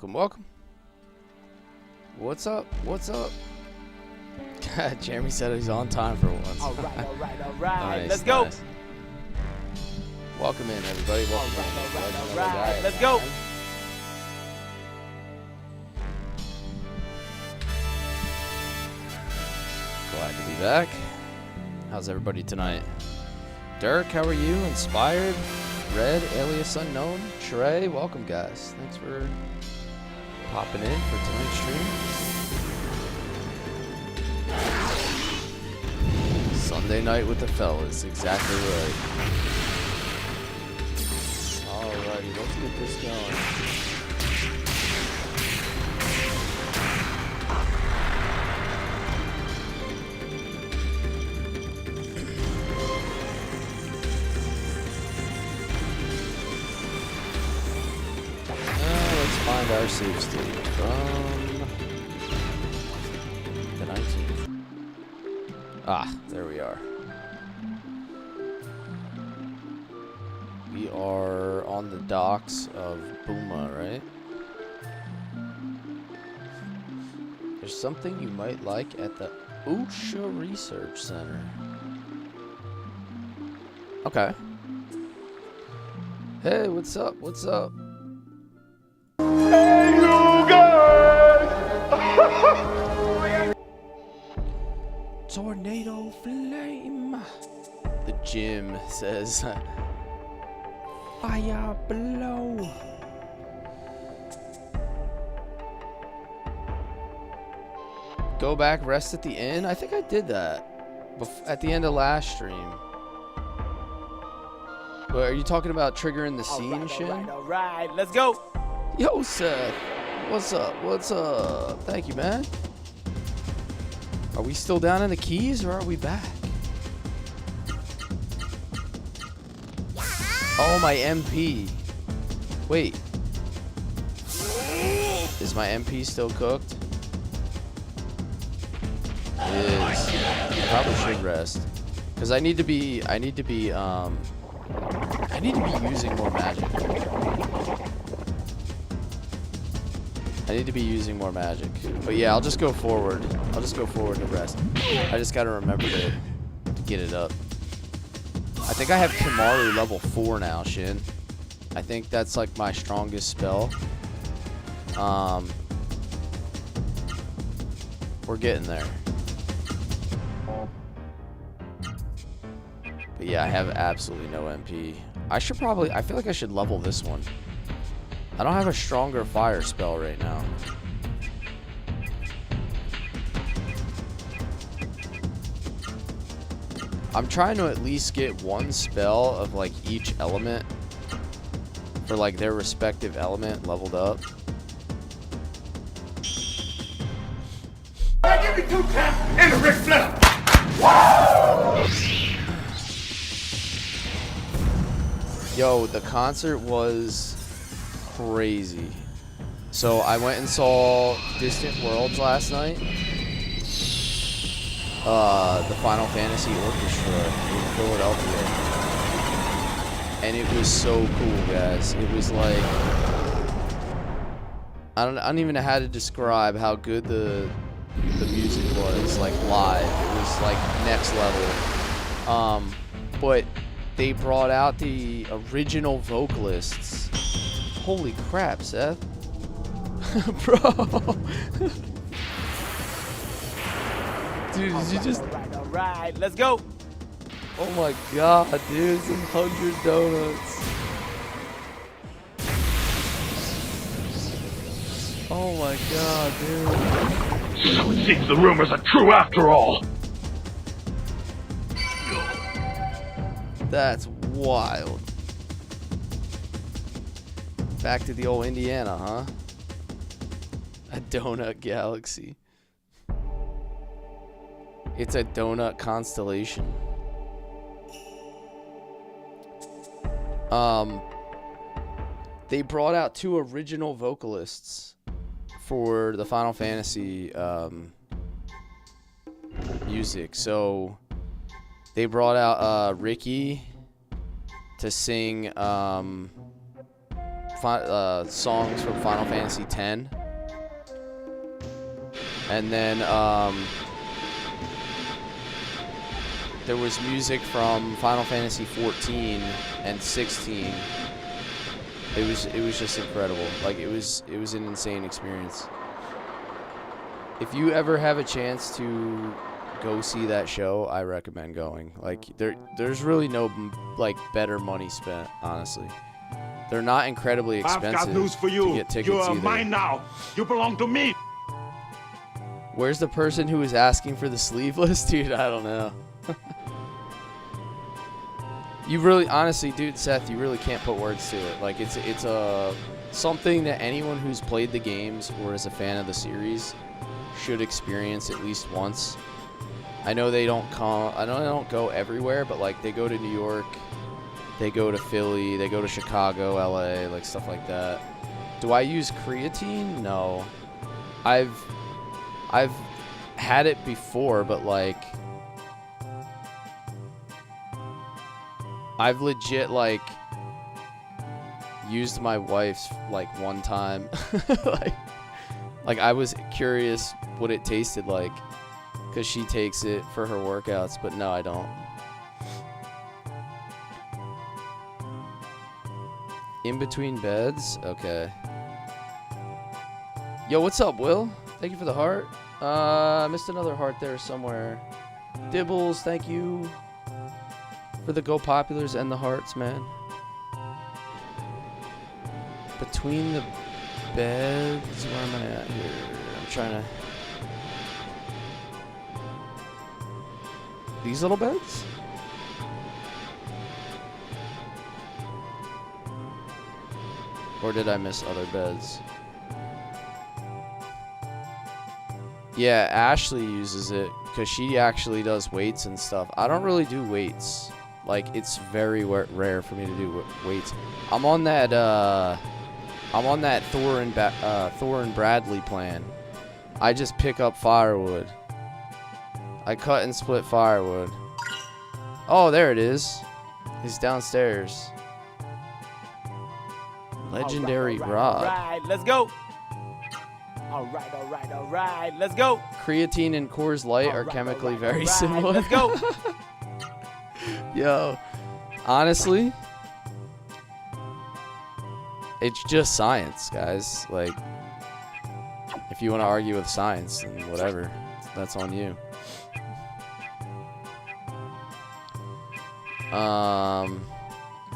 Welcome, welcome. What's up? What's up? God, Jeremy said he's on time for once. All right. Nice, Let's go. nice. Welcome in, everybody. Welcome in. Legend of All right. Legaia, Let's go. man. Glad to be back. How's everybody tonight? Dirk, how are you? Inspired? Red, alias unknown? Trey, welcome, guys. Thanks for popping in for tonight's stream. Sunday night with the fellas, exactly right. Alrighty, let's get this going. Let's find our save state from the 19th. Ah, there we are. We are on the docks of Buma, right? There's something you might like at the OSHA Research Center. Okay. Hey, what's up? What's up? Hey, you guys! Tornado flame. The gym says fire below. Go back, rest at the inn. I think I did that at the end of last stream. But are you talking about triggering the scene, Shin? All right. Let's go. Yo, Seth. What's up? What's up? Thank you, man. Are we still down in the Keys or are we back? Oh, my MP. Wait. Is my MP still cooked? It is. Probably should rest. Because I need to be using more magic. I need to be using more magic. But yeah, I'll just go forward. I'll just go forward to rest. I just gotta remember to get it up. I think I have Kimaru level 4 now, Shin. I think that's like my strongest spell. We're getting there. But yeah, I have absolutely no MP. I feel like I should level this one. I don't have a stronger fire spell right now. I'm trying to at least get one spell of like each element for like their respective element leveled up. I give you 2 taps and a Ric Flair. Yo, the concert was crazy. So I went and saw Distant Worlds last night. The Final Fantasy Orchestra in Philadelphia. And it was so cool, guys. It was like I don't even know how to describe how good the music was, like live. It was like next level. But they brought out the original vocalists. Holy crap, Seth. Bro. Dude, did you just... All right. Let's go. Oh my god, dude. Some 100 donuts. Oh my god, dude. So it seems the rumors are true after all. That's wild. Back to the old Indiana, huh? A donut galaxy. It's a donut constellation. They brought out 2 original vocalists for the Final Fantasy music. So they brought out Ricky to sing songs from Final Fantasy X. And then there was music from Final Fantasy 14 and 16. It was just incredible. Like it was an insane experience. If you ever have a chance to go see that show, I recommend going. Like there's really no like better money spent, honestly. They're not incredibly expensive. I've got news for you. To get tickets You are either. mine now. You belong to me. Where's the person who was asking for the sleeveless? Dude, I don't know. You really, honestly, dude, Seth, you really can't put words to it. Like, it's something that anyone who's played the games or is a fan of the series should experience at least once. I know they don't go everywhere, but, like, they go to New York, they go to Philly, they go to Chicago, LA, like, stuff like that. Do I use creatine? No. I've had it before, but, like, I've legit, like, used my wife's, like, one time. like, I was curious what it tasted like, because she takes it for her workouts, but no, I don't. In between beds? Okay. Yo, what's up, Will? Thank you for the heart. I missed another heart there somewhere. Dibbles, thank you for the Go Populars and the hearts, man. Between the beds, where am I at here? I'm trying to... These little beds? Or did I miss other beds? Yeah, Ashley uses it because she actually does weights and stuff. I don't really do weights. Like, it's very rare for me to do weights. I'm on that Thor and Bradley plan. I just pick up firewood. I cut and split firewood. Oh, there it is. He's downstairs. Legendary rod. Alright, let's go. Alright, let's go. Creatine and Coors Light are chemically very similar. Let's go. Yo, honestly, it's just science, guys. Like, if you want to argue with science, then whatever. That's on you.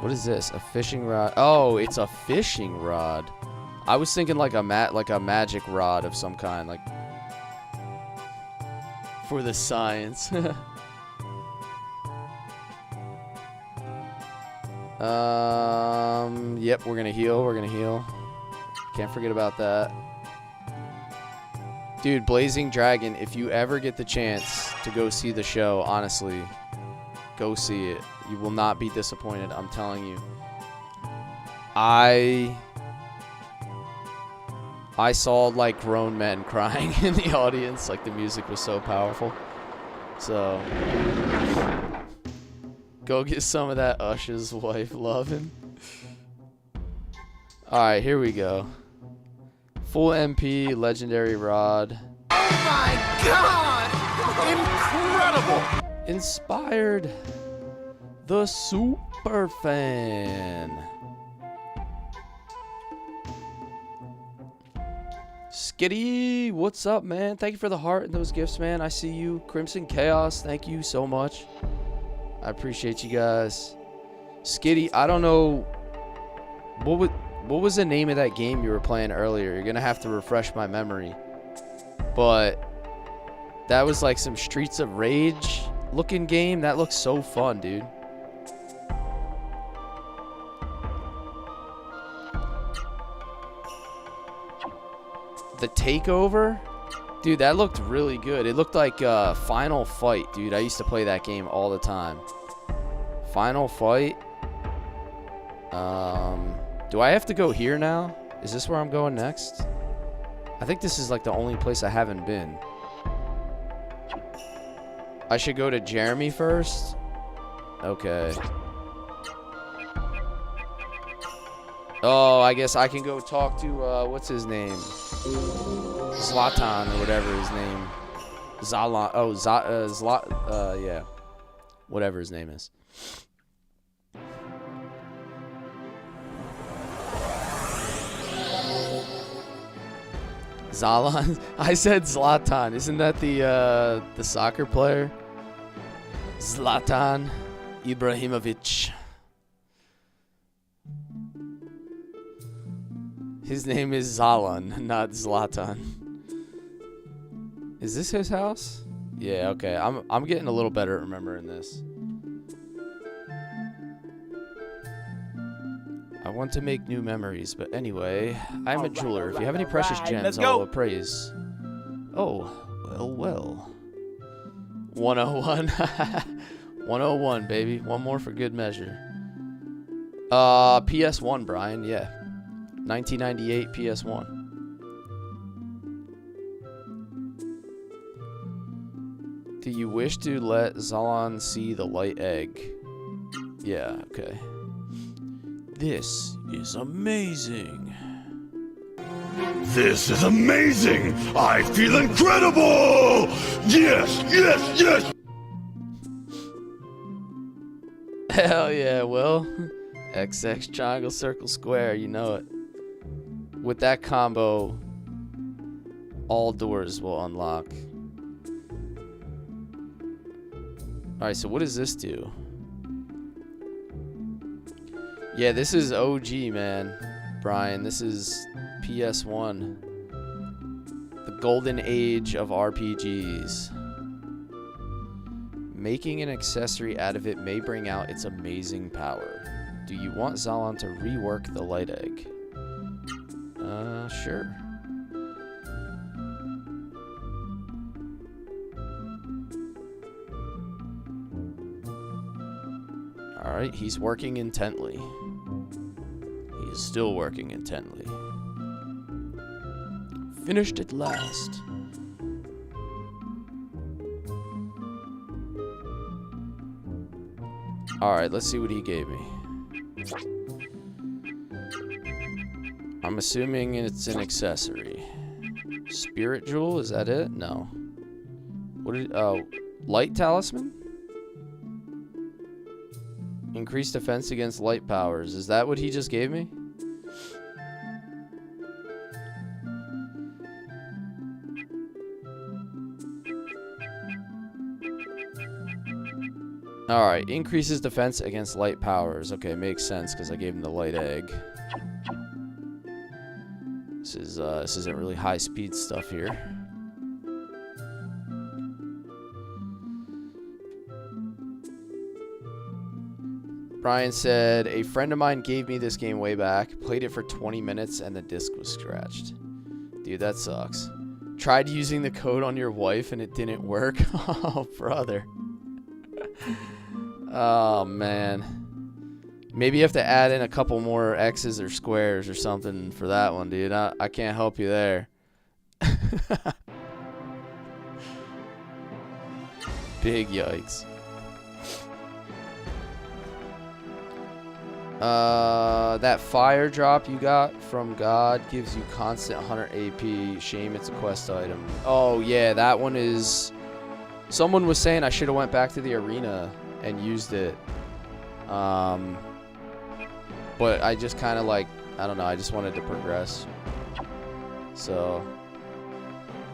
What is this? A fishing rod? Oh, it's a fishing rod. I was thinking like a magic rod of some kind, like for the science. Yep, we're gonna heal. Can't forget about that. Dude, Blazing Dragon, if you ever get the chance to go see the show, honestly, go see it. You will not be disappointed, I'm telling you. I saw, like, grown men crying in the audience. Like, the music was so powerful. So, go get some of that Usher's wife loving. Alright, here we go. Full MP, legendary rod. Oh my God! Incredible! Inspired the super fan. Skitty, what's up, man? Thank you for the heart and those gifts, man. I see you. Crimson Chaos, thank you so much. I appreciate you guys. Skitty, I don't know what was the name of that game you were playing earlier? You're gonna have to refresh my memory. But that was like some Streets of Rage looking game. That looks so fun, dude. The Takeover? Dude, that looked really good. It looked like Final Fight, dude. I used to play that game all the time. Final Fight. Do I have to go here now? Is this where I'm going next? I think this is like the only place I haven't been. I should go to Jeremy first? Okay. Oh, I guess I can go talk to, what's his name? Zlatan or whatever his name. Zalan. Oh, yeah. Whatever his name is. Zalan? I said Zlatan. Isn't that the soccer player? Zlatan Ibrahimovic. His name is Zalan, not Zlatan. Is this his house? Yeah, okay. I'm getting a little better at remembering this. I want to make new memories, but anyway, I'm a jeweler. If you have any precious gems, I'll appraise. Oh, well. 101. 101, baby. One more for good measure. PS1, Brian. Yeah. 1998 PS1. Do you wish to let Zalan see the light egg? Yeah, okay. This is amazing. This is amazing! I feel incredible! Yes, yes, yes! Hell yeah, Will. XX triangle circle square, you know it. With that combo, all doors will unlock. Alright, so what does this do? Yeah, this is OG, man. Brian, this is PS1. The golden age of RPGs. Making an accessory out of it may bring out its amazing power. Do you want Zalan to rework the light egg? Sure. Alright, he's working intently. He is still working intently. Finished at last. Alright, let's see what he gave me. I'm assuming it's an accessory. Spirit Jewel, is that it? No. What did, light talisman? Increased defense against light powers. Is that what he just gave me? Alright, increases defense against light powers. Okay, makes sense because I gave him the light egg. This isn't really high speed stuff here. Brian said, a friend of mine gave me this game way back, played it for 20 minutes, and the disc was scratched. Dude, that sucks. Tried using the code on your wife and it didn't work. Oh, brother. Oh, man. Maybe you have to add in a couple more X's or squares or something for that one, dude. I can't help you there. Big yikes. That fire drop you got from God gives you constant 100 AP. Shame it's a quest item. Oh, yeah, that one is... Someone was saying I should have went back to the arena and used it. But I just kind of like, I don't know, I just wanted to progress. So,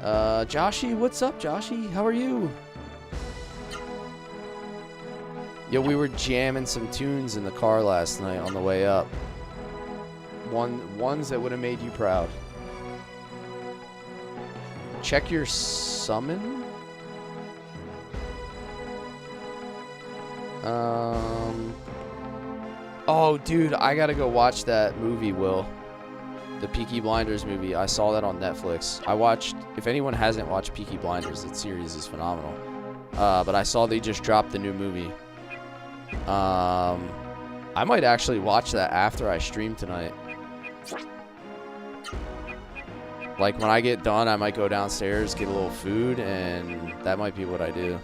Joshy, what's up, Joshy? How are you? Yo, we were jamming some tunes in the car last night on the way up. Ones that would have made you proud. Check your summon? Oh, dude, I gotta go watch that movie, Will. The Peaky Blinders movie. I saw that on Netflix. I watched... If anyone hasn't watched Peaky Blinders, that series is phenomenal. But I saw they just dropped the new movie. I might actually watch that after I stream tonight. Like, when I get done, I might go downstairs, get a little food, and that might be what I do.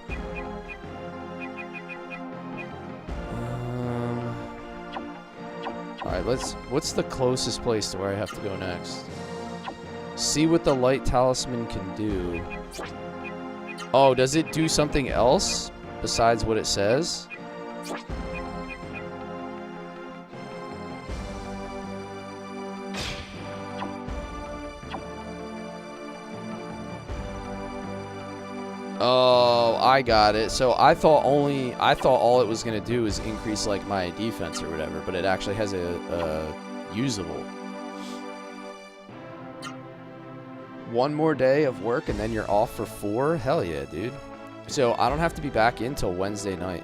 Alright, Alright, what's the closest place to where I have to go next? See what the light talisman can do. Oh, does it do something else besides what it says? Oh, I got it. So I thought all it was gonna do is increase like my defense or whatever, but it actually has a usable. One more day of work and then you're off for 4? Hell yeah, dude. So I don't have to be back in till Wednesday night.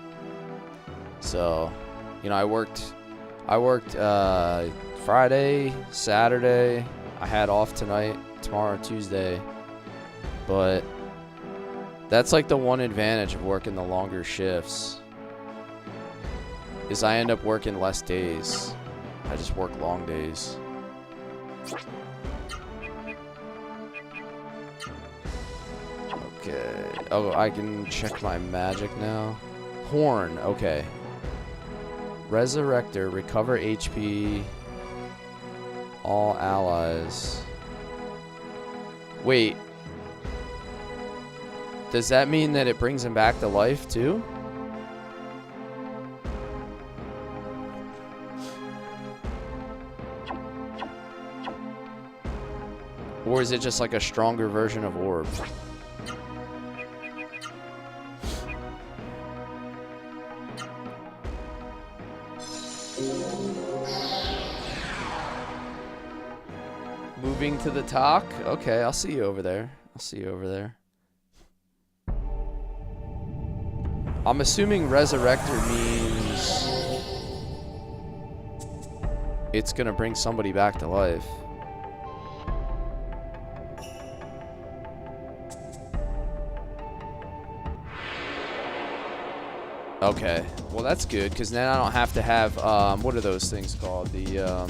So, you know, I worked Friday, Saturday. I had off tonight, tomorrow, Tuesday. But that's like the one advantage of working the longer shifts, is I end up working less days. I just work long days. Okay. Oh, I can check my magic now. Horn. Okay. Resurrector. Recover HP. All allies. Wait. Does that mean that it brings him back to life too? Or is it just like a stronger version of orb? Moving to the talk? Okay, I'll see you over there. I'll see you over there. I'm assuming Resurrector means it's gonna bring somebody back to life. Okay, well that's good, because then I don't have to have, what are those things called? The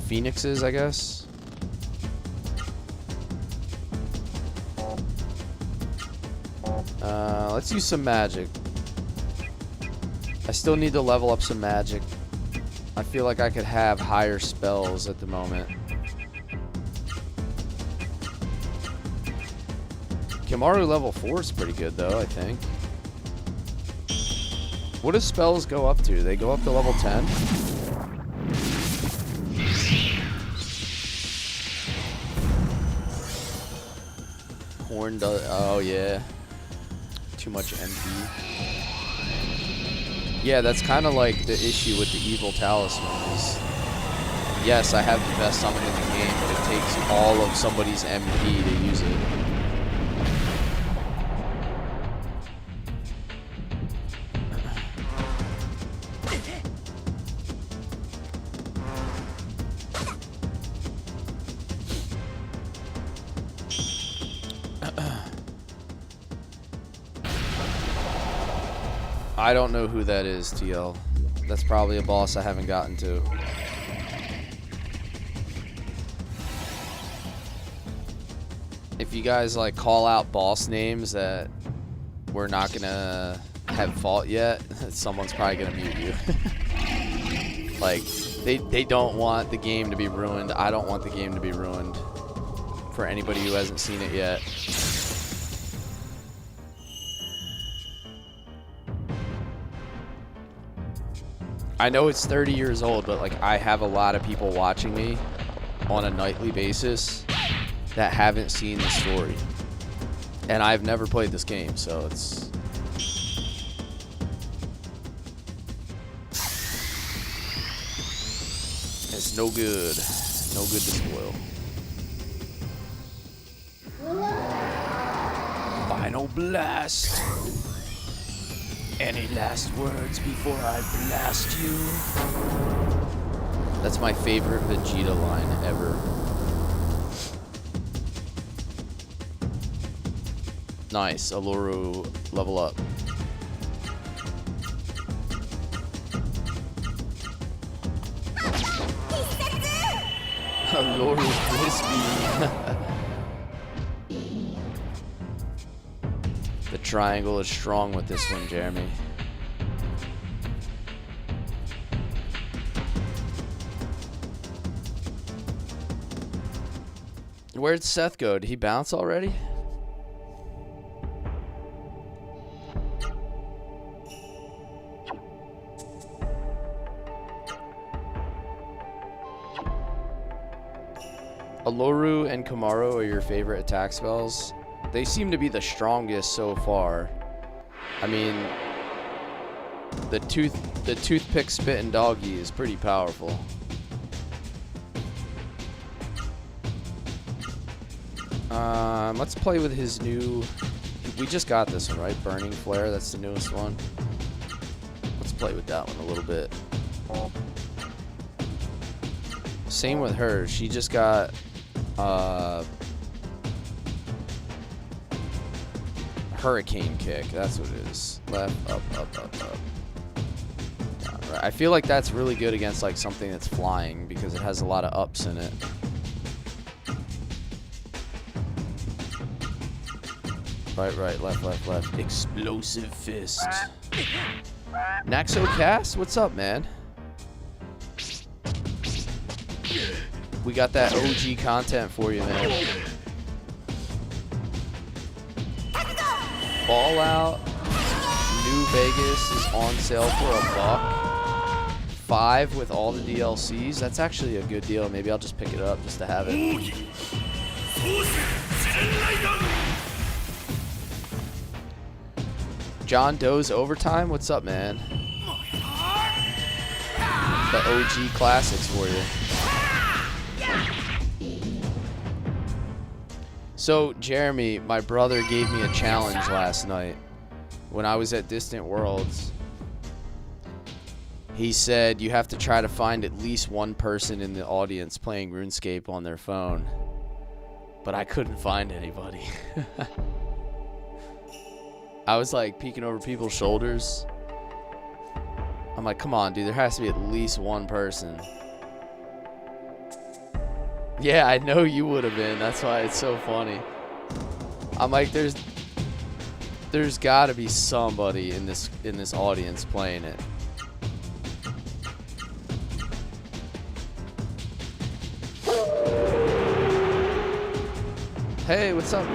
Phoenixes, I guess? Let's use some magic. I still need to level up some magic. I feel like I could have higher spells at the moment. Kimaru level 4 is pretty good though, I think. What do spells go up to? They go up to level 10? Horn does... Oh, yeah. Too much MP. Yeah, that's kind of like the issue with the evil talisman is... Yes, I have the best summon in the game, but it takes all of somebody's MP to use it. I don't know who that is, TL. That's probably a boss I haven't gotten to. If you guys like call out boss names that we're not gonna have fought yet, someone's probably gonna mute you. Like, they don't want the game to be ruined. I don't want the game to be ruined for anybody who hasn't seen it yet. I know it's 30 years old, but like I have a lot of people watching me on a nightly basis that haven't seen the story. And I've never played this game, so it's... It's no good. No good to spoil. Final blast! Any last words before I blast you? That's my favorite Vegeta line ever. Nice, Aluru level up. Aluru crispy. The triangle is strong with this one, Jeremy. Where'd Seth go? Did he bounce already? Aloru and Kamaru are your favorite attack spells. They seem to be the strongest so far. I mean, the toothpick spit and doggy is pretty powerful. Let's play with his new. We just got this one, right? Burning Flare. That's the newest one. Let's play with that one a little bit. Same with her. She just got. Hurricane kick. That's what it is. Left, up, up, up, up. Right. I feel like that's really good against like something that's flying because it has a lot of ups in it. Right, right, left, left, left. Explosive fist. Naxo Cast, what's up, man? We got that OG content for you, man. Fallout New Vegas is on sale for $1. 5 with all the DLCs. That's actually a good deal. Maybe I'll just pick it up just to have it. John Doe's Overtime. What's up, man? The OG classics for you. So, Jeremy, my brother gave me a challenge last night when I was at Distant Worlds. He said you have to try to find at least one person in the audience playing RuneScape on their phone. But I couldn't find anybody. I was like peeking over people's shoulders. I'm like, come on, dude, there has to be at least one person. Yeah, I know you would have been. That's why it's so funny. I'm like, there's got to be somebody in this audience playing it. Hey, what's up?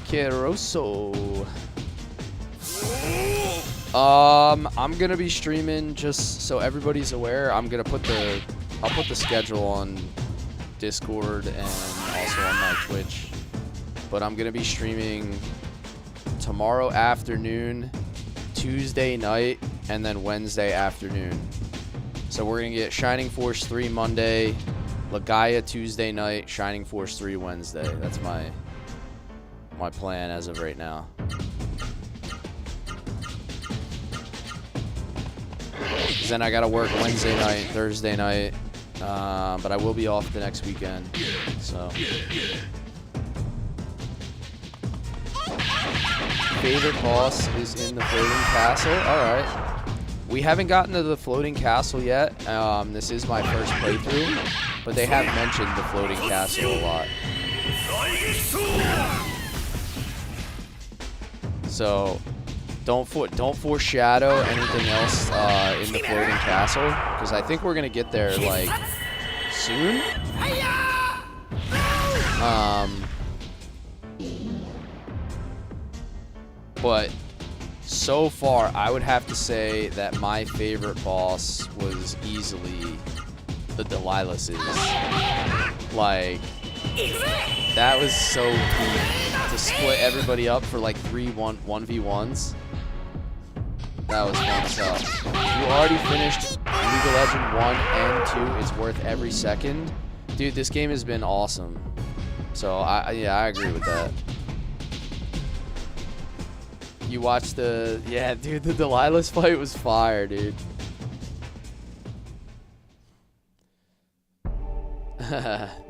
Keroso. I'm gonna be streaming just so everybody's aware. I'll put the schedule on Discord and also on my Twitch. But I'm gonna be streaming tomorrow afternoon, Tuesday night, and then Wednesday afternoon. So we're gonna get Shining Force 3 Monday, Legaia Tuesday night, Shining Force 3 Wednesday. That's my plan as of right now. Then I gotta work Wednesday night, Thursday night, but I will be off the next weekend. So, favorite boss is in the floating castle. All right, we haven't gotten to the floating castle yet. This is my first playthrough, but they have mentioned the floating castle a lot. So. Don't foreshadow anything else in the floating castle, because I think we're gonna get there like soon. But so far, I would have to say that my favorite boss was easily the Delilah's. Like, that was so cool to split everybody up for like 1v1s. That was fun stuff. You already finished League of Legends 1 and 2. It's worth every second. Dude, this game has been awesome. So, yeah, I agree with that. You watched the... Yeah, dude, the Delilah's fight was fire, dude.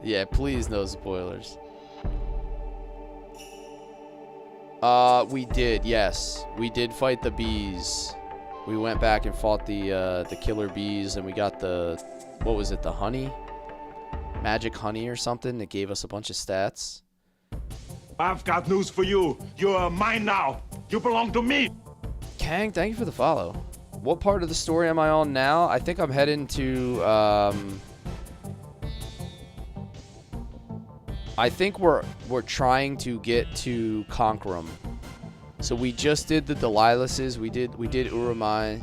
Yeah, please, no spoilers. We did, yes. We did fight the bees. We went back and fought the killer bees, and we got the, what was it, the honey? Magic honey or something that gave us a bunch of stats. I've got news for you. You're mine now. You belong to me. Kang, thank you for the follow. What part of the story am I on now? I think I'm heading to, I think we're trying to get to Conquerum. So we just did the Delilahs. We did Urumai.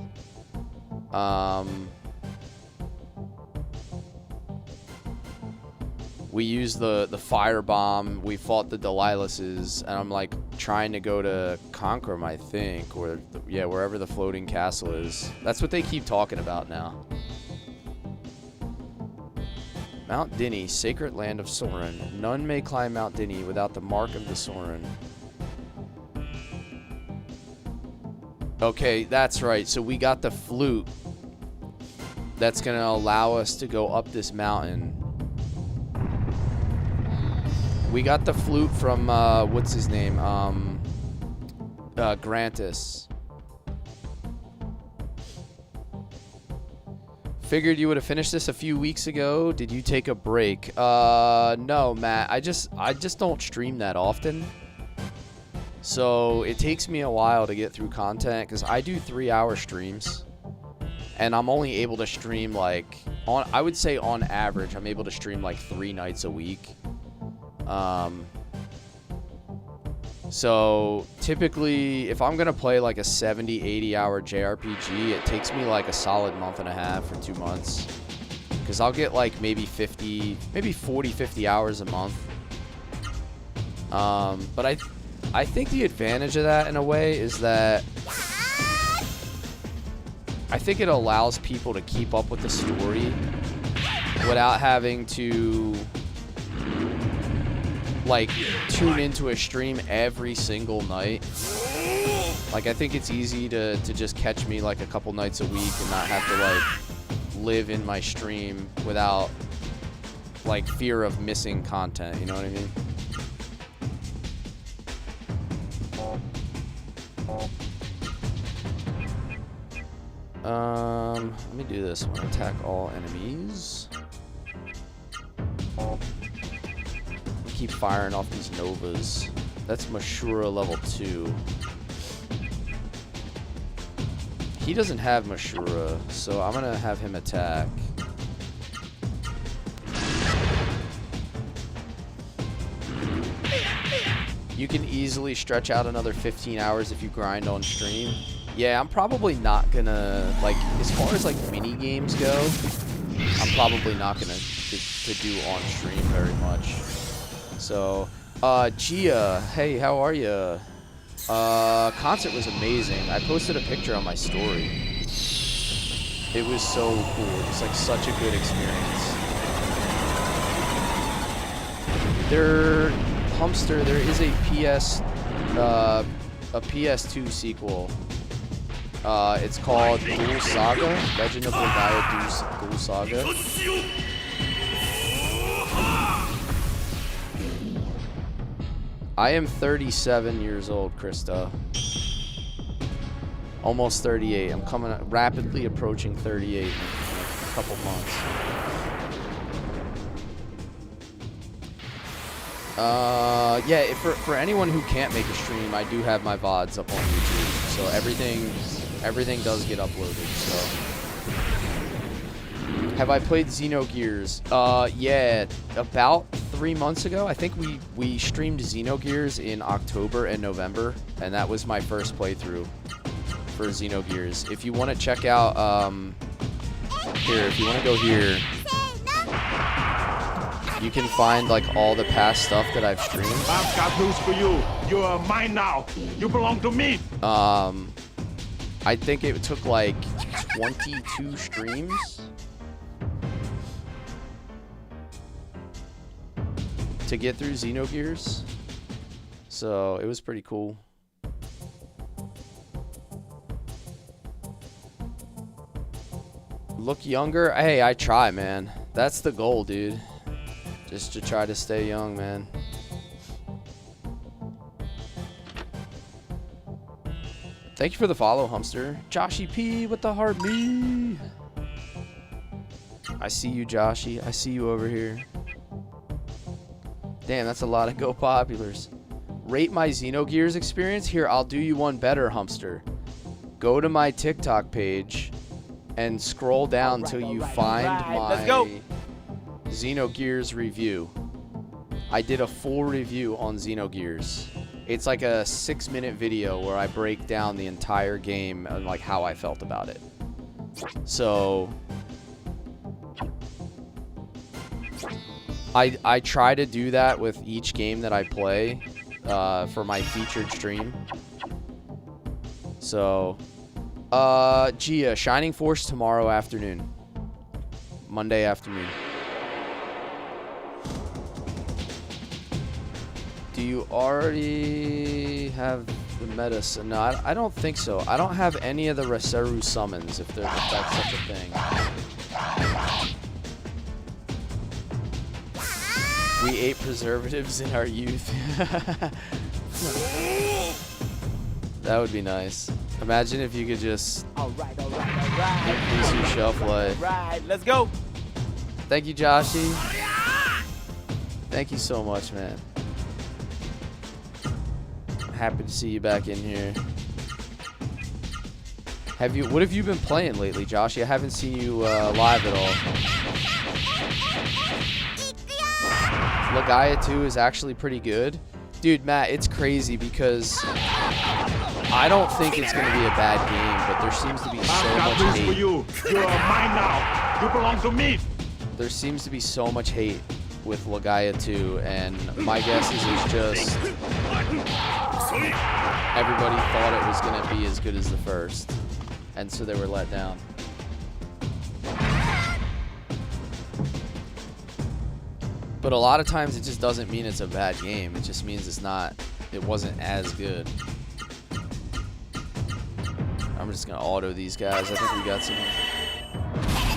We used the firebomb. We fought the Delilahs, and I'm like trying to go to Conquerum, I think, or yeah, wherever the floating castle is. That's what they keep talking about now. Mount Dinny, sacred land of Soren. None may climb Mount Dinny without the mark of the Soren. Okay, that's right. So we got the flute. That's going to allow us to go up this mountain. We got the flute from, what's his name? Grantis. Figured you would have finished this a few weeks ago. Did you take a break? No, Matt. I just don't stream that often. So it takes me a while to get through content because I do 3-hour streams. And I'm only able to stream like, I would say on average, I'm able to stream like 3 nights a week. So typically if I'm gonna play like a 70-80 hour JRPG, it takes me like a solid month and a half or 2 months, because I'll get like maybe 40-50 hours a month. But I think the advantage of that in a way is that I think it allows people to keep up with the story without having to like tune into a stream every single night. Like I think it's easy to just catch me like a couple nights a week and not have to like live in my stream without like fear of missing content, you know what I mean? Let me do this. I'm gonna attack all enemies. Keep firing off these Novas. That's Mashura level 2. He doesn't have Mashura, so I'm gonna have him attack. You can easily stretch out another 15 hours if you grind on stream. Yeah, I'm probably not gonna, like, as far as like mini games go, I'm probably not gonna to do on stream very much. So, Gia, hey, how are ya? Concert was amazing. I posted a picture on my story. It was so cool. It was like such a good experience. Humpster, there is a PS2 sequel. It's called Dual Saga, Legend of Legaia Dual Saga. I am 37 years old, Krista. Almost 38. I'm rapidly approaching 38 in a couple months. Yeah, for anyone who can't make a stream, I do have my VODs up on YouTube, so everything does get uploaded. So, have I played Xenogears? Yeah, about 3 months ago. I think we streamed Xenogears in October and November, and that was my first playthrough for Xenogears. If you want to check out, here, if you want to go here, you can find like all the past stuff that I've streamed. I've got news for you. You are mine now. You belong to me. I think it took like 22 streams to get through Xenogears. So it was pretty cool. Look younger? Hey, I try, man. That's the goal, dude. Just to try to stay young, man. Thank you for the follow, Humpster. Joshy P with the heart me. I see you, Joshy. I see you over here. Damn, that's a lot of Go Populars. Rate my Xenogears experience? Here, I'll do you one better, Humpster. Go to my TikTok page and scroll down till you find my Xenogears review. I did a full review on Xenogears. It's like a 6-minute video where I break down the entire game and like how I felt about it. So I try to do that with each game that I play for my featured stream. So Gia, Shining Force tomorrow afternoon. Monday afternoon. Do you already have the meta? No, I don't think so. I don't have any of the Seru summons, if that's such a thing. We ate preservatives in our youth. That would be nice. Imagine if you could just increase your shelf life. Right, let's go. Thank you, Joshy. Thank you so much, man. Happy to see you back in here. What have you been playing lately, Joshy? I haven't seen you live at all. Legaia 2 is actually pretty good. Dude, Matt, it's crazy because I don't think it's going to be a bad game, but there seems to be so much hate. You are mine now. You belong to me. There seems to be so much hate with Legaia 2, and my guess is it's just everybody thought it was going to be as good as the first, and so they were let down. But a lot of times it just doesn't mean it's a bad game. It just means it wasn't as good. I'm just gonna auto these guys. I think we got some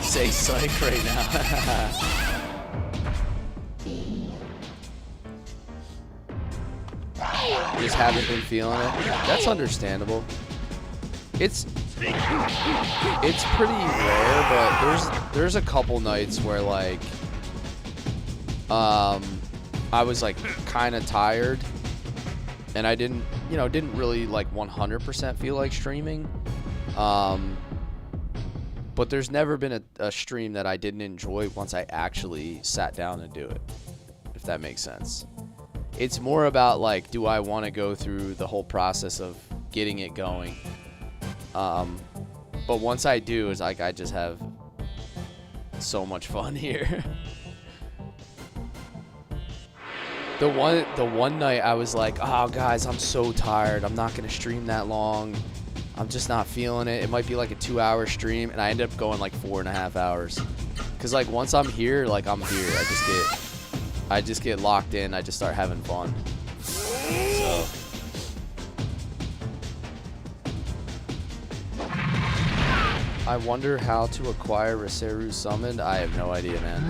say psych right now. Just haven't been feeling it. That's understandable. It's pretty rare, but there's a couple nights where like I was like kind of tired and I didn't really like 100% feel like streaming. But there's never been a stream that I didn't enjoy once I actually sat down and do it, if that makes sense. It's more about like, do I want to go through the whole process of getting it going? But once I do, it's like I just have so much fun here. The one night I was like, oh guys, I'm so tired. I'm not gonna stream that long. I'm just not feeling it. It might be like a 2-hour stream, and I ended up going like 4.5 hours. Cause like once I'm here, like I'm here. I just get locked in. I just start having fun. So I wonder how to acquire a Seru summoned. I have no idea, man.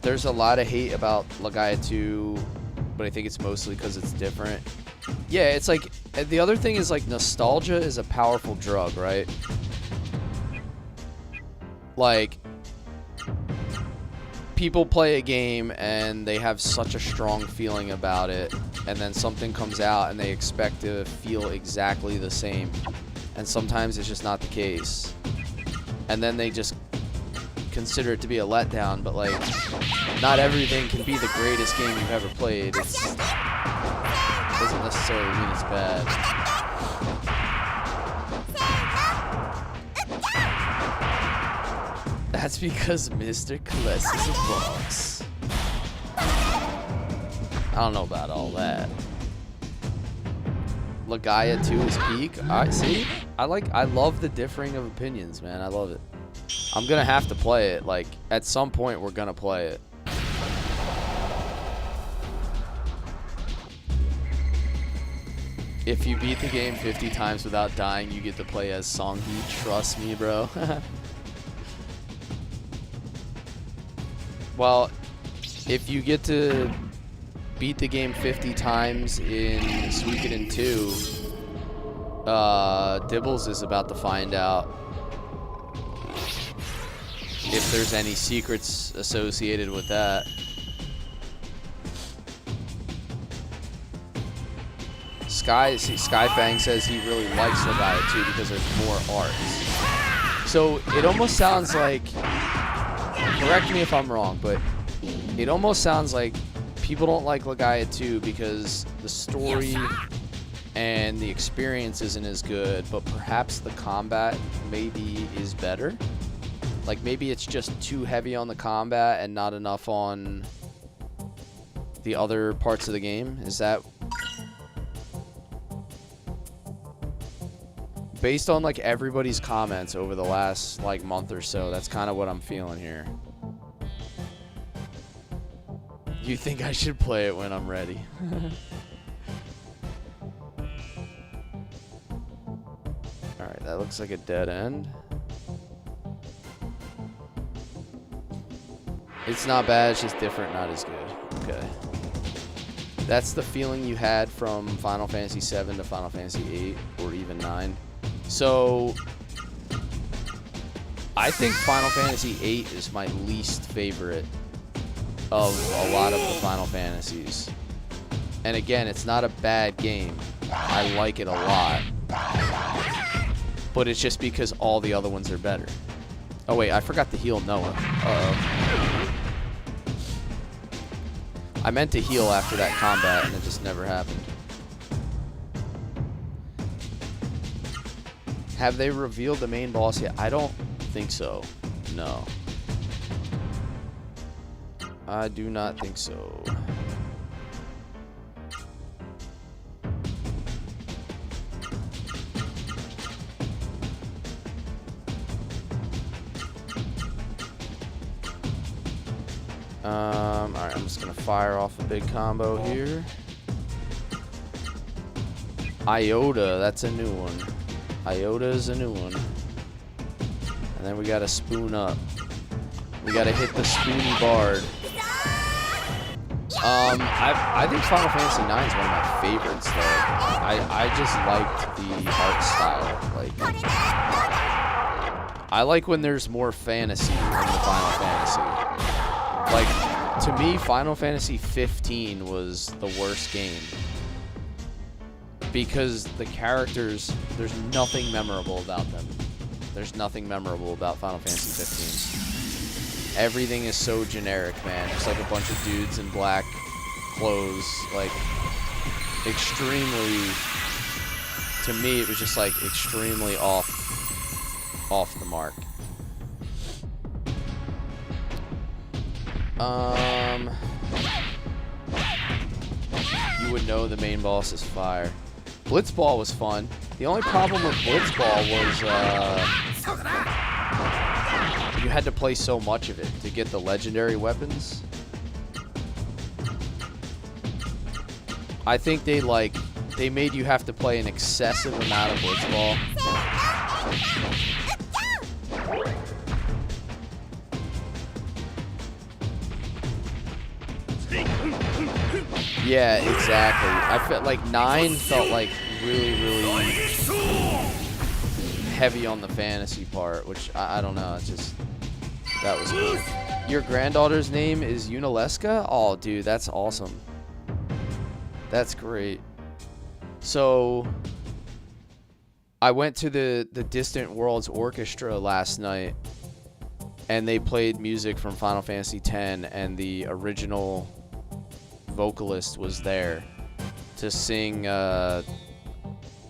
There's a lot of hate about Legaia 2, but I think it's mostly because it's different. Yeah, it's like, the other thing is like nostalgia is a powerful drug, right? Like, people play a game and they have such a strong feeling about it, and then something comes out and they expect to feel exactly the same. And sometimes it's just not the case. And then they just consider it to be a letdown, but like, not everything can be the greatest game you've ever played. It doesn't necessarily mean it's bad. That's because Mr. Kless is a boss. I don't know about all that. Legaia 2 is peak. See? I love the differing of opinions, man. I love it. I'm gonna have to play it. Like, at some point, we're gonna play it. If you beat the game 50 times without dying, you get to play as Songhee. Trust me, bro. Well, if you get to beat the game 50 times in Suikoden 2, Dibbles is about to find out if there's any secrets associated with that. Skyfang says he really likes Legaia 2 because there's more art. So it almost sounds like, correct me if I'm wrong, but it almost sounds like people don't like Legaia 2 because the story and the experience isn't as good, but perhaps the combat maybe is better. Like maybe it's just too heavy on the combat and not enough on the other parts of the game. Is that based on like everybody's comments over the last like month or so? That's kind of what I'm feeling here. You think I should play it when I'm ready? Alright, that looks like a dead end. It's not bad, it's just different, not as good. Okay. That's the feeling you had from Final Fantasy VII to Final Fantasy VIII, or even 9. So, I think Final Fantasy VIII is my least favorite of a lot of the Final Fantasies. And again, it's not a bad game. I like it a lot. But it's just because all the other ones are better. Oh wait, I forgot to heal Noah. Uh-oh. I meant to heal after that combat and it just never happened. Have they revealed the main boss yet? I don't think so. No. I do not think so. Alright, I'm just gonna fire off a big combo here. Iota, that's a new one. Iota is a new one. And then we gotta spoon up. We gotta hit the spoony bard. I think Final Fantasy IX is one of my favorites though. I just liked the art style. Like, I like when there's more fantasy in the Final Fantasy. Like, to me, Final Fantasy 15 was the worst game. Because the characters, there's nothing memorable about them. There's nothing memorable about Final Fantasy 15. Everything is so generic, man. Just like a bunch of dudes in black clothes. Like, extremely, to me, it was just like extremely off the mark. You would know the main boss is fire. Blitzball was fun. The only problem with Blitzball was you had to play so much of it to get the legendary weapons. I think they made you have to play an excessive amount of Blitzball. Yeah, exactly. I felt like 9 felt like really heavy on the fantasy part, which I don't know. It's just, that was cool. Your granddaughter's name is Unileska? Oh, dude, that's awesome. That's great. So, I went to the Distant Worlds Orchestra last night, and they played music from Final Fantasy X, and the original vocalist was there to sing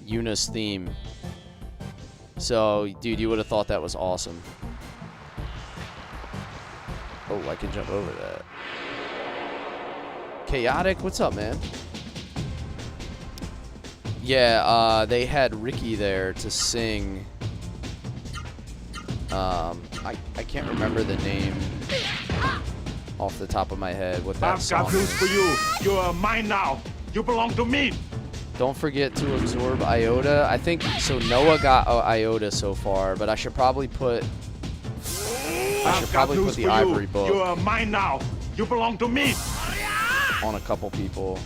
Yuna's theme. So, dude, you would have thought that was awesome. Oh, I can jump over that. Chaotic, what's up, man? Yeah, they had Ricky there to sing. I can't remember the name off the top of my head what that song is. I've got news for you. You are mine now. You belong to me. Don't forget to absorb Iota. I think, so Noah got Iota so far, but I should probably put the Ivory Book. You are mine now. You belong to me. On a couple people.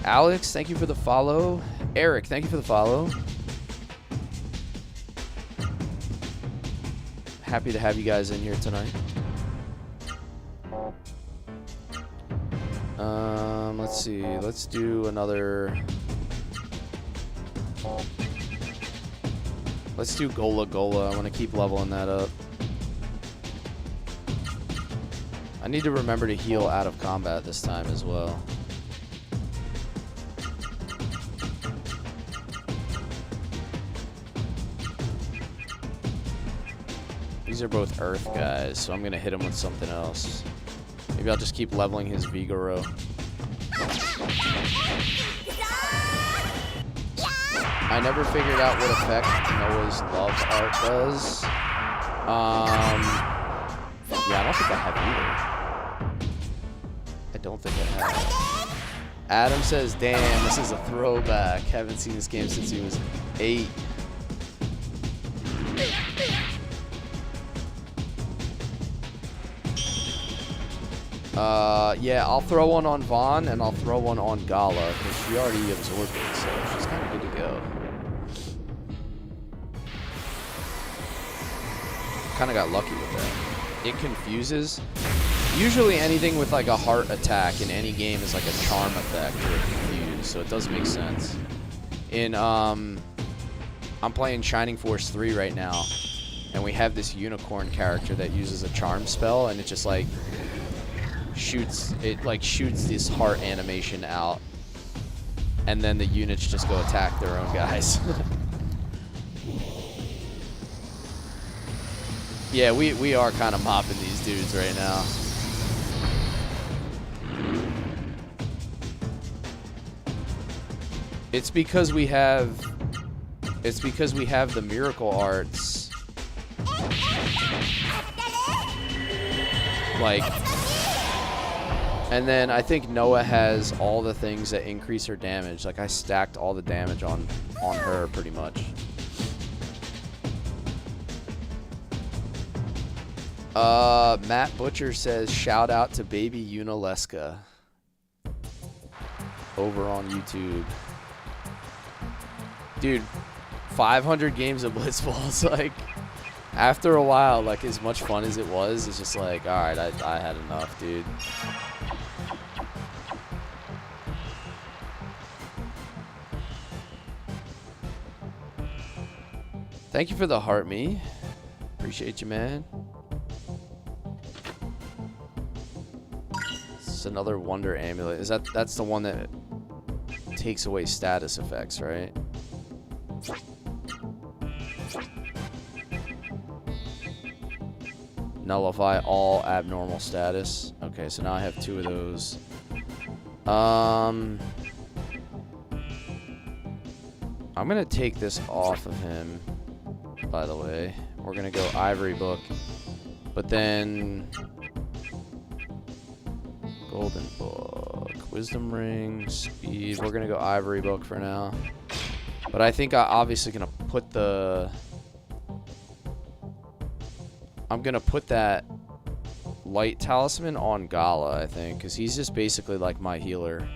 Alex, thank you for the follow. Eric, thank you for the follow. Happy to have you guys in here tonight. Let's see. Let's do another. Let's do Gola Gola. I want to keep leveling that up. I need to remember to heal out of combat this time as well. These are both Earth guys, so I'm going to hit him with something else. Maybe I'll just keep leveling his Vigoro. I never figured out what effect Noah's love art does. Yeah, I don't think I have either. I don't think I have. Adam says, damn, this is a throwback. Haven't seen this game since he was 8. Yeah, I'll throw one on Vaughn and I'll throw one on Gala because she already absorbed it, so she's kind of good to go. Kind of got lucky with that. It confuses. Usually anything with like a heart attack in any game is like a charm effect or confuse, so it does make sense. In I'm playing Shining Force 3 right now, and we have this unicorn character that uses a charm spell, and it just like shoots this heart animation out, and then the units just go attack their own guys. Yeah, we are kind of mopping these dudes right now. It's because we have the miracle arts. Like, and then I think Noah has all the things that increase her damage. Like, I stacked all the damage on her pretty much. Matt Butcher says, shout out to baby Unileska over on YouTube. Dude, 500 games of Blitzball. It's like, after a while, like, as much fun as it was, it's just like, alright, I had enough, dude. Thank you for the heart, me. Appreciate you, man. It's another Wonder Amulet. That's the one that takes away status effects, right? Nullify all abnormal status. Okay, so now I have 2 of those. I'm gonna take this off of him, by the way. We're gonna go Ivory Book, but then Golden Book, Wisdom Ring, Speed. We're gonna go Ivory Book for now, but I think I'm obviously gonna put I'm gonna put that Light Talisman on Gala, I think, because he's just basically like my healer.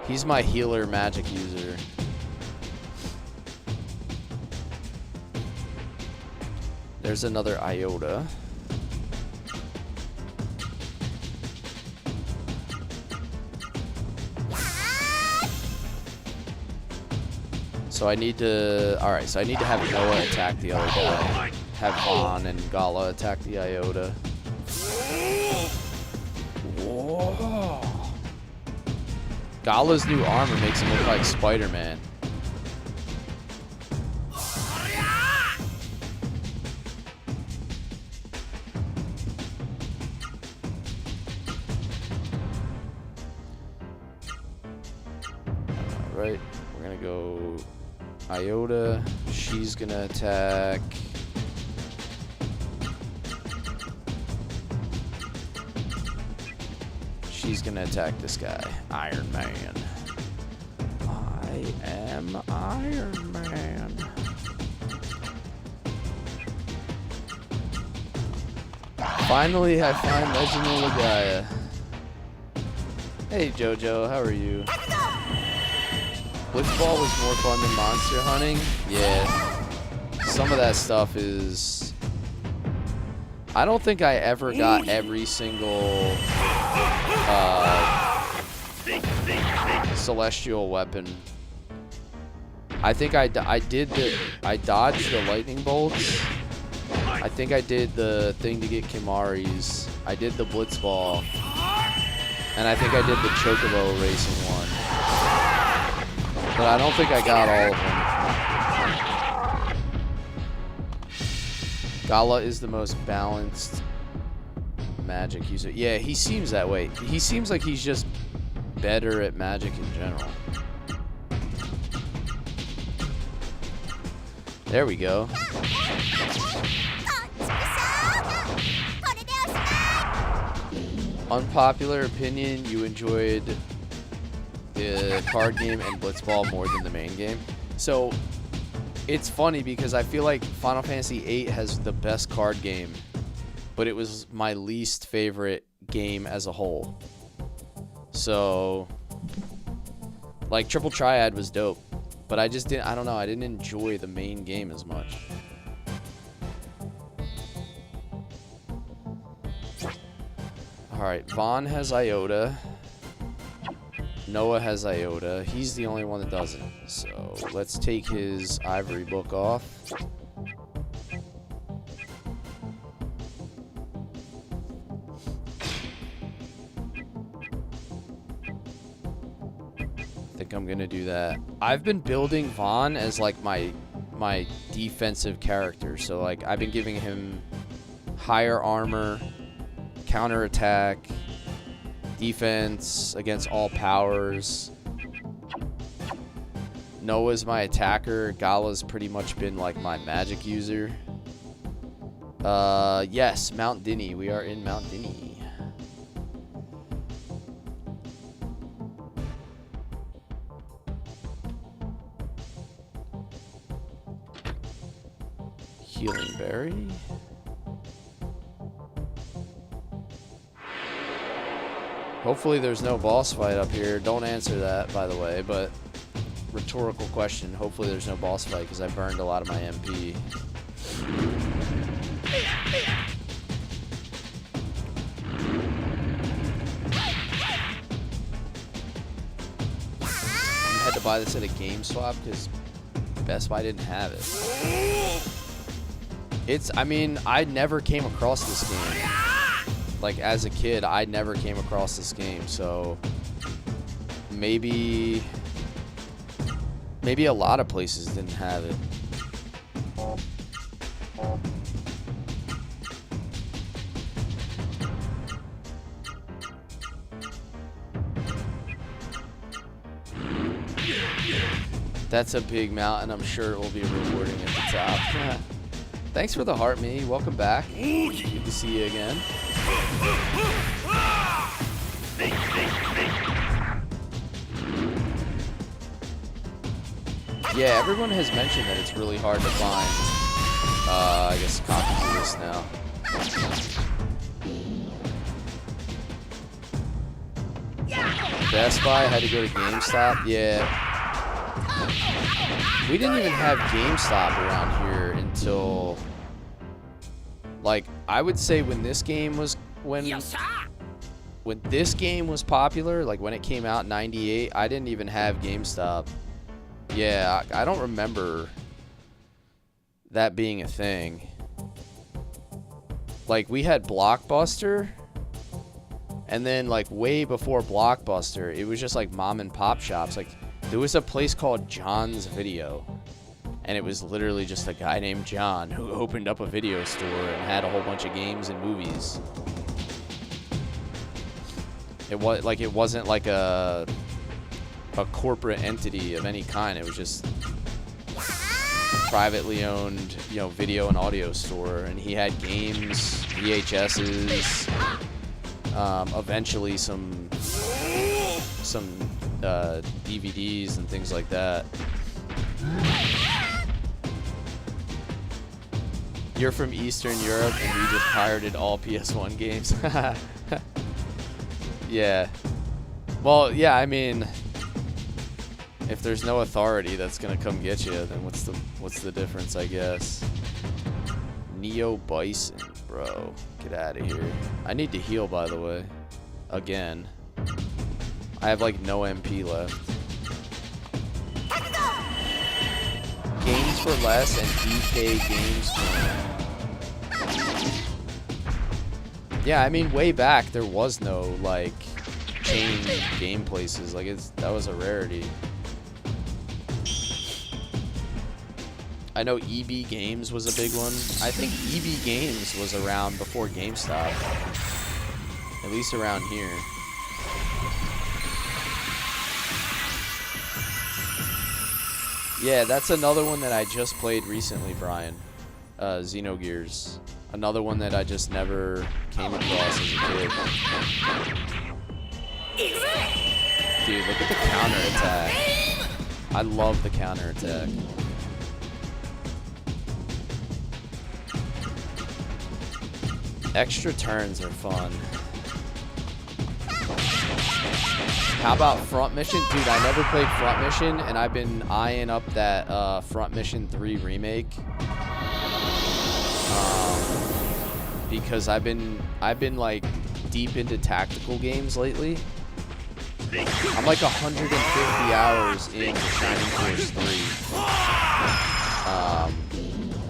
He's my healer magic user. There's another Iota. So I need to... Alright, so I need to have Noah attack the other guy. Have Vaughn and Gala attack the Iota. Whoa. Gala's new armor makes him look like Spider-Man. Alright, we're gonna go Iota. She's gonna attack... She's gonna attack this guy, Iron Man. I am Iron Man. Finally, I find Legend of Legaia. Hey Jojo, how are you? Blitzball was more fun than monster hunting. Yeah, some of that stuff is... I don't think I ever got every single celestial weapon. I think I dodged the lightning bolts. I think I did the thing to get Kimari's. I did the blitz ball. And I think I did the chocobo racing one. But I don't think I got all of them. Gala is the most balanced magic user. Yeah, he seems that way. He seems like he's just better at magic in general. There we go. Unpopular opinion, you enjoyed the card game and Blitzball more than the main game. So it's funny because I feel like Final Fantasy VIII has the best card game, but it was my least favorite game as a whole. So like Triple Triad was dope, but I just didn't, I don't know, I didn't enjoy the main game as much. Alright, Vaughn has Iota. Noah has Iota. He's the only one that doesn't. So let's take his Ivory book off. I think I'm gonna do that. I've been building Vaughn as like my defensive character. So like I've been giving him higher armor, counterattack, defense against all powers. Noah's my attacker. Gala's pretty much been like my magic user. Yes, Mount Dinny. We are in Mount Dinny. Healing Berry. Hopefully there's no boss fight up here. Don't answer that, by the way, but rhetorical question. Hopefully there's no boss fight because I burned a lot of my MP. I had to buy this at a GameSwap because Best Buy didn't have it. I mean, I never came across this game. Like, as a kid, I never came across this game, so maybe a lot of places didn't have it. That's a big mountain. I'm sure it will be rewarding at the top. Thanks for the heart, me. Welcome back. Good to see you again. Yeah, everyone has mentioned that it's really hard to find, I guess, copies of this now. Best Buy had to go to GameStop. Yeah. We didn't even have GameStop around here until, like, I would say when this game was, when this game was popular, like when it came out in '98, I didn't even have GameStop. Yeah, I don't remember that being a thing. Like, we had Blockbuster, and then, like, way before Blockbuster, it was just, like, mom and pop shops. Like, there was a place called John's Video, and it was literally just a guy named John who opened up a video store and had a whole bunch of games and movies. It wasn't like a corporate entity of any kind. It was just privately owned, you know, video and audio store, and he had games, VHSs, eventually some DVDs and things like that. You're from Eastern Europe and we just pirated all PS1 games. Yeah. Well, yeah, I mean, if there's no authority that's gonna come get you, then what's the difference, I guess? Neo Bison, bro. Get out of here. I need to heal, by the way. Again. I have like no MP left. Games for Less and DK Games for... Yeah, I mean, way back there was no like chain game places. Like that was a rarity. I know EB Games was a big one. I think EB Games was around before GameStop. At least around here. Yeah, that's another one that I just played recently, Brian. Xenogears. Another one that I just never came across as a kid. Dude, look at the counterattack. I love the counterattack. Extra turns are fun. How about Front Mission? Dude, I never played Front Mission, and I've been eyeing up that Front Mission 3 remake. Because I've been like deep into tactical games lately. I'm like 150 hours into Shining Force 3.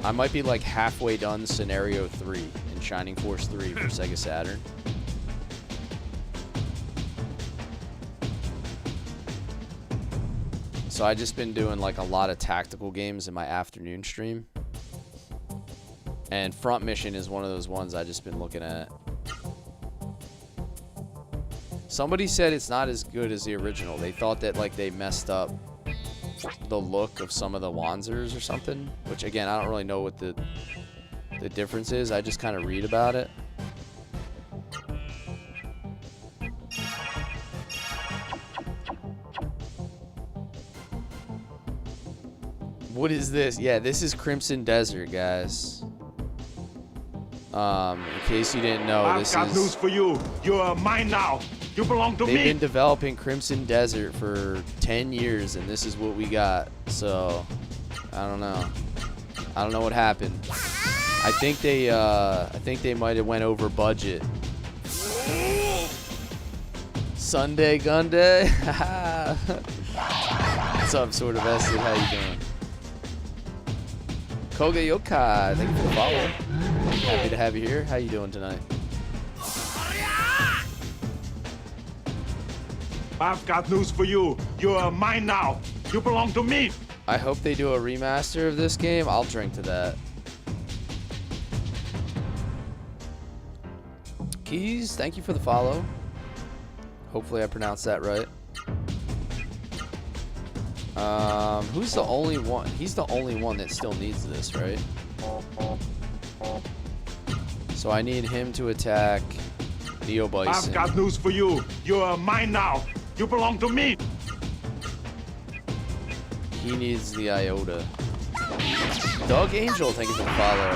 I might be like halfway done Scenario 3 in Shining Force 3 for Sega Saturn. So I just been doing like a lot of tactical games in my afternoon stream. And Front Mission is one of those ones I just been looking at. Somebody said it's not as good as the original. They thought that like they messed up the look of some of the Wanzers or something. Which again, I don't really know what the difference is. I just kind of read about it. What is this? Yeah, this is Crimson Desert, guys. In case you didn't know, this is... I've got news for you. You're mine now. You belong to me. They've been developing Crimson Desert for 10 years, and this is what we got. So, I don't know. I don't know what happened. I think they might have went over budget. Sunday Gunday. What's up, Sort of Ested? How you doing? Koga Yokai, thank you for the follow. Happy to have you here. How you doing tonight? I've got news for you. You're mine now. You belong to me. I hope they do a remaster of this game. I'll drink to that. Keys, thank you for the follow. Hopefully I pronounced that right. Who's the only one? He's the only one that still needs this, right? So I need him to attack Neo Bison. I've got news for you. You're mine now. You belong to me. He needs the Iota. Doug Angel, thank you for the follow.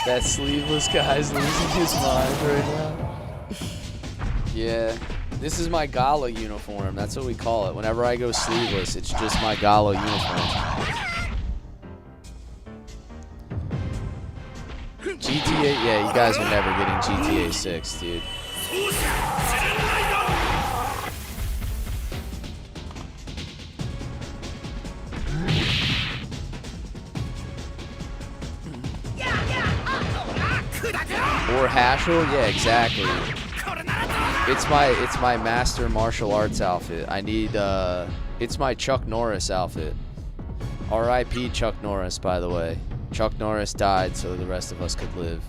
That sleeveless guy's losing his mind right now. Yeah. This is my gala uniform. That's what we call it. Whenever I go sleeveless, it's just my gala uniform. GTA, yeah, you guys are never getting GTA 6, dude. Or Hashel? Yeah, exactly. It's my master martial arts outfit. I need it's my Chuck Norris outfit. R.I.P. Chuck Norris, by the way. Chuck Norris died so the rest of us could live.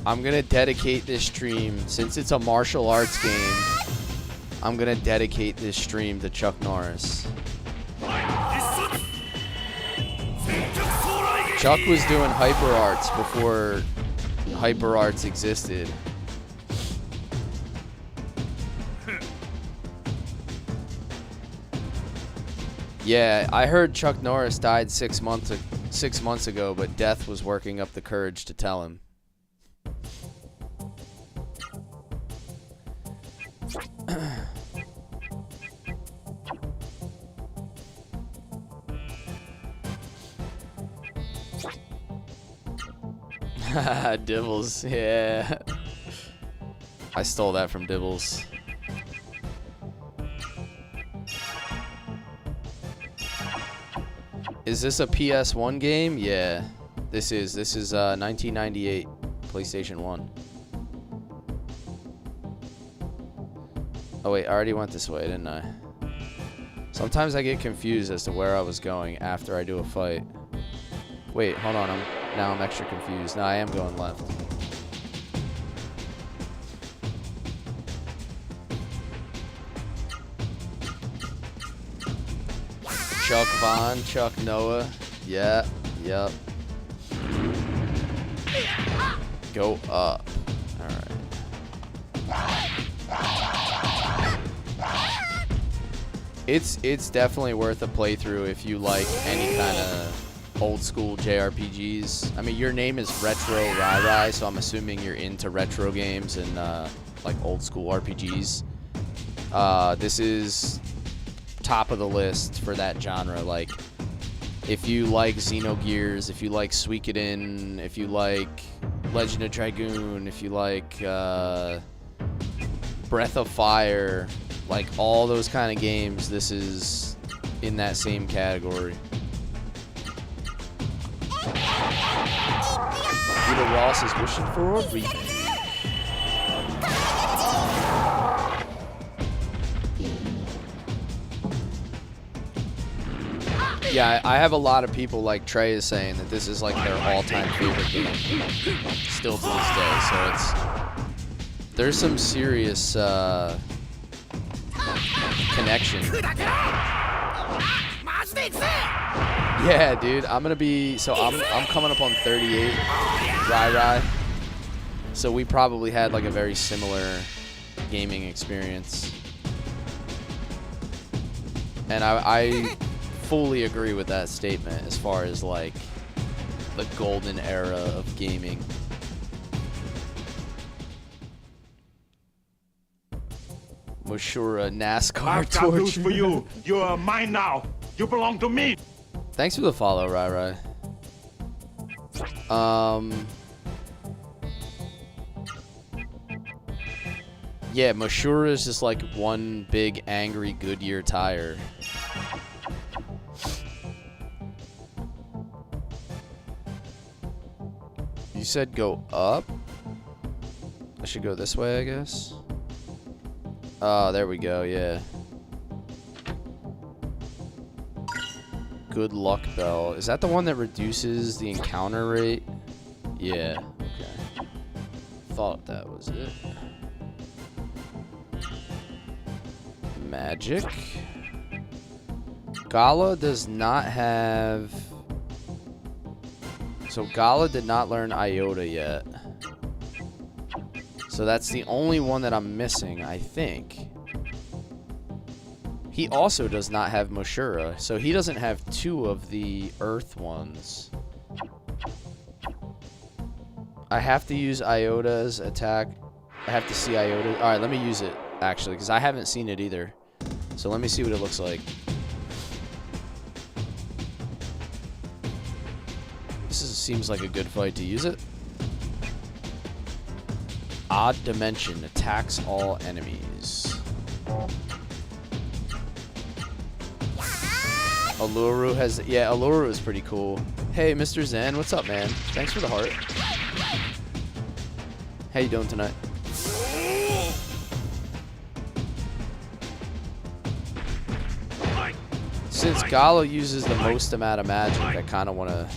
I'm gonna dedicate this stream, since it's a martial arts game, I'm gonna dedicate this stream to Chuck Norris. Chuck was doing hyper arts before hyper arts existed. Yeah, I heard Chuck Norris died 6 months ago, but death was working up the courage to tell him. Dibbles, yeah. I stole that from Dibbles. Is this a PS1 game? Yeah. This is 1998 PlayStation 1. Oh wait, I already went this way, didn't I? Sometimes I get confused as to where I was going after I do a fight. Wait, hold on. Now I'm extra confused. No, I am going left. Chuck Vaughn, Chuck Noah. Yeah, yep. Go up. Alright. It's definitely worth a playthrough if you like any kind of old school JRPGs. I mean, your name is Retro Rai, so I'm assuming you're into retro games and like old school RPGs. This is top of the list for that genre. Like, if you like Xenogears, if you like Suikoden, if you like Legend of Dragoon, if you like Breath of Fire, like all those kind of games, this is in that same category. Peter Ross is wishing for a remake. Yeah, I have a lot of people, like Trey is saying, that this is like their all-time favorite game, still to this day. So there's some serious connection. Yeah, dude, I'm coming up on 38, Rai. So we probably had like a very similar gaming experience, and I fully agree with that statement as far as like the golden era of gaming. Moshura NASCAR I've got news torture. for you. You are mine now. You belong to me. Thanks for the follow, Rai. Yeah, Moshura is just like one big angry Goodyear tire. You said go up? I should go this way, I guess. Oh, there we go, yeah. Good luck bell. Is that the one that reduces the encounter rate? Yeah, okay. Thought that was it. Magic. Gala does not have... So Gala did not learn Iota yet. So that's the only one that I'm missing, I think. He also does not have Moshura, so he doesn't have two of the Earth ones. I have to use Iota's attack. I have to see Iota. Alright, let me use it, actually, because I haven't seen it either. So let me see what it looks like. Seems like a good fight to use it. Odd Dimension attacks all enemies. Alluru has... Yeah, Alluru is pretty cool. Hey, Mr. Zen, what's up, man? Thanks for the heart. How you doing tonight? Since Gala uses the most amount of magic, I kind of want to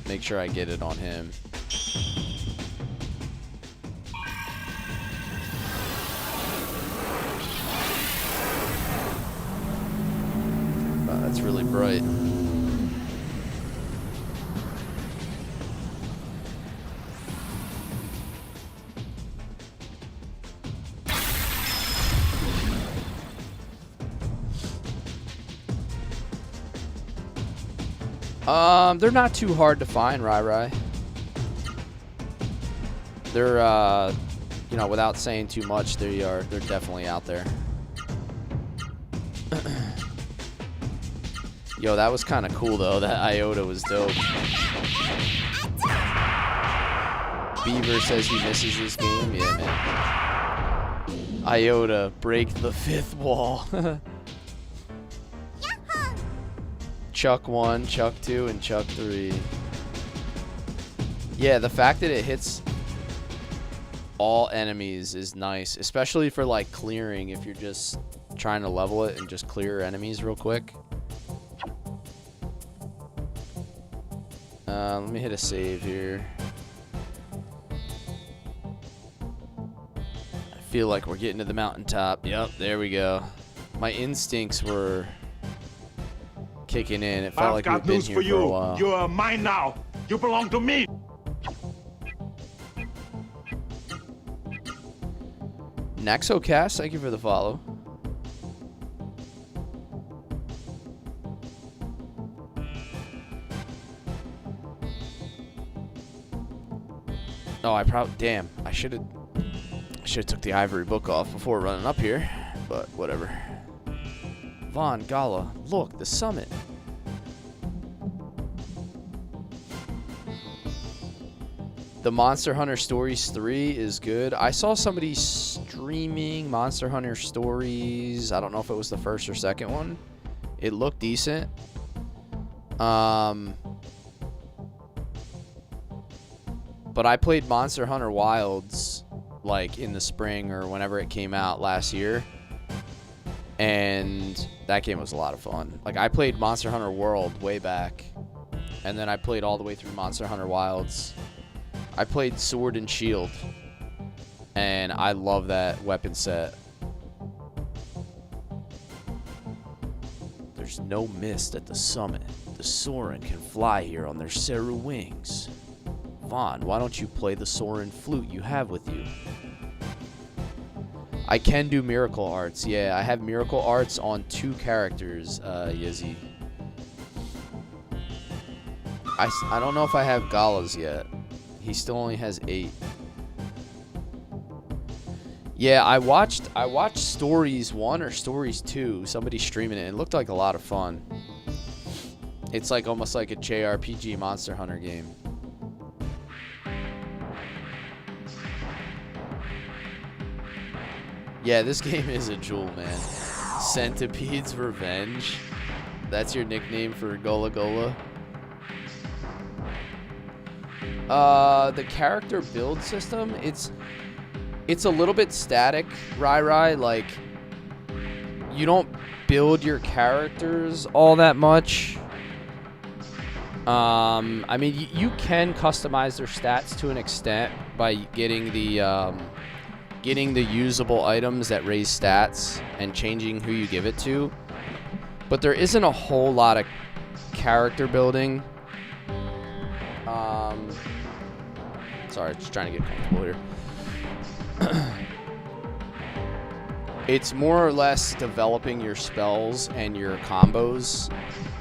make sure I get it on him. Wow, that's really bright. They're not too hard to find, Rai. They're, you know, without saying too much, they're definitely out there. Yo, that was kind of cool though. That Iota was dope. Beaver says he misses this game. Yeah, man. Iota, break the 5th wall. Chuck 1, Chuck 2, and Chuck 3. Yeah, the fact that it hits all enemies is nice, especially for like clearing if you're just trying to level it and just clear enemies real quick. Let me hit a save here. I feel like we're getting to the mountaintop. Yep, there we go. My instincts were kicking in. It felt like we've been here for a while. You are mine now. You belong to me. Naxocast, thank you for the follow. Oh, damn. I should have took the ivory book off before running up here, but whatever. Von Gala, look, the summit. The Monster Hunter Stories 3 is good. I saw somebody streaming Monster Hunter Stories. I don't know if it was the first or second one. It looked decent. But I played Monster Hunter Wilds like in the spring or whenever it came out last year. And that game was a lot of fun. Like, I played Monster Hunter World way back. And then I played all the way through Monster Hunter Wilds. I played Sword and Shield. And I love that weapon set. There's no mist at the summit. The Soren can fly here on their Seru wings. Vaughn, why don't you play the Soren flute you have with you? I can do miracle arts. Yeah, I have miracle arts on 2 characters, Yizzy. I don't know if I have Gala's yet. He still only has 8. Yeah, I watched Stories 1 or Stories 2. Somebody streaming it. It looked like a lot of fun. It's like almost like a JRPG Monster Hunter game. Yeah, this game is a jewel, man. Centipede's Revenge. That's your nickname for Gola Gola. The character build system, it's a little bit static, Rai. Like, you don't build your characters all that much. I mean, you can customize their stats to an extent by getting the usable items that raise stats and changing who you give it to. But there isn't a whole lot of character building. Sorry, just trying to get comfortable here. It's more or less developing your spells and your combos.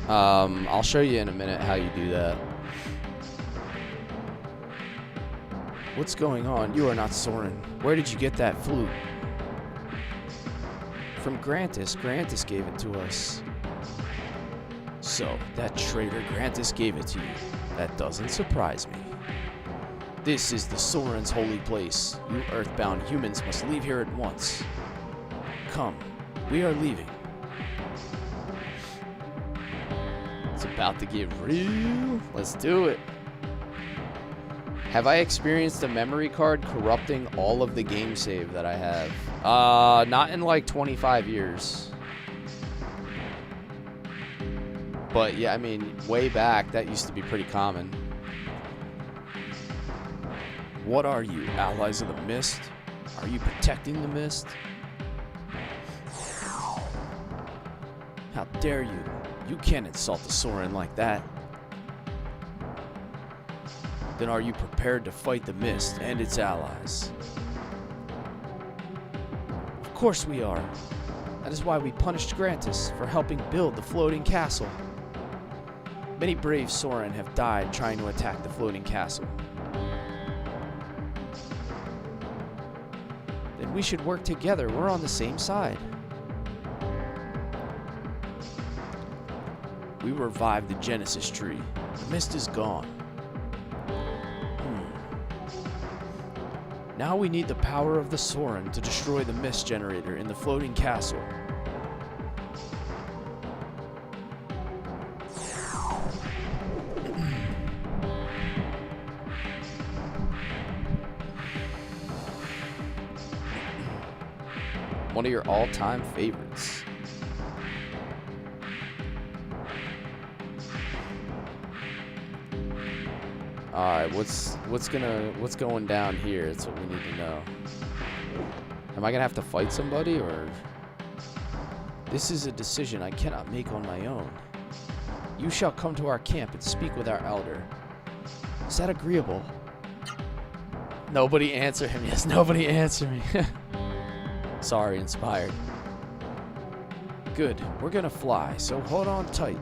I'll show you in a minute how you do that. What's going on? You are not Soren. Where did you get that flute? From Grantis. Grantis gave it to us. So, that traitor Grantis gave it to you. That doesn't surprise me. This is the Soren's holy place. You earthbound humans must leave here at once. Come, we are leaving. It's about to get real. Let's do it. Have I experienced a memory card corrupting all of the game save that I have? Not in like 25 years. But yeah, I mean, way back, that used to be pretty common. What are you, allies of the Mist? Are you protecting the Mist? How dare you? You can't insult the Soren like that. Then are you prepared to fight the Mist and its allies? Of course we are. That is why we punished Grantis for helping build the floating castle. Many brave Soren have died trying to attack the floating castle. Then we should work together. We're on the same side. We revived the Genesis tree. The Mist is gone. Now we need the power of the Soren to destroy the mist generator in the floating castle. One of your all-time favorites. Alright, what's going down here? That's what we need to know. Am I gonna have to fight somebody, or? This is a decision I cannot make on my own. You shall come to our camp and speak with our elder. Is that agreeable? Nobody answer him. Yes, nobody answer me. Sorry, inspired. Good, we're gonna fly, so hold on tight.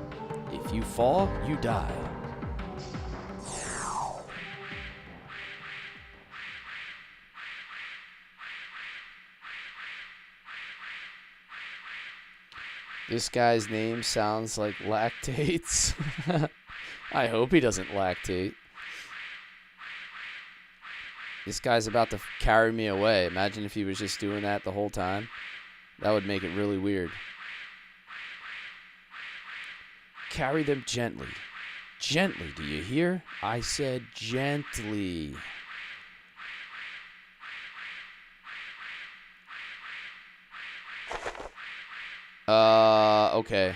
If you fall, you die. This guy's name sounds like lactates. I hope he doesn't lactate. This guy's about to carry me away. Imagine if he was just doing that the whole time. That would make it really weird. Carry them gently. Gently, do you hear? I said gently. Okay.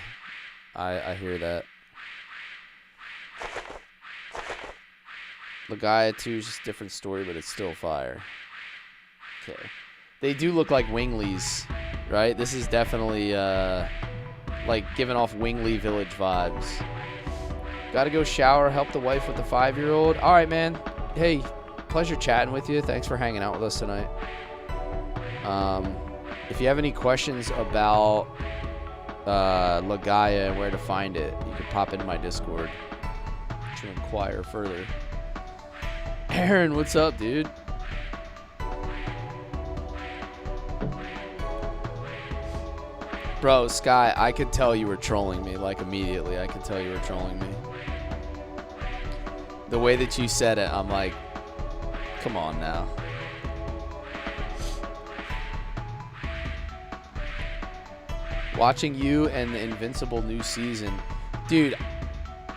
I hear that. Legaia 2 is just a different story, but it's still fire. Okay. They do look like Winglies, right? This is definitely, like, giving off Wingly Village vibes. Gotta go shower, help the wife with the 5-year-old. All right, man. Hey, pleasure chatting with you. Thanks for hanging out with us tonight. If you have any questions about Legaia and where to find it, you can pop into my Discord to inquire further. Aaron, what's up, dude? Bro, Sky, I could tell you were trolling me, like, immediately. I could tell you were trolling me. The way that you said it, I'm like, come on now. Watching you and the Invincible new season. Dude,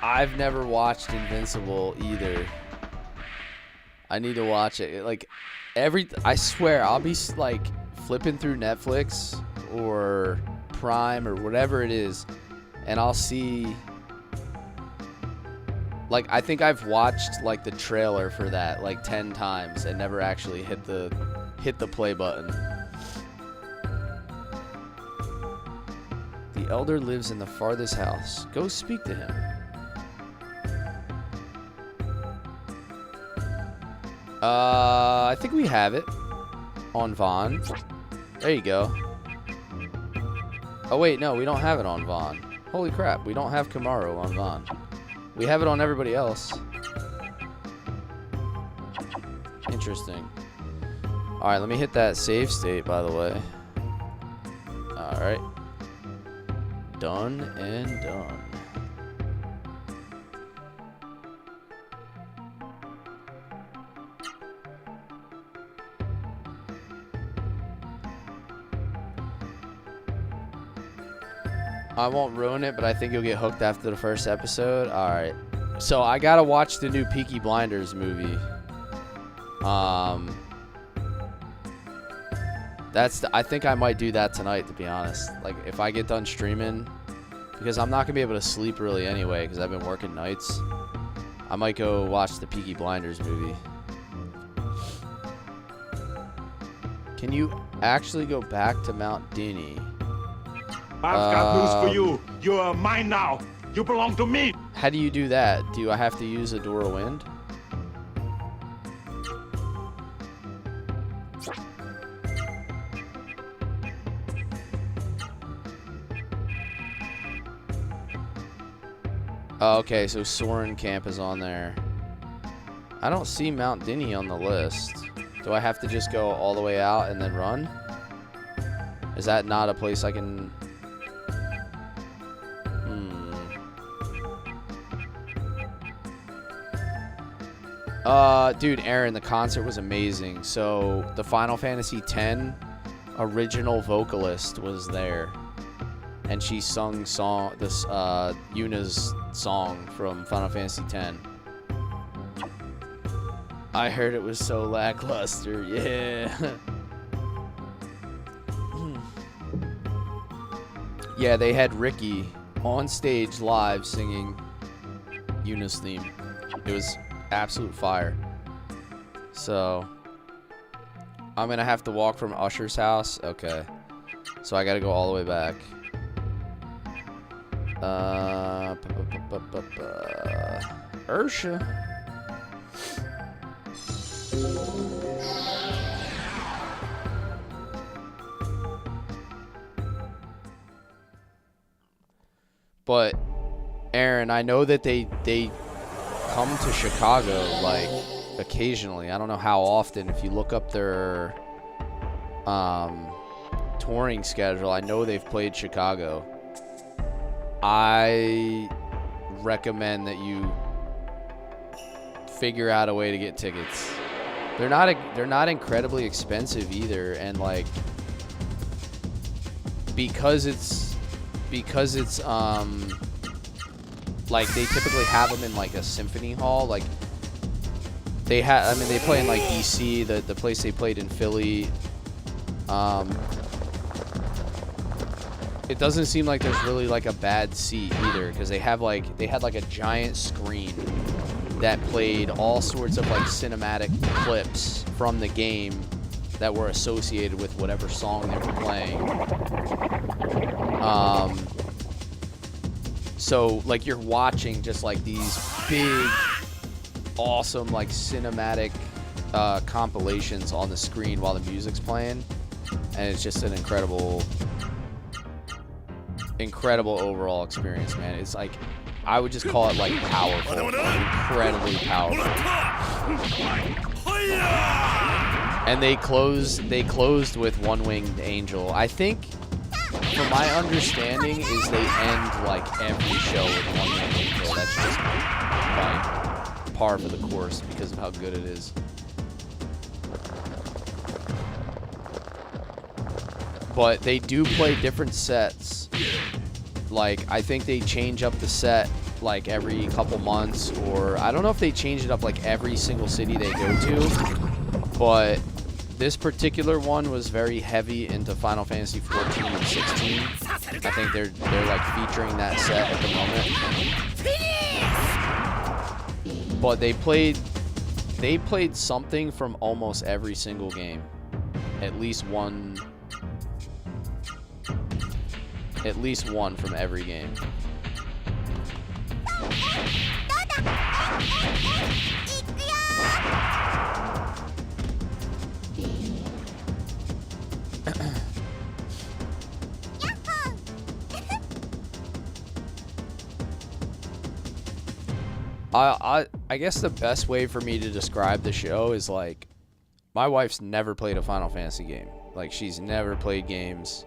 I've never watched Invincible either. I need to watch it. Like, I swear, I'll be, like, flipping through Netflix or Prime or whatever it is, and I'll see, like, I think I've watched, like, the trailer for that, like, 10 times and never actually hit the play button. The elder lives in the farthest house. Go speak to him. I think we have it on Vaughn. There you go. Oh, wait, no, we don't have it on Vaughn. Holy crap, we don't have Kamaru on Vaughn. We have it on everybody else. Interesting. Alright, let me hit that save state, by the way. Alright. Done and done. I won't ruin it, but I think you'll get hooked after the first episode. Alright. So I gotta watch the new Peaky Blinders movie. I think I might do that tonight, to be honest. Like, if I get done streaming, because I'm not gonna be able to sleep really anyway, because I've been working nights. I might go watch the Peaky Blinders movie. Can you actually go back to Mount Dinny? I've got news for you. You are mine now. You belong to me. How do you do that? Do I have to use a Door of Wind? Oh, okay, so Soren Camp is on there. I don't see Mount Dinny on the list. Do I have to just go all the way out and then run? Is that not a place I can... Dude, Aaron, the concert was amazing. So the Final Fantasy X original vocalist was there, and she sung Yuna's song from Final Fantasy X. I heard it was so lackluster. Yeah. Yeah, they had Ricky on stage live singing Yuna's theme. It was absolute fire. So I'm gonna have to walk from Usher's house. Okay, so I gotta go all the way back. Ursha. But Aaron, I know that they come to Chicago like occasionally. I don't know how often. If you look up their touring schedule, I know they've played Chicago. I recommend that you figure out a way to get tickets. They're not incredibly expensive either, and like because it's like they typically have them in like a symphony hall. Like they play in like DC, the place they played in Philly. It doesn't seem like there's really like a bad seat either, because they had like a giant screen that played all sorts of like cinematic clips from the game that were associated with whatever song they were playing. So like you're watching just like these big, awesome like cinematic compilations on the screen while the music's playing, and it's just an incredible overall experience, man. It's like, I would just call it like powerful, incredibly powerful. And they closed with One Winged Angel. I think, from my understanding, is they end like every show with One Winged Angel. That's just like par for the course because of how good it is. But they do play different sets. Like, I think they change up the set like every couple months, or I don't know if they change it up like every single city they go to, but this particular one was very heavy into Final Fantasy 14 and 16. I think they're like featuring that set at the moment. But they played something from almost every single game. At least one from every game. I guess the best way for me to describe the show is like, my wife's never played a Final Fantasy game. Like, she's never played games.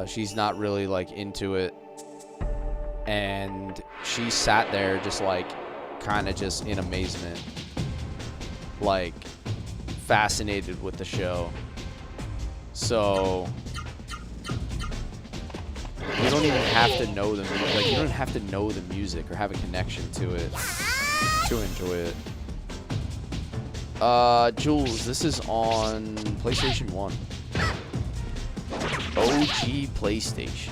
She's not really like into it, and she sat there just like kind of just in amazement, like fascinated with the show. So you don't even have to know the music. Like, you don't have to know the music or have a connection to it to enjoy it. Jules, this is on PlayStation 1. OG PlayStation.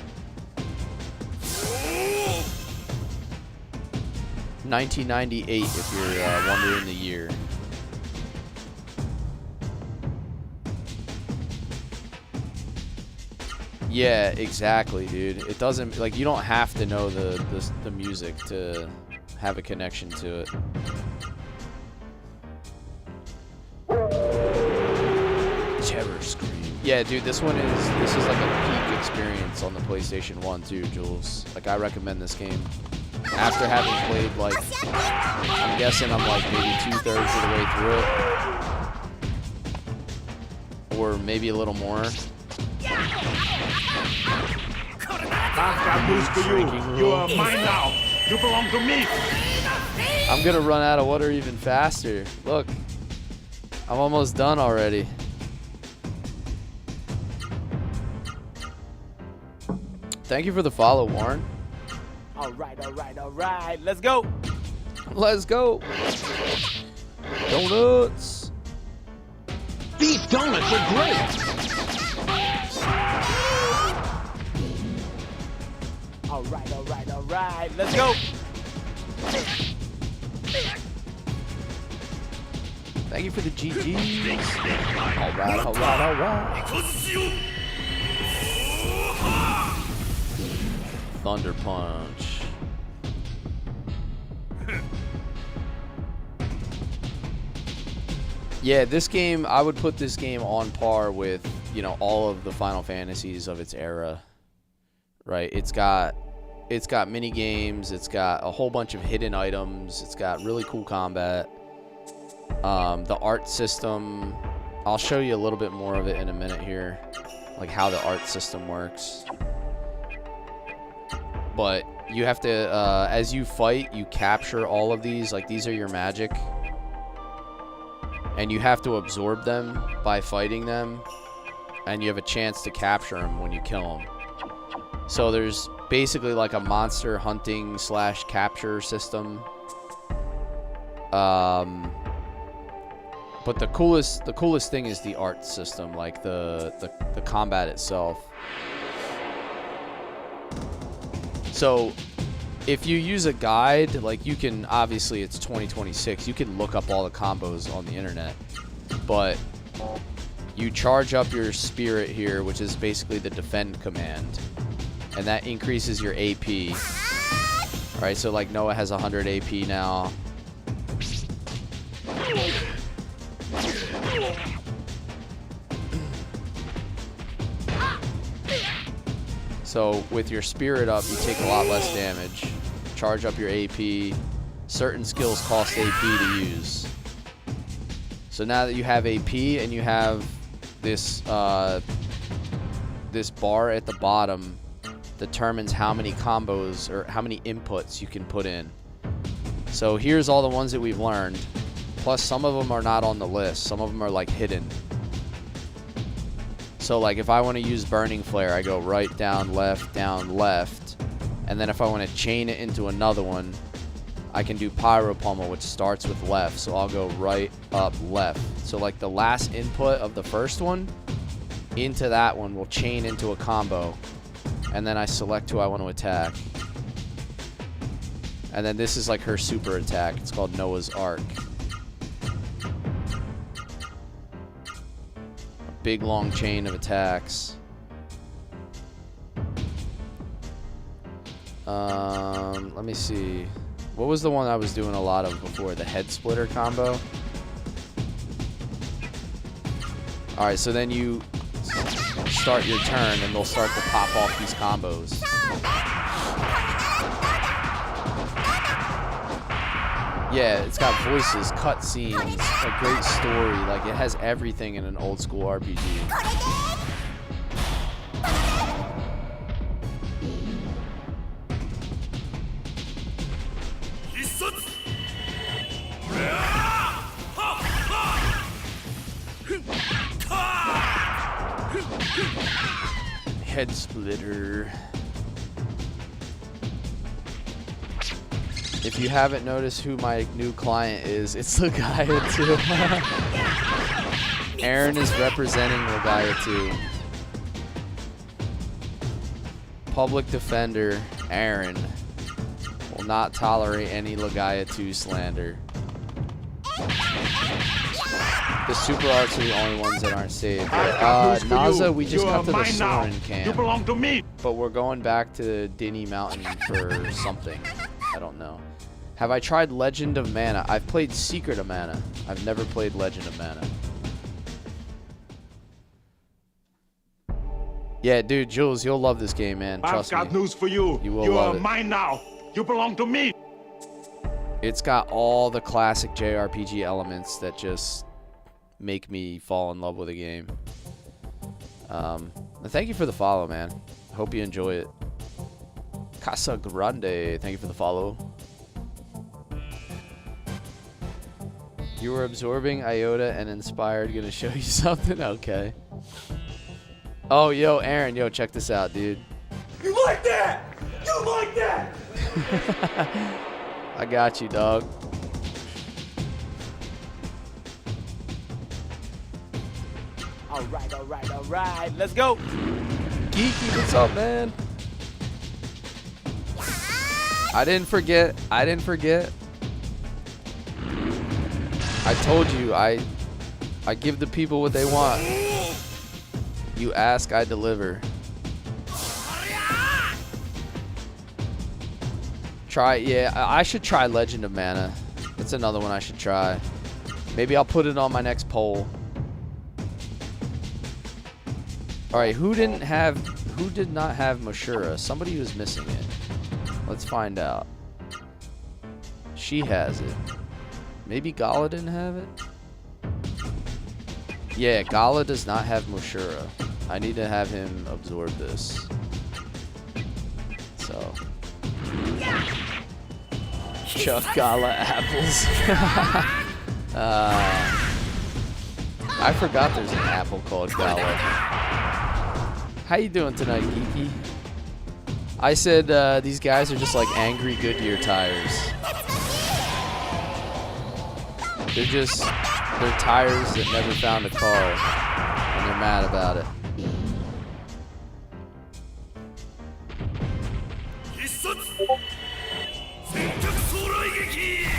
1998, if you're wondering the year. Yeah, exactly, dude. It doesn't, like, you don't have to know the music to have a connection to it. Terror Scream. Yeah, dude, this is like a peak experience on the PlayStation 1 too, Jules. Like, I recommend this game. After having played, like, I'm guessing I'm like maybe 2/3 of the way through it. Or maybe a little more. You are mine now. You belong to me. I'm gonna run out of water even faster. Look, I'm almost done already. Thank you for the follow, Warren. All right, all right, all right. Let's go. Let's go. Donuts. These donuts are great. All right, all right, all right. Let's go. Thank you for the GGs. All right, all right, all right. Thunder Punch. Yeah, this game, I would put this game on par with, you know, all of the Final Fantasies of its era. Right? It's got mini games, it's got a whole bunch of hidden items, it's got really cool combat. The art system, I'll show you a little bit more of it in a minute here, like how the art system works. But you have to, as you fight, you capture all of these, like these are your magic. And you have to absorb them by fighting them. And you have a chance to capture them when you kill them. So there's basically like a monster hunting / capture system. But the coolest thing is the art system, like the combat itself. So if you use a guide, like you can, obviously it's 2026, you can look up all the combos on the internet, but you charge up your spirit here, which is basically the defend command, and that increases your AP. All right, so like Noah has 100 AP now. So with your spirit up, you take a lot less damage. Charge up your AP. Certain skills cost AP to use. So now that you have AP and you have this this bar at the bottom, determines how many combos or how many inputs you can put in. So here's all the ones that we've learned. Plus some of them are not on the list. Some of them are like hidden. So like if I want to use Burning Flare, I go right, down, left, and then if I want to chain it into another one, I can do Pyro Pummel, which starts with left. So I'll go right, up, left. So like the last input of the first one into that one will chain into a combo, and then I select who I want to attack. And then this is like her super attack. It's called Noah's Ark. Big long chain of attacks. Let me see. What was the one I was doing a lot of before? The head splitter combo? Alright, so then you start your turn and they'll start to pop off these combos. Yeah, it's got voices, cutscenes, a great story. Like, it has everything in an old school RPG. Head splitter. If you haven't noticed who my new client is, it's Legaia 2. Aaron is representing Legaia 2. Public defender, Aaron, will not tolerate any Legaia 2 slander. The super arts are the only ones that aren't saved. Naza, we just got to the Soren camp. You belong to me. But we're going back to Dinny Mountain for something. I don't know. Have I tried Legend of Mana? I've played Secret of Mana. I've never played Legend of Mana. Yeah, dude, Jules, you'll love this game, man. Trust me. I've got news for you. You will You love are it. mine now. You belong to me. It's got all the classic JRPG elements that just make me fall in love with the game. And thank you for the follow, man. Hope you enjoy it. Casa Grande, thank you for the follow. You were absorbing Iota and Inspired. Gonna show you something? Okay. Oh, yo, Aaron. Yo, check this out, dude. You like that? You like that? I got you, dog. Alright, alright, alright. Let's go. Geeky, what's up, man? I didn't forget. I told you, I give the people what they want. You ask, I deliver. Yeah, I should try Legend of Mana. That's another one I should try. Maybe I'll put it on my next poll. Alright, who did not have Moshura? Somebody was missing it. Let's find out. She has it. Maybe Gala didn't have it? Yeah, Gala does not have Moshura. I need to have him absorb this. So. Chuck Gala apples. I forgot there's an apple called Gala. How you doing tonight, Geeky? I said these guys are just like angry Goodyear tires. They're tires that never found a car, and they're mad about it.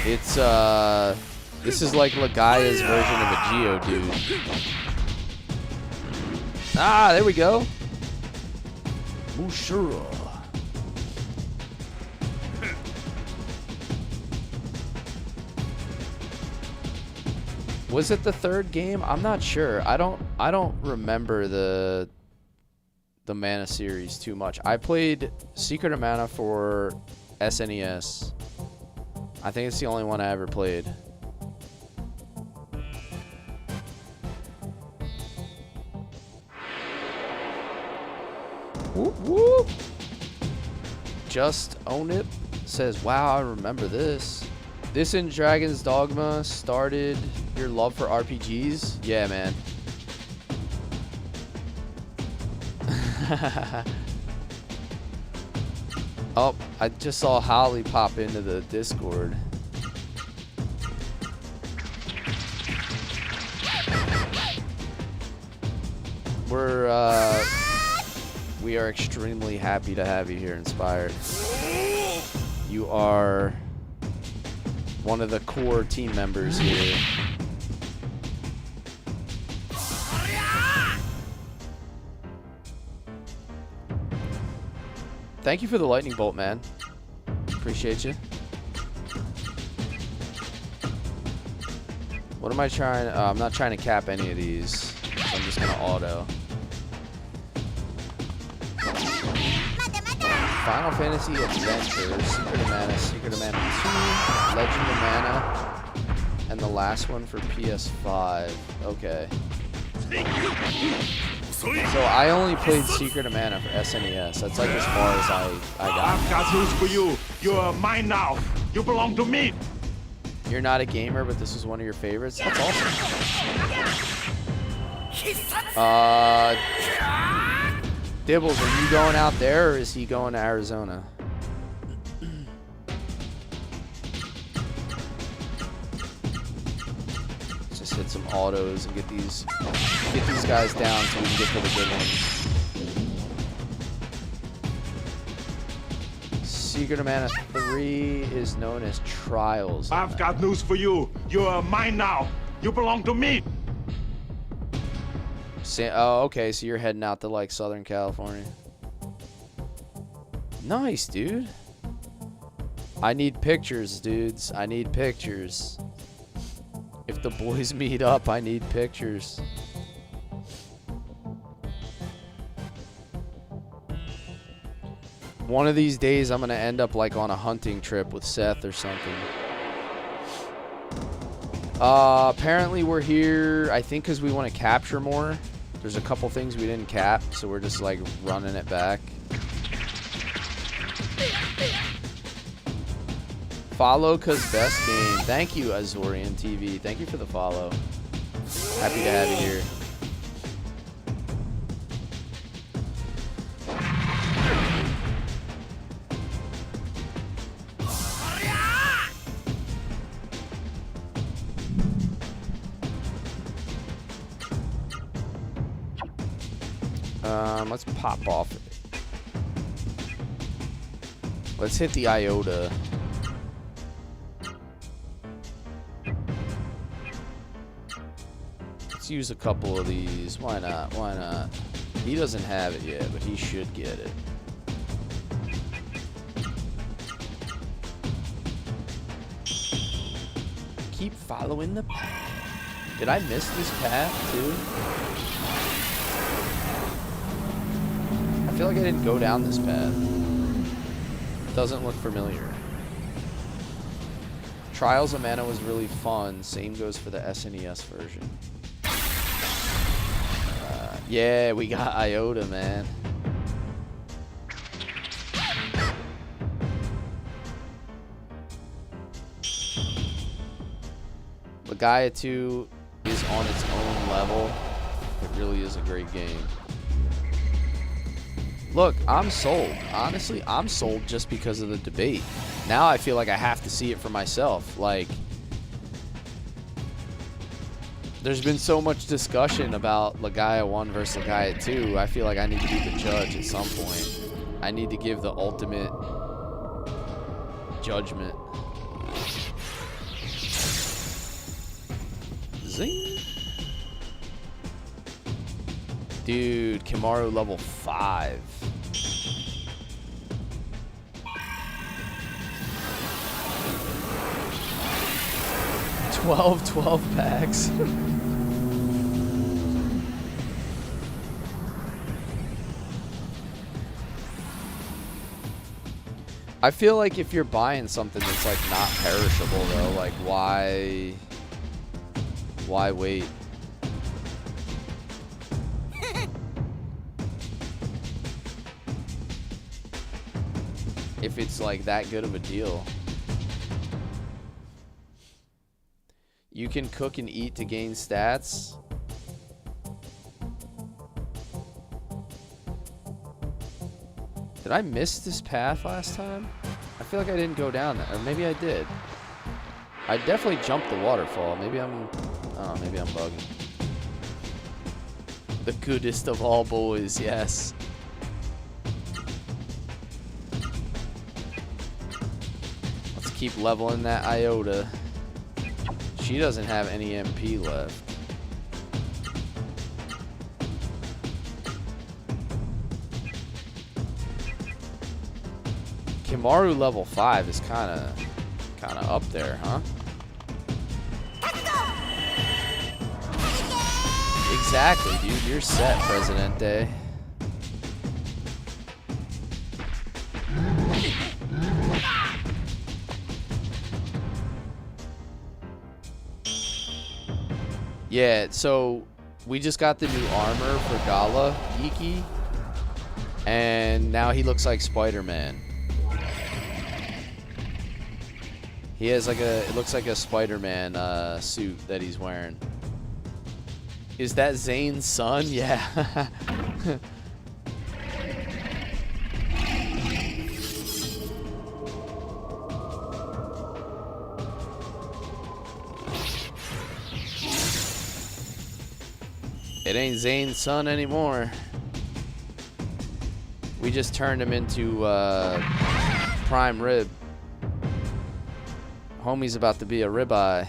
It's this is like Legaia's version of a Geodude. Ah, there we go. Moshura. Was it the third game? I'm not sure. I don't remember the Mana series too much. I played Secret of Mana for SNES. I think it's the only one I ever played. Whoop whoop. Just Own It says, wow, I remember this. This in Dragon's Dogma started your love for RPGs? Yeah, man. Oh, I just saw Holly pop into the Discord. We are extremely happy to have you here, Inspired. You are one of the core team members here. Thank you for the lightning bolt, man. Appreciate you. What am I trying? I'm not trying to cap any of these. I'm just gonna auto. Final Fantasy Adventure, Secret of Mana 2, Legend of Mana, and the last one for PS5. Okay. So I only played Secret of Mana for SNES. That's like as far as I got. I've got news for you. You're mine now. You belong to me. You're not a gamer, but this was one of your favorites? That's awesome. Dibbles, are you going out there or is he going to Arizona? Let's just hit some autos and get these guys down so we can get to the good ones. Secret of Mana 3 is known as Trials. I've got news for you. You're mine now. You belong to me. Oh, okay, so you're heading out to like Southern California. Nice, dude. I need pictures, dudes. I need pictures. If the boys meet up, I need pictures. One of these days, I'm going to end up like on a hunting trip with Seth or something. Apparently we're here, I think because we want to capture more. There's a couple things we didn't cap, so we're just like running it back. Follow cause best game. Thank you, Azorian TV. Thank you for the follow. Happy to have you here. Let's pop off. Let's hit the Iota. Let's use a couple of these. Why not? Why not? He doesn't have it yet, but he should get it. Keep following the path. Did I miss this path too? I feel like I didn't go down this path. Doesn't look familiar. Trials of Mana was really fun. Same goes for the SNES version. Yeah, we got Iota, man. Legaia 2 is on its own level. It really is a great game. Look, I'm sold. Honestly, I'm sold just because of the debate. Now I feel like I have to see it for myself. Like, there's been so much discussion about Legaia 1 versus Legaia 2. I feel like I need to be the judge at some point. I need to give the ultimate judgment. Zing. Dude, Kimaru level 5. Twelve packs. I feel like if you're buying something that's like not perishable though, like why wait? If it's like that good of a deal. You can cook and eat to gain stats. Did I miss this path last time? I feel like I didn't go down that, or maybe I did. I definitely jumped the waterfall. Maybe I'm bugging. The goodest of all boys, yes. Let's keep leveling that Iota. She doesn't have any MP left. Kimaru level 5 is kind of up there, huh? Exactly, dude. You're set, Presidente. Yeah, so we just got the new armor for Gala, Iki, and now he looks like Spider-Man. He has like it looks like a Spider-Man suit that he's wearing. Is that Zane's son? Yeah. It ain't Zane's son anymore. We just turned him into prime rib. Homie's about to be a ribeye.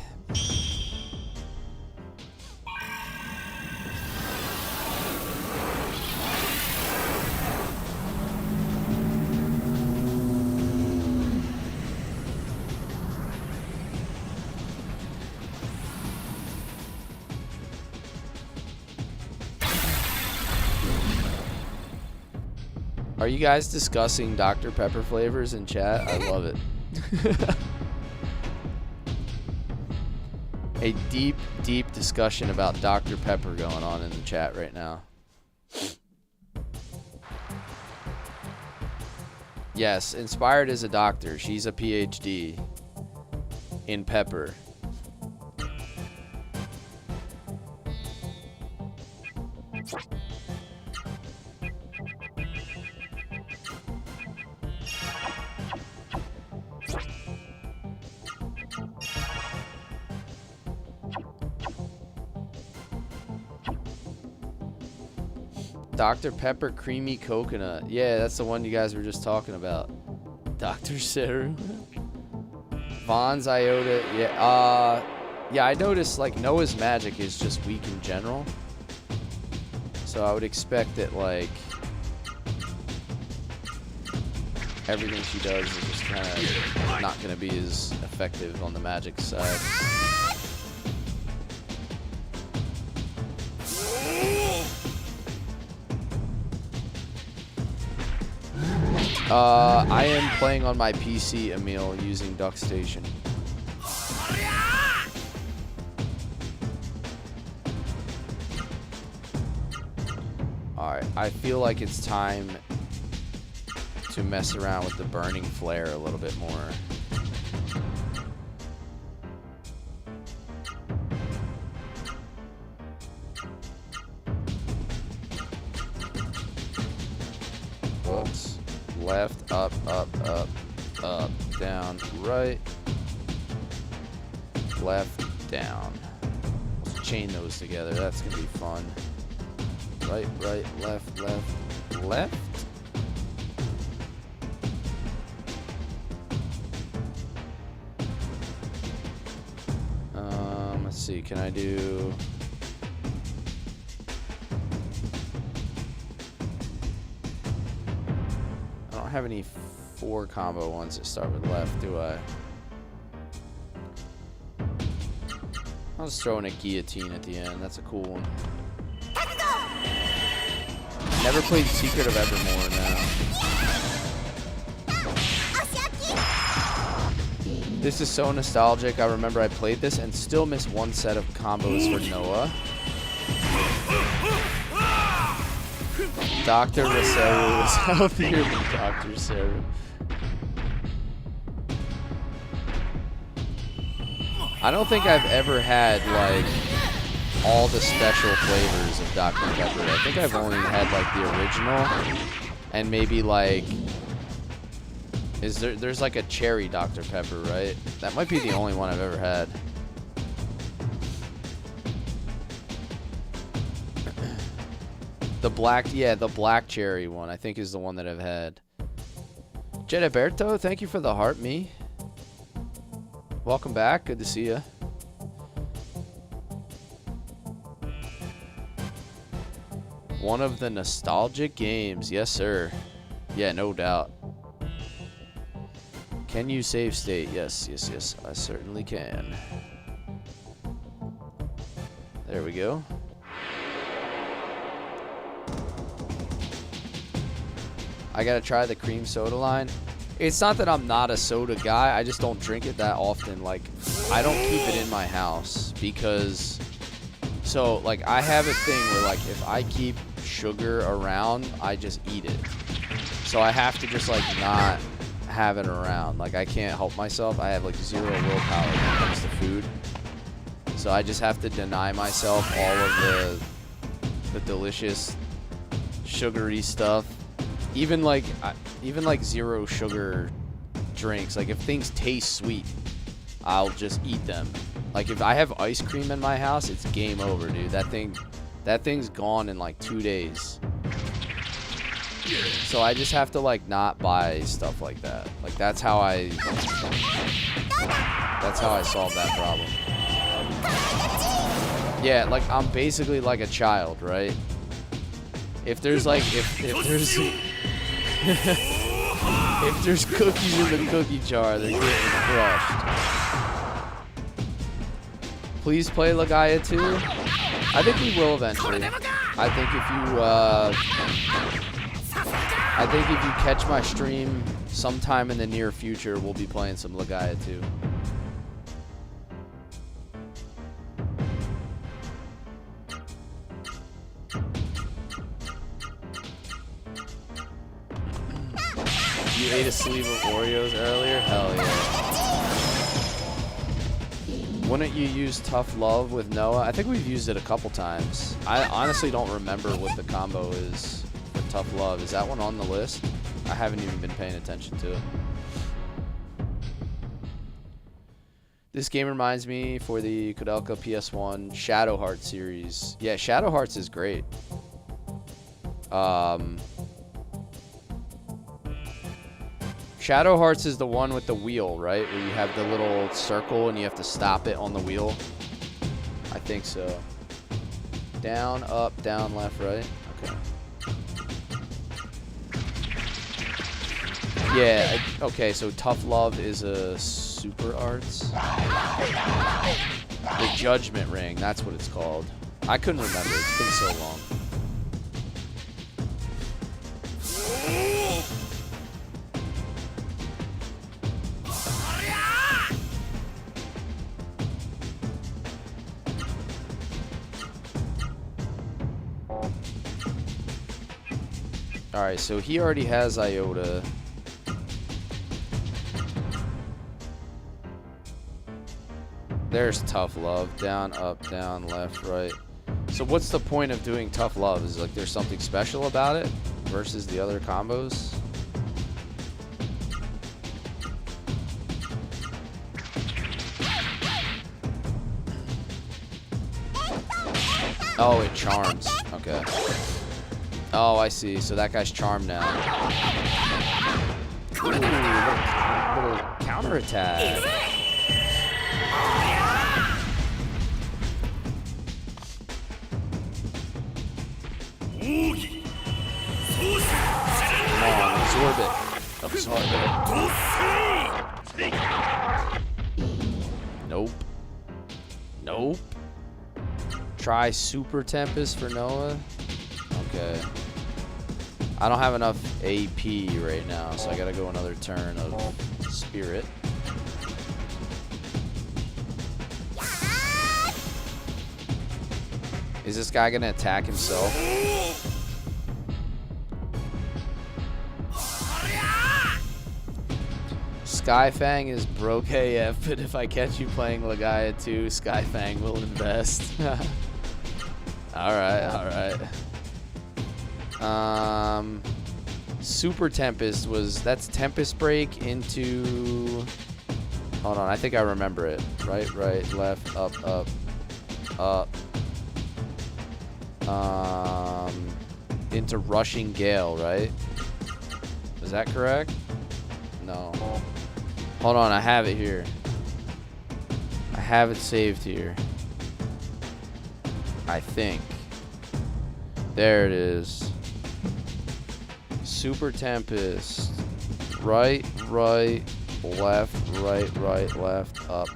Are you guys discussing Dr. Pepper flavors in chat? I love it. A deep, deep discussion about Dr. Pepper going on in the chat right now. Yes, Inspired is a doctor. She's a PhD. in Pepper. Dr. Pepper Creamy Coconut. Yeah, that's the one you guys were just talking about. Dr. Seru. Vaughn's Iota. Yeah, yeah, I noticed like Noah's magic is just weak in general. So I would expect that like everything she does is just kind of not going to be as effective on the magic side. I am playing on my PC, Emil, using DuckStation. Alright, I feel like it's time to mess around with the burning flare a little bit more. Whoops. Left, up, up, up, up, down, right, left, down. Let's chain those together. That's gonna be fun. Right, right, left, left, left. Let's see. Can I do? I don't have any 4 combo ones that start with left, do I? I'll just throw in a guillotine at the end. That's a cool one. Never played Secret of Evermore now. This is so nostalgic. I remember I played this and still missed one set of combos for Noah. Dr. Seru is healthier than Dr. Seru. I don't think I've ever had like all the special flavors of Dr. Pepper. I think I've only had like the original and maybe like there's like a cherry Dr. Pepper, right? That might be the only one I've ever had. The black, yeah, the black cherry one I think is the one that I've had. Jedberto, thank you for the heart, me. Welcome back, good to see you. One of the nostalgic games, yes sir. Yeah, no doubt. Can you save state? Yes, yes, yes, I certainly can. There we go. I gotta try the cream soda line. It's not that I'm not a soda guy, I just don't drink it that often. Like, I don't keep it in my house because, so like I have a thing where like if I keep sugar around, I just eat it. So I have to just like not have it around. Like I can't help myself. I have like 0 willpower when it comes to food. So I just have to deny myself all of the delicious sugary stuff. Even like 0 sugar drinks. Like if things taste sweet, I'll just eat them. Like if I have ice cream in my house, it's game over, dude. That thing's gone in like 2 days. So I just have to like not buy stuff like that. Like that's how I solve that problem. Yeah, like I'm basically like a child, right? If there's like if there's if there's cookies in the cookie jar, they're getting crushed. Please play Legaia 2. I think we will eventually. I think if you catch my stream sometime in the near future, we'll be playing some Legaia 2. You ate a sleeve of Oreos earlier? Hell yeah. Wouldn't you use Tough Love with Noah? I think we've used it a couple times. I honestly don't remember what the combo is for Tough Love. Is that one on the list? I haven't even been paying attention to it. This game reminds me for the Koudelka PS1 Shadow Hearts series. Yeah, Shadow Hearts is great. Shadow Hearts is the one with the wheel, right? Where you have the little circle and you have to stop it on the wheel. I think so. Down, up, down, left, right. Okay. Yeah, okay, so Tough Love is a Super Arts. The Judgment Ring, that's what it's called. I couldn't remember, it's been so long. Alright, so he already has Iota. There's Tough Love. Down, up, down, left, right. So what's the point of doing Tough Love? Is like there's something special about it versus the other combos? Oh, it charms. Okay. Oh, I see. So that guy's charmed now. Ooh, little counterattack. Come on, absorb it. Absorb it. Nope. Nope. Try Super Tempest for Noah. Okay. I don't have enough AP right now, so I gotta go another turn of Spirit. Is this guy gonna attack himself? Skyfang is broke AF, but if I catch you playing Legaia 2, Skyfang will invest. Alright. Super Tempest that's Tempest Break into, hold on, I think I remember it. Right, left, up. Into Rushing Gale, right? Is that correct? No. Hold on, I have it here. I have it saved here. I think. There it is. Super Tempest. Right, left, right, left, up.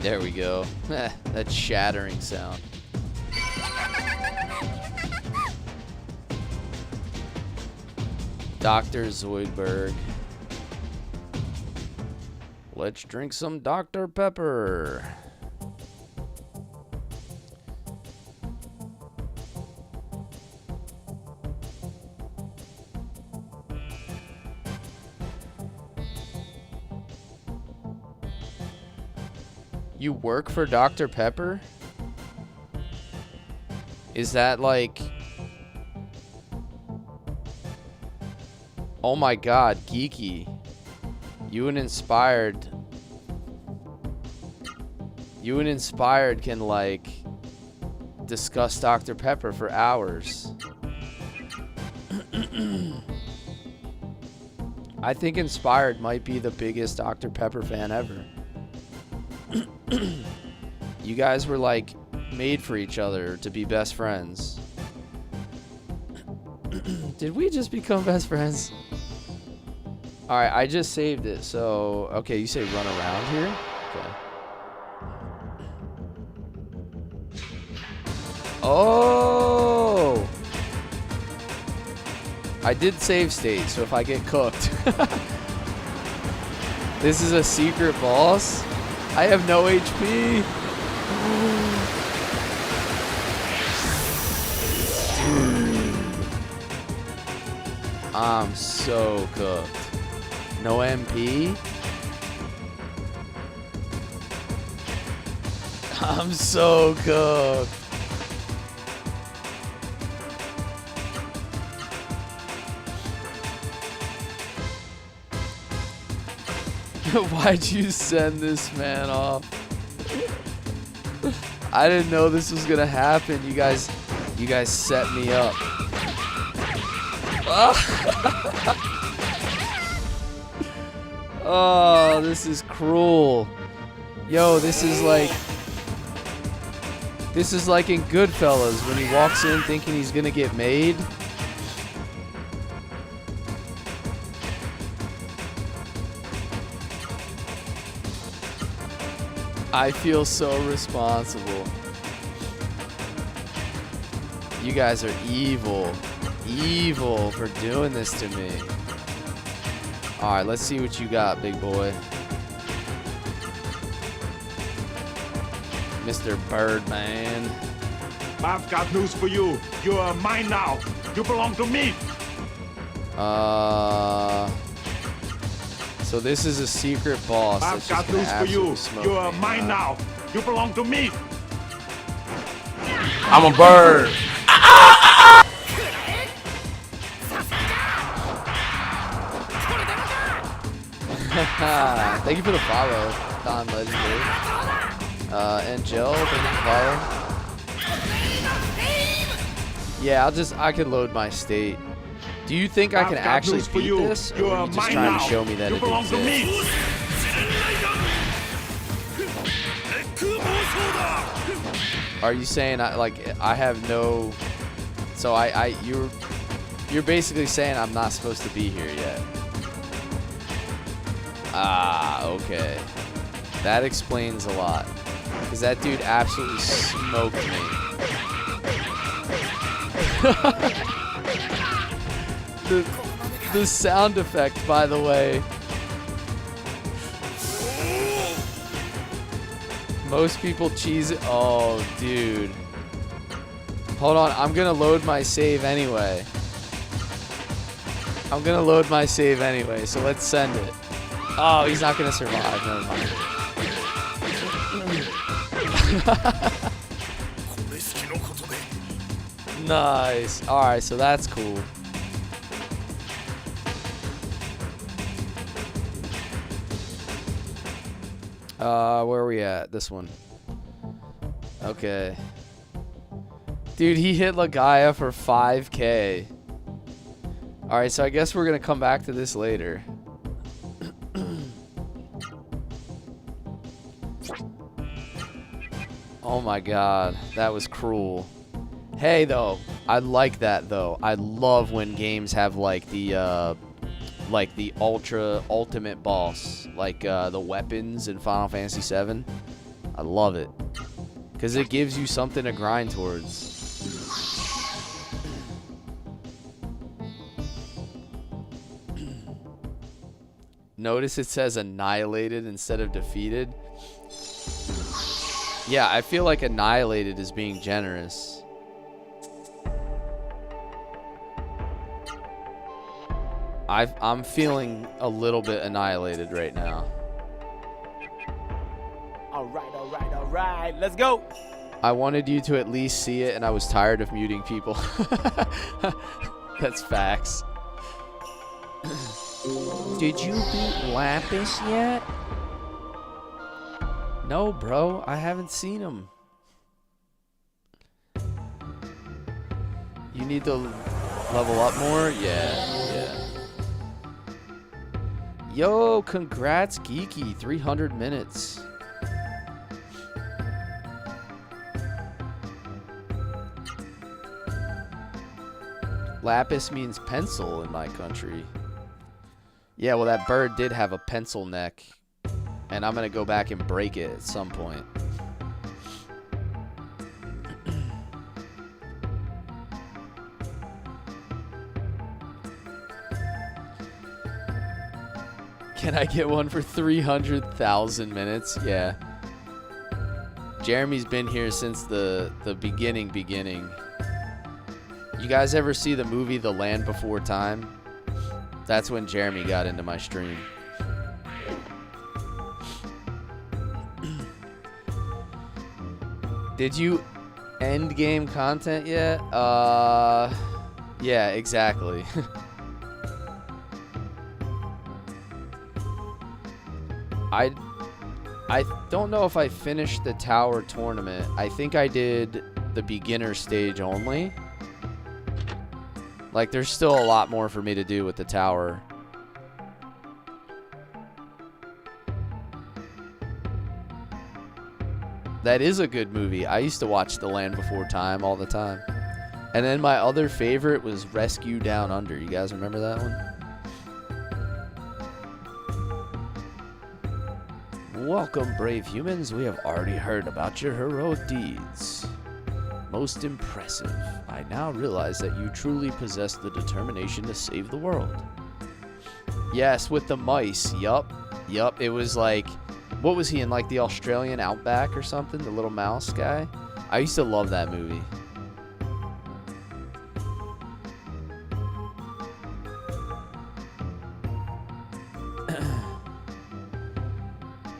There we go. That shattering sound. Dr. Zoidberg. Let's drink some Dr. Pepper. You work for Dr. Pepper? Is that like... Oh my god, geeky. You and Inspired can like discuss Dr. Pepper for hours. I think Inspired might be the biggest Dr. Pepper fan ever. You guys were like made for each other to be best friends. Did we just become best friends? Alright, I just saved it, so... Okay, you say run around here? Okay. Oh! I did save state, so if I get cooked... This is a secret boss? I have no HP. Dude. I'm so cooked. No MP? I'm so cooked. Why'd you send this man off? I didn't know this was gonna happen. You guys set me up. Oh, this is cruel. Yo, this is like in Goodfellas when he walks in thinking he's gonna get made. I feel so responsible. You guys are evil. Evil for doing this to me. Alright, let's see what you got, big boy. Mr. Birdman. I've got news for you. You are mine now. You belong to me. So this is a secret boss. I've got news for you. You are mine now. You belong to me. I'm a bird. Thank you for the follow, Don Legendary. And Jill, thank you for the follow. Yeah, I could load my state. Do you think I can actually beat this? Or are you just trying to show me that it exists? Are you saying I have no? So you're basically saying I'm not supposed to be here yet. Ah, okay. That explains a lot. Because that dude absolutely smoked me. The sound effect, by the way. Most people cheese it. Oh, dude. Hold on. I'm going to load my save anyway. So let's send it. Oh, he's not going to survive. Never mind. Nice. Alright, so that's cool. Where are we at? This one. Okay. Dude, he hit Legaia for 5K. Alright, so I guess we're going to come back to this later. Oh my god, that was cruel. Hey, though, I like that, though. I love when games have, like the ultimate boss, like the weapons in Final Fantasy VII. I love it. Because it gives you something to grind towards. Notice it says annihilated instead of defeated. Yeah, I feel like annihilated is being generous. I'm feeling a little bit annihilated right now. Alright, let's go. I wanted you to at least see it, and I was tired of muting people. That's facts. Did you beat Lapis yet? No, bro. I haven't seen him. You need to level up more? Yeah. Yo, congrats, Geeky. 300 minutes. Lapis means pencil in my country. Yeah, well, that bird did have a pencil neck. And I'm going to go back and break it at some point. Can I get one for 300,000 minutes? Yeah. Jeremy's been here since the beginning. You guys ever see the movie The Land Before Time? That's when Jeremy got into my stream. Did you end game content yet? Yeah, exactly. I don't know if I finished the tower tournament. I think I did the beginner stage only. Like, there's still a lot more for me to do with the tower. That is a good movie. I used to watch The Land Before Time all the time. And then my other favorite was Rescue Down Under. You guys remember that one? Welcome, brave humans. We have already heard about your heroic deeds. Most impressive. I now realize that you truly possess the determination to save the world. Yes, with the mice. Yup. It was like, what was he in, like the Australian outback or something? The little mouse guy? I used to love that movie.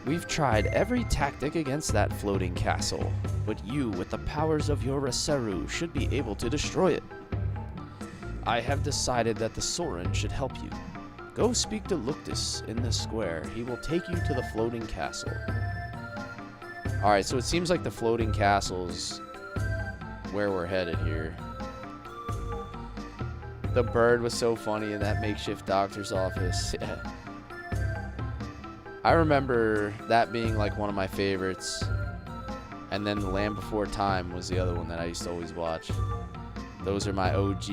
We've tried every tactic against that floating castle, but you, with the powers of your Seru, should be able to destroy it. I have decided that the Soren should help you. Go speak to Luctus in the square. He will take you to the floating castle. Alright, so it seems like the floating castle's where we're headed here. The bird was so funny in that makeshift doctor's office. Yeah. I remember that being like one of my favorites. And then The Land Before Time was the other one that I used to always watch. Those are my OG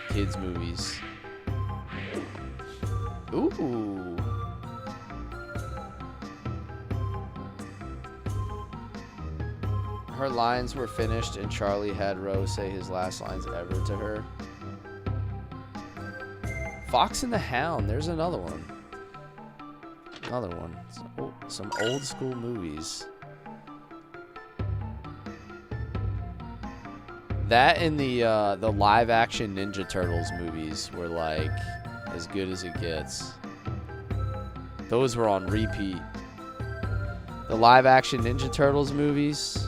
kids movies. Ooh. Her lines were finished and Charlie had Rose say his last lines ever to her. Fox and the Hound, there's another one. Some old school movies. That and the live action Ninja Turtles movies were like as good as it gets. Those were on repeat. The live action Ninja Turtles movies.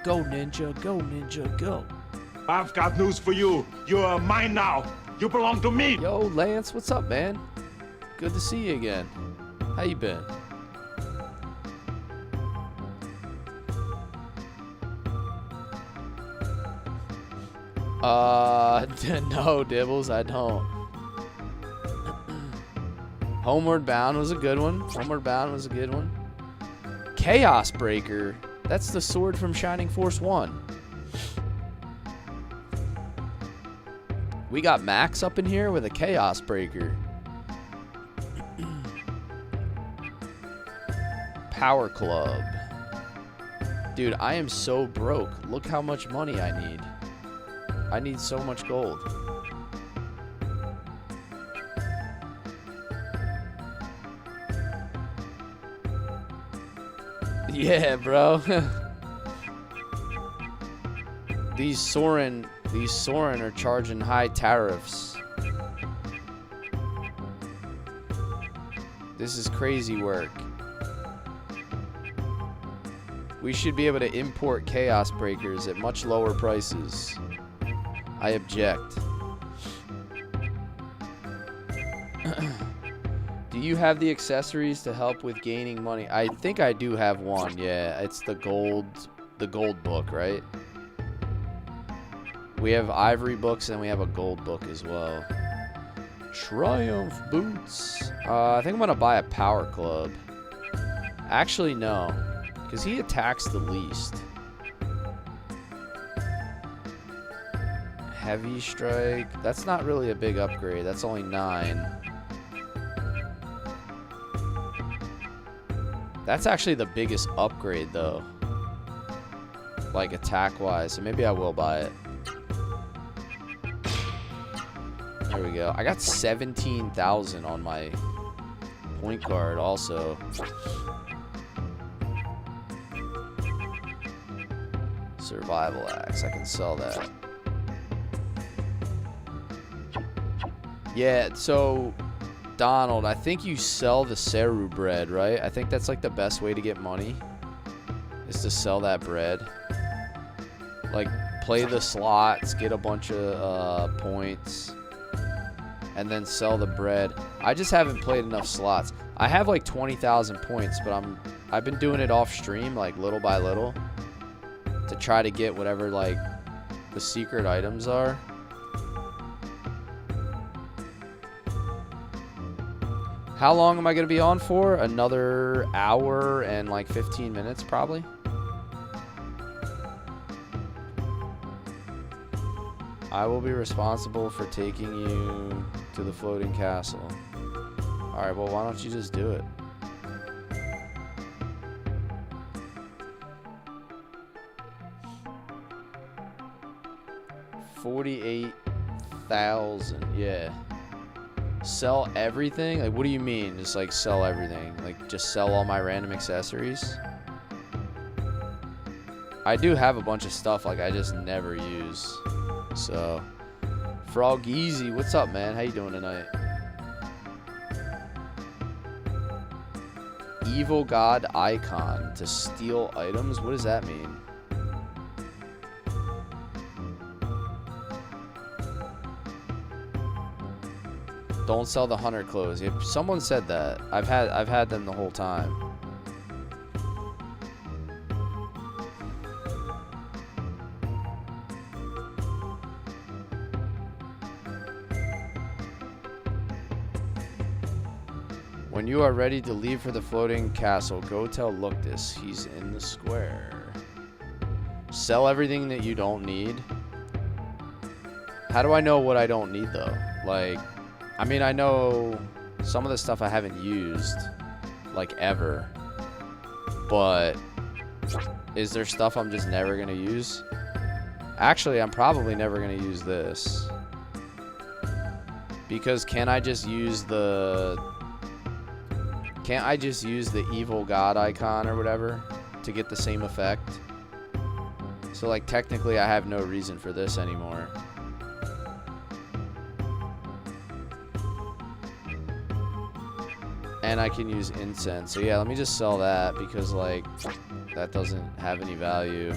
Go Ninja, go. I've got news for you. You are mine now. You belong to me. Yo, Lance, what's up, man? Good to see you again. How you been? No, Dibbles, I don't. Homeward Bound was a good one. Chaos Breaker. That's the sword from Shining Force 1. We got Max up in here with a Chaos Breaker. Power Club. Dude, I am so broke. Look how much money I need. I need so much gold. Yeah, bro. These Soren are charging high tariffs. This is crazy work. We should be able to import Chaos Breakers at much lower prices. I object. Do you have the accessories to help with gaining money? I think I do have one. Yeah, it's the gold book, right? We have ivory books and we have a gold book as well. Triumph boots. I think I'm gonna buy a Power Club. Actually, no, because he attacks the least. Heavy Strike. That's not really a big upgrade. That's only 9. That's actually the biggest upgrade, though. Like, attack-wise. So maybe I will buy it. There we go. I got 17,000 on my point card also. Survival axe. I can sell that. Yeah, so Donald, I think you sell the Seru bread, right? I think that's like the best way to get money is to sell that bread. Like, play the slots, get a bunch of points, and then sell the bread. I just haven't played enough slots. I have like 20,000 points, but I've been doing it off stream, like little by little, to try to get whatever like the secret items are. How long am I gonna be on for? Another hour and like 15 minutes probably. I will be responsible for taking you to the floating castle. Alright, well, why don't you just do it? $48,000, yeah. Sell everything? Like, what do you mean? Just like sell everything? Like, just sell all my random accessories? I do have a bunch of stuff, like, I just never use. So, Frog Easy, what's up, man? How you doing tonight? Evil God icon to steal items? What does that mean? Don't sell the hunter clothes. If someone said that, I've had them the whole time. When you are ready to leave for the floating castle, go tell Luctus he's in the square. Sell everything that you don't need. How do I know what I don't need though? Like, I mean, I know some of the stuff I haven't used, like, ever. But is there stuff I'm just never going to use? Actually, I'm probably never going to use this. Because can't I just use the evil god icon or whatever to get the same effect? So, like, technically I have no reason for this anymore. And I can use incense. So yeah, let me just sell that because like that doesn't have any value.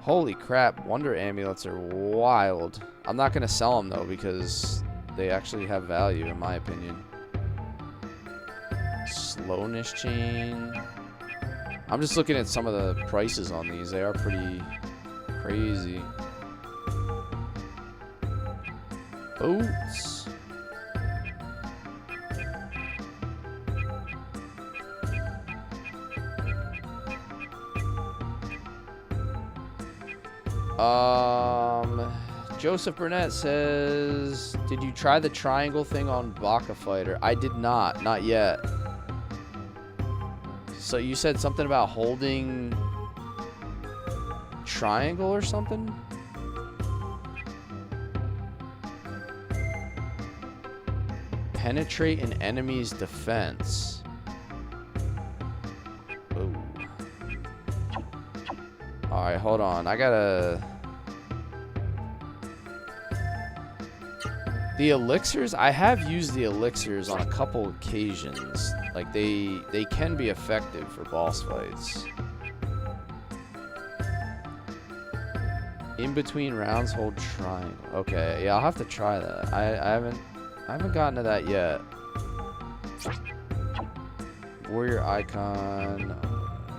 Holy crap, wonder amulets are wild. I'm not gonna sell them though because they actually have value in my opinion. Slowness chain. I'm just looking at some of the prices on these. They are pretty crazy. Boots. Joseph Burnett says, did you try the triangle thing on Baka Fighter? I did not. Not yet. So you said something about holding triangle or something? Penetrate an enemy's defense. Ooh. Alright, hold on. I gotta... The elixirs? I have used the elixirs on a couple occasions. Like, they can be effective for boss fights. In between rounds, hold triangle. Okay, yeah, I'll have to try that. I haven't gotten to that yet. Warrior icon.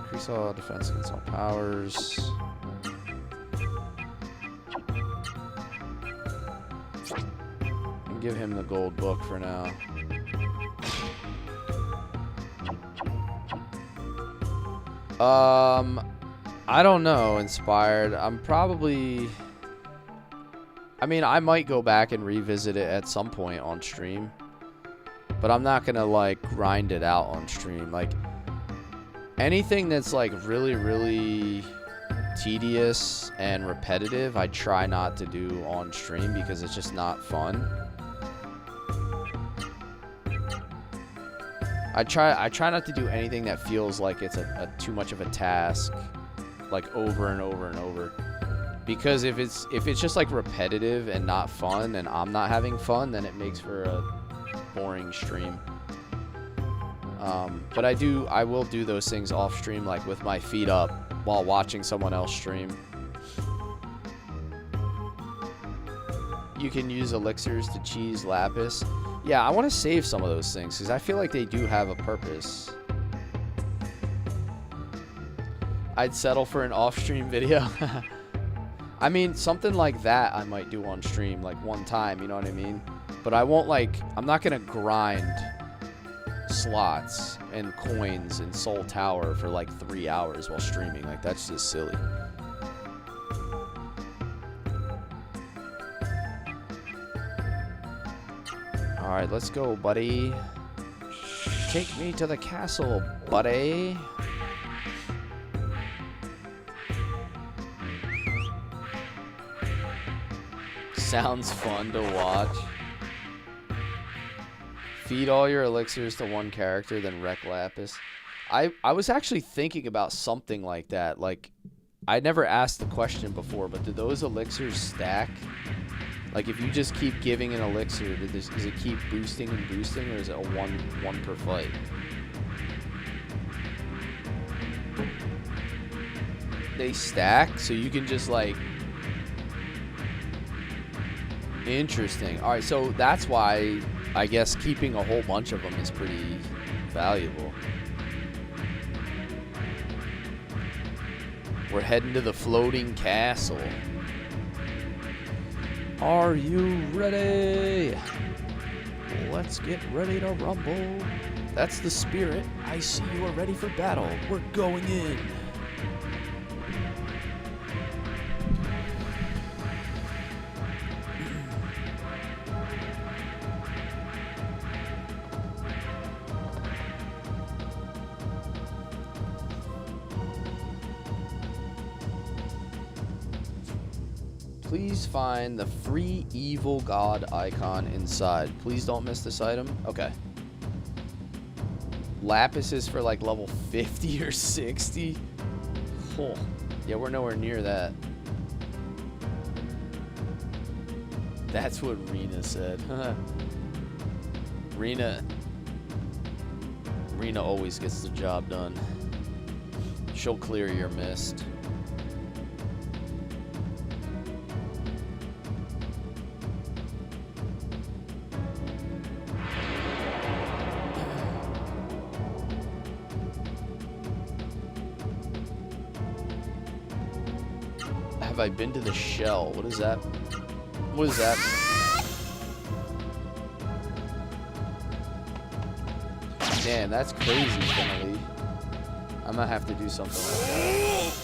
Increase all defense against all powers. And give him the gold book for now. I don't know, Inspired. I'm probably... I mean, I might go back and revisit it at some point on stream. But I'm not gonna, like, grind it out on stream. Like, anything that's, like, really, really tedious and repetitive, I try not to do on stream because it's just not fun. I try not to do anything that feels like it's a too much of a task, like over and over and over. Because if it's just like repetitive and not fun, and I'm not having fun, then it makes for a boring stream. But I will do those things off stream, like with my feet up while watching someone else stream. You can use elixirs to cheese lapis. Yeah, I want to save some of those things because I feel like they do have a purpose. I'd settle for an off-stream video. I mean, something like that I might do on stream, like one time, you know what I mean? But I won't, like, I'm not going to grind slots and coins and Soul Tower for like 3 hours while streaming. Like, that's just silly. Alright, let's go, buddy. Take me to the castle, buddy. Sounds fun to watch. Feed all your elixirs to one character, then wreck Lapis. I was actually thinking about something like that. Like, I never asked the question before, but do those elixirs stack? Like, if you just keep giving an elixir, does it keep boosting and boosting, or is it a one per fight? They stack, so you can just, like... Interesting. Alright, so that's why, I guess, keeping a whole bunch of them is pretty valuable. We're heading to the floating castle. Are you ready? Let's get ready to rumble. That's the spirit. I see you are ready for battle. We're going in. Please find the free evil god icon inside. Please don't miss this item. Okay. Lapis is for like level 50 or 60. Oh. Yeah, we're nowhere near that. That's what Rena said. Rena always gets the job done. She'll clear your mist. Have I been to the shell? What is that? What is that? Damn, that's crazy, Finally. I might have to do something like that.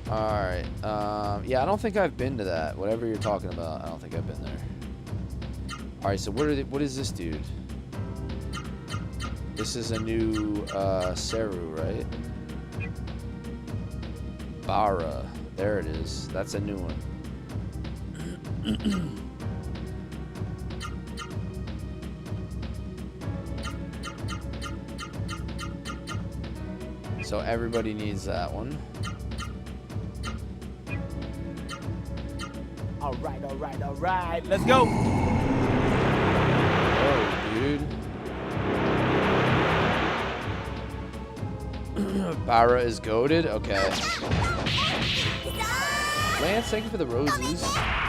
Alright, yeah, I don't think I've been to that. Whatever you're talking about, I don't think I've been there. Alright, so what is this dude? This is a new Seru, right? Bara. There it is. That's a new one. So everybody needs that one. Alright, alright, alright. Let's go. Oh, dude. Bara is goated? Okay. Lance, thank you for the roses. Alright,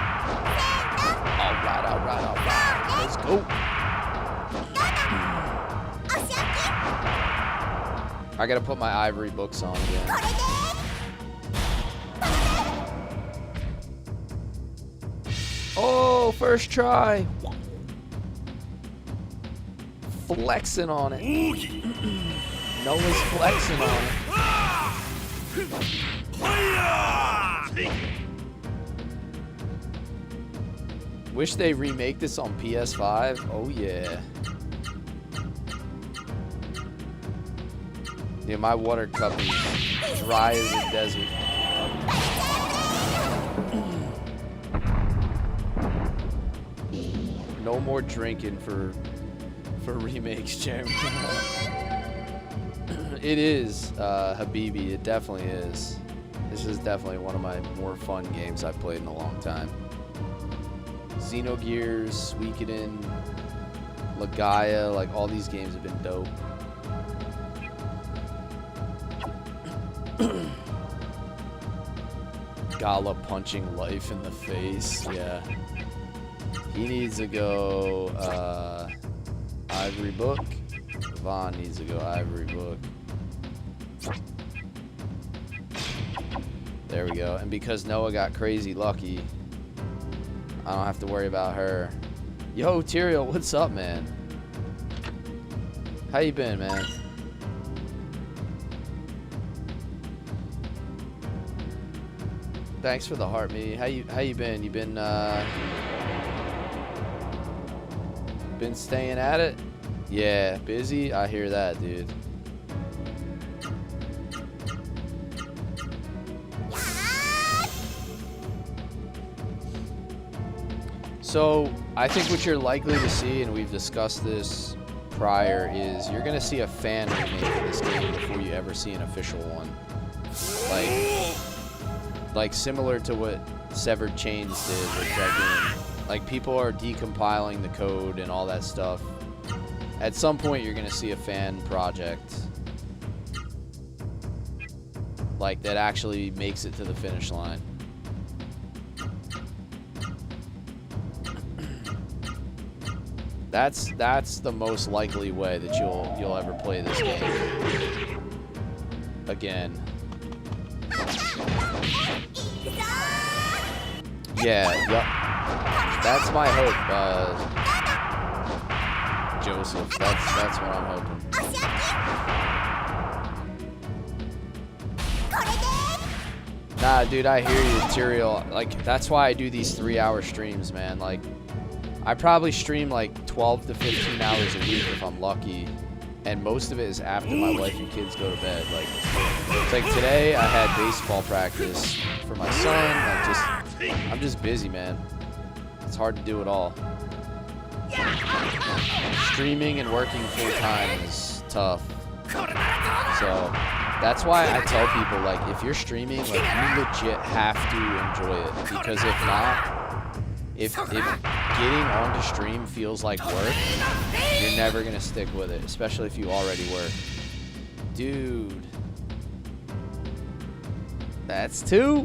alright, alright. Let's go. I gotta put my ivory books on again. Oh, first try. Flexing on it. Noah's flexing on it. Wish they remake this on PS5. Oh yeah. Yeah, my water cup is dry as a desert. No more drinking for remakes, Jeremy. It is, Habibi. It definitely is. This is definitely one of my more fun games I've played in a long time. Xenogears, Suikoden, Legaia, like all these games have been dope. Gala punching life in the face, yeah. He needs to go Ivory Book. Vaughn needs to go Ivory Book. There we go. And because Noah got crazy lucky, I don't have to worry about her. Yo, Tyrael, what's up, man? How you been, man? Thanks for the heart, me. How you been? You been staying at it? Yeah, busy? I hear that, dude. So, I think what you're likely to see, and we've discussed this prior, is you're going to see a fan remake of this game before you ever see an official one. Like similar to what Severed Chains did with that game. Like, people are decompiling the code and all that stuff. At some point, you're going to see a fan project like that actually makes it to the finish line. That's the most likely way that you'll ever play this game again. Yeah, yep. That's my hope, Joseph. That's what I'm hoping. Nah, dude, I hear you, Tyrael. Like, that's why I do these 3-hour streams, man. Like, I probably stream like 12 to 15 hours a week if I'm lucky, and most of it is after my wife and kids go to bed. Like, it's like today I had baseball practice for my son. Like, I'm just busy, man. It's hard to do it all. Streaming and working full time is tough. So that's why I tell people, like, if you're streaming, like, you legit have to enjoy it, because if not, if getting onto stream feels like work, you're never gonna stick with it, especially if you already work. Dude, that's 2.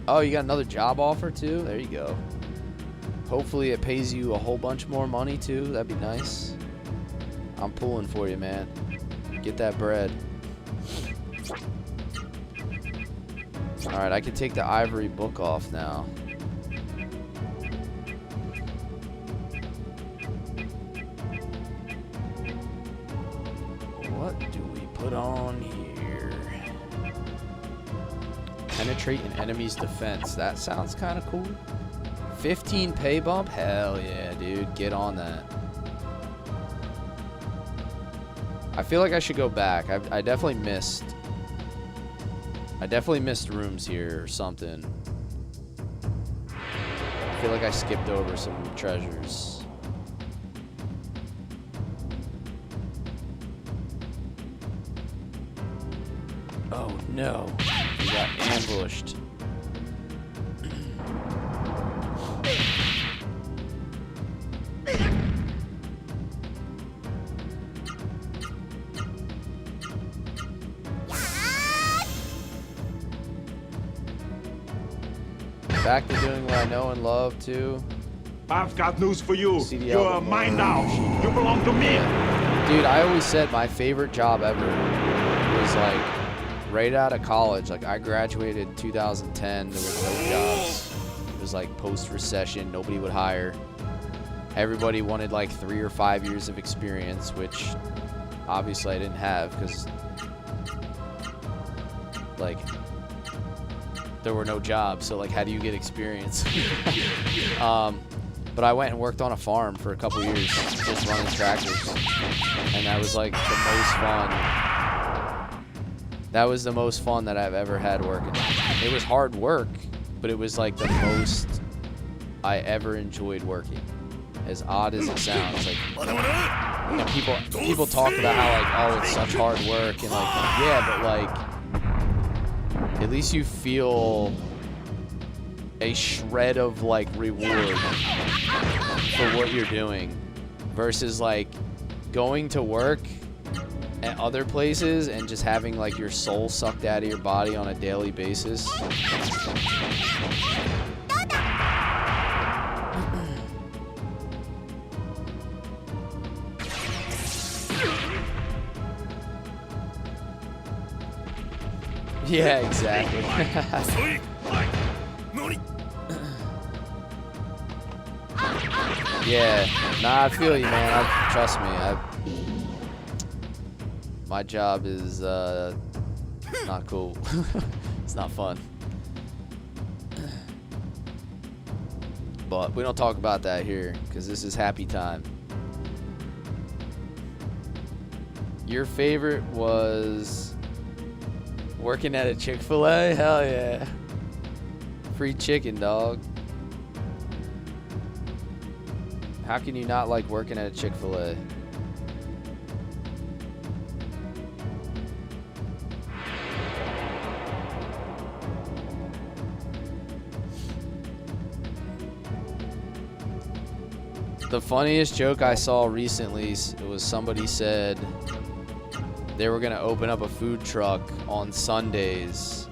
Oh, you got another job offer too? There you go. Hopefully it pays you a whole bunch more money too. That'd be nice. I'm pulling for you, man. Get that bread. Alright, I can take the Ivory Book off now. What do we put on here? Penetrate an enemy's defense. That sounds kind of cool. 15 pay bump? Hell yeah, dude. Get on that. I feel like I should go back. I definitely missed rooms here or something. I feel like I skipped over some treasures. Oh no. We got ambushed. Back to doing what I know and love too. I've got news for you. CDL You're mine now. You belong to me. Dude, I always said my favorite job ever was like right out of college. Like, I graduated in 2010. There were no jobs. It was like post-recession. Nobody would hire. Everybody wanted like 3 or 5 years of experience, which obviously I didn't have because like there were no jobs, so like how do you get experience? But I went and worked on a farm for a couple years, just running tractors, and that was like the most fun. That was the most fun that I've ever had working. It was hard work, but it was like the most I ever enjoyed working. As odd as it sounds, like, you know, people talk about how like, oh, it's such hard work, and like, yeah, but like, at least you feel a shred of like reward for what you're doing, versus like going to work at other places and just having like your soul sucked out of your body on a daily basis. Yeah, exactly. Yeah, nah, I feel you, man. Trust me, my job is not cool. It's not fun. But we don't talk about that here, because this is happy time. Your favorite was working at a Chick-fil-A? Hell yeah. Free chicken, dog. How can you not like working at a Chick-fil-A? The funniest joke I saw recently was somebody said they were going to open up a food truck on Sundays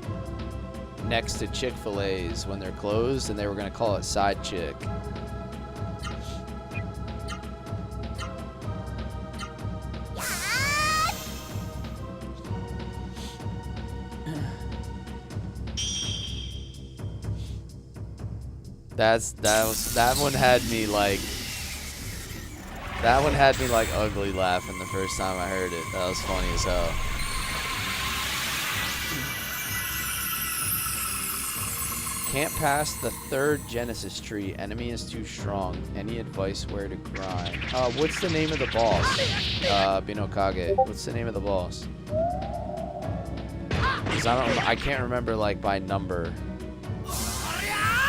next to Chick-fil-A's when they're closed, and they were going to call it Side Chick. That one had me like ugly laughing the first time I heard it. That was funny as hell. Can't pass the 3rd Genesis tree. Enemy is too strong. Any advice where to grind? What's the name of the boss? Binokage. What's the name of the boss? Because I can't remember like by number.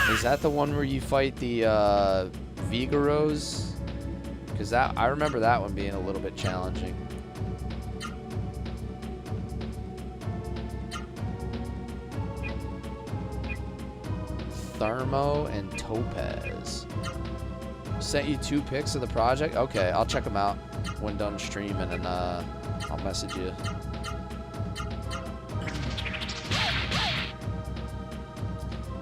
Is that the one where you fight the Vigaros? Because I remember that one being a little bit challenging. Thermo and Topaz. Sent you 2 pics of the project? Okay, I'll check them out when done streaming, and I'll message you.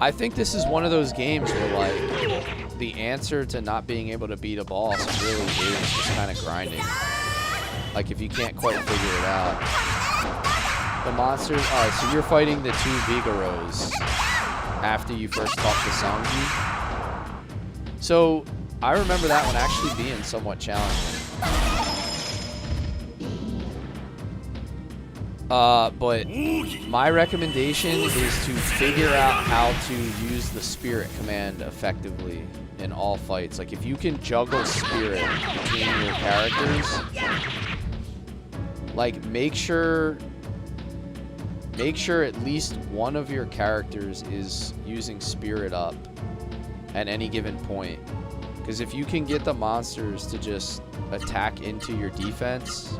I think this is one of those games where like the answer to not being able to beat a boss really is just kind of grinding. Like if you can't quite figure it out. The monsters, alright, so you're fighting the 2 Vigaros after you first talk to Songji. So I remember that one actually being somewhat challenging. But my recommendation is to figure out how to use the spirit command effectively in all fights. Like if you can juggle spirit between your characters, like make sure at least one of your characters is using spirit up at any given point. Because if you can get the monsters to just attack into your defense,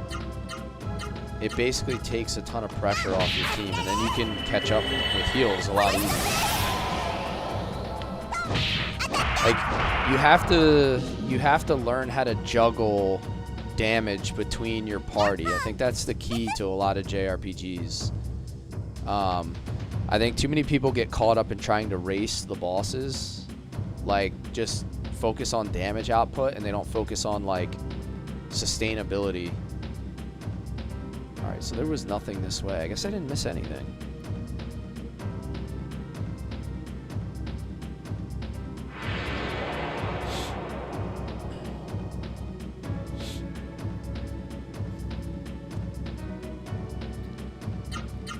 it basically takes a ton of pressure off your team, and then you can catch up with heals a lot easier. Like you have to learn how to juggle damage between your party. I think that's the key to a lot of JRPGs. I think too many people get caught up in trying to race the bosses, like just focus on damage output, and they don't focus on like sustainability. Alright, so there was nothing this way. I guess I didn't miss anything.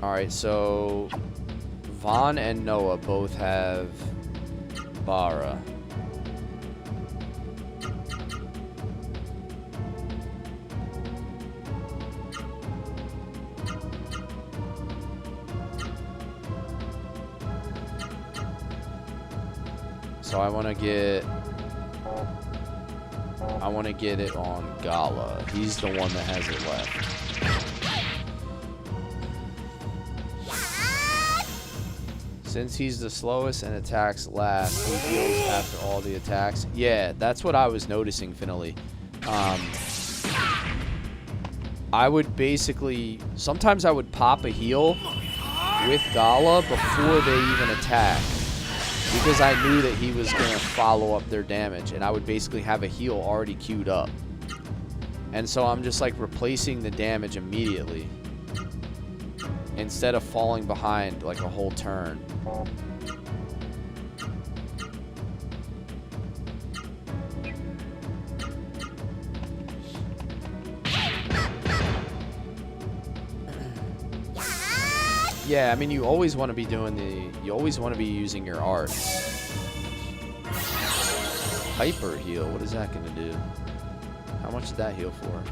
Alright, so Vaughn and Noah both have Bara. So I want to get it on Gala. He's the one that has it left. Since he's the slowest and attacks last, he heals after all the attacks. Yeah, that's what I was noticing, Finale. I would basically, sometimes I would pop a heal with Gala before they even attack, because I knew that he was going to follow up their damage, and I would basically have a heal already queued up. And so I'm just like replacing the damage immediately instead of falling behind like a whole turn. Yeah, I mean, you always want to be using your arts. Hyper heal, what is that going to do? How much did that heal for?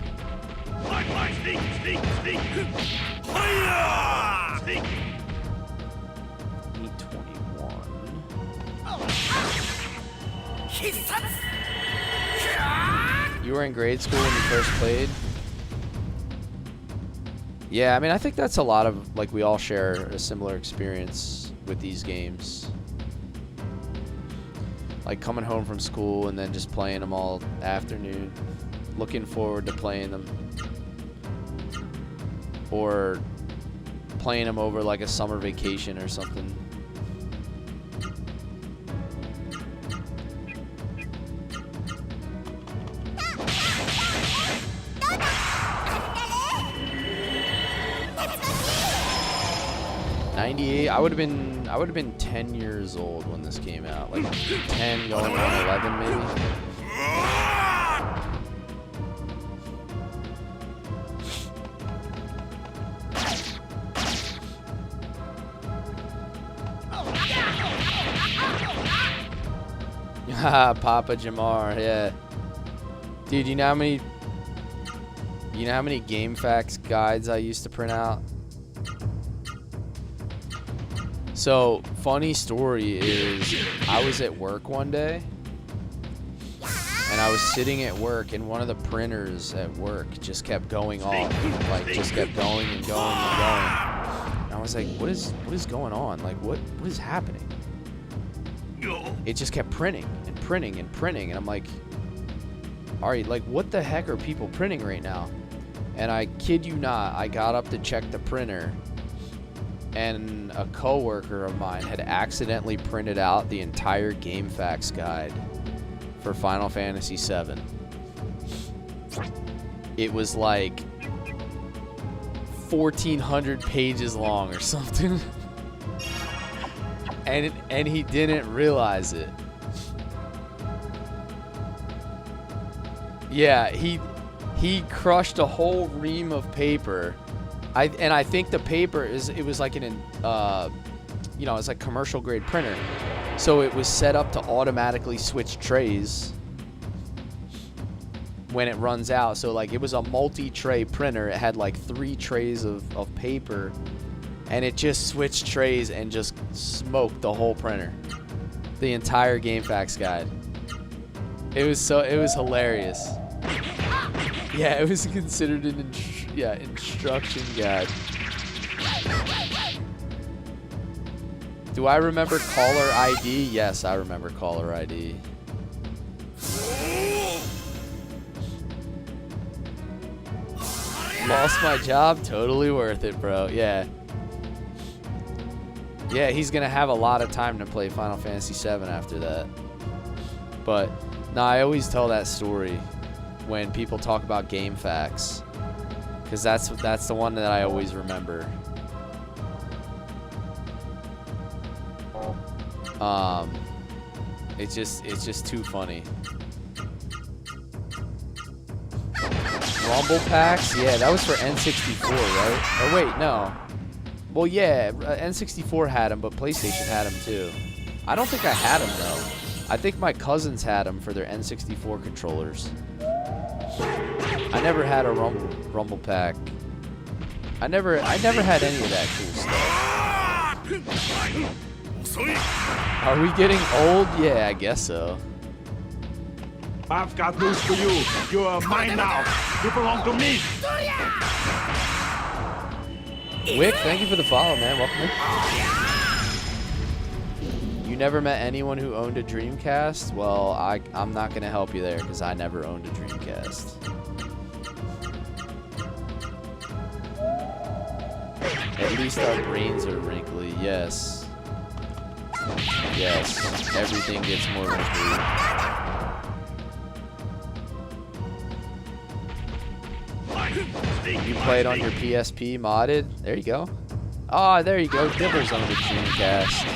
Sneak, sneak, sneak. Sneak. Need 21. You were in grade school when you first played? Yeah, I mean, I think that's a lot of, like, we all share a similar experience with these games. Like, coming home from school and then just playing them all afternoon. Looking forward to playing them. Or playing them over, like, a summer vacation or something. I would have been 10 years old when this came out, like 10 going on 11 maybe. Haha, Papa Jamar, yeah. Dude, you know how many game facts guides I used to print out? So, funny story is, I was at work one day, and I was sitting at work, and one of the printers at work just kept going off, like, just kept going and going and going. And I was like, what is going on? Like, what is happening? It just kept printing and printing and printing, and I'm like, all right, like, what the heck are people printing right now? And I kid you not, I got up to check the printer, and a coworker of mine had accidentally printed out the entire game facts guide for Final Fantasy VII. It was like 1,400 pages long or something. and he didn't realize it. Yeah, he crushed a whole ream of paper. I think the paper it was like it's like commercial grade printer. So it was set up to automatically switch trays when it runs out. So like it was a multi-tray printer. It had like 3 trays of paper, and it just switched trays and just smoked the whole printer. The entire game facts guide. It was hilarious. Yeah, it was considered an instruction guide. Do I remember caller ID? Yes, I remember caller ID. Lost my job? Totally worth it, bro. Yeah. Yeah, he's gonna have a lot of time to play Final Fantasy VII after that. But, I always tell that story when people talk about game facts, because that's the one that I always remember. It's just too funny. Rumble packs, yeah, that was for N64, right? Or wait, no. Well, yeah, N64 had them, but PlayStation had them too. I don't think I had them though. I think my cousins had them for their N64 controllers. I never had a Rumble Pack. I never had any of that cool stuff. Are we getting old? Yeah, I guess so. I've got news for you. You are mine now. You belong to me. Wick, thank you for the follow, man. Welcome in. You never met anyone who owned a Dreamcast? Well, I'm not going to help you there because I never owned a Dreamcast. At least our brains are wrinkly. Yes. Yes. Everything gets more wrinkly. You played on your PSP modded? There you go. Ah, there you go. Dibbles on the Dreamcast.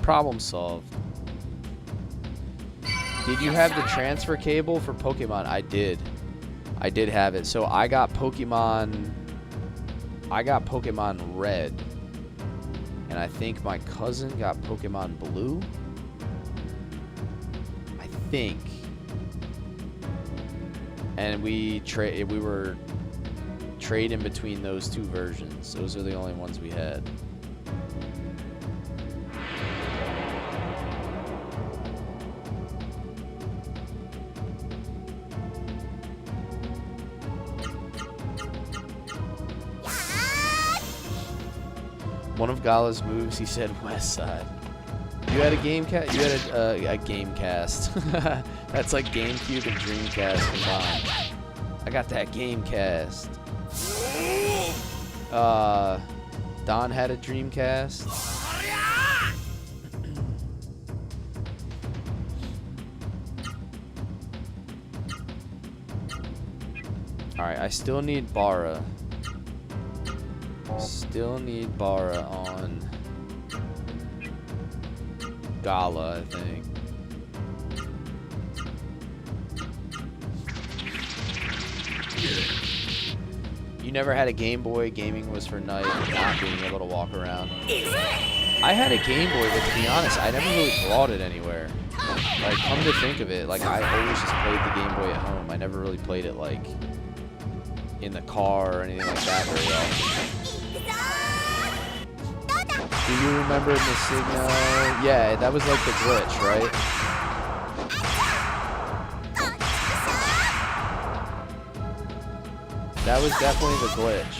Problem solved. Did you have the transfer cable for Pokemon? I did. I did have it. So I got Pokemon Red. And I think my cousin got Pokemon Blue. I think. And we were trading between those two versions. Those are the only ones we had. One of Gala's moves, he said West Side. You had a Gamecast? You had a Gamecast. That's like GameCube and Dreamcast combined. I got that Gamecast. Don had a Dreamcast. Alright, I still need Bara. Still need Bara on Gala, I think. You never had a Game Boy. Gaming was for night, not being able to walk around. I had a Game Boy, but to be honest, I never really brought it anywhere. Like, come to think of it, like, I always just played the Game Boy at home. I never really played it, like, in the car or anything like that very often. Do you remember the signal? Yeah, that was like the glitch, right? That was definitely the glitch.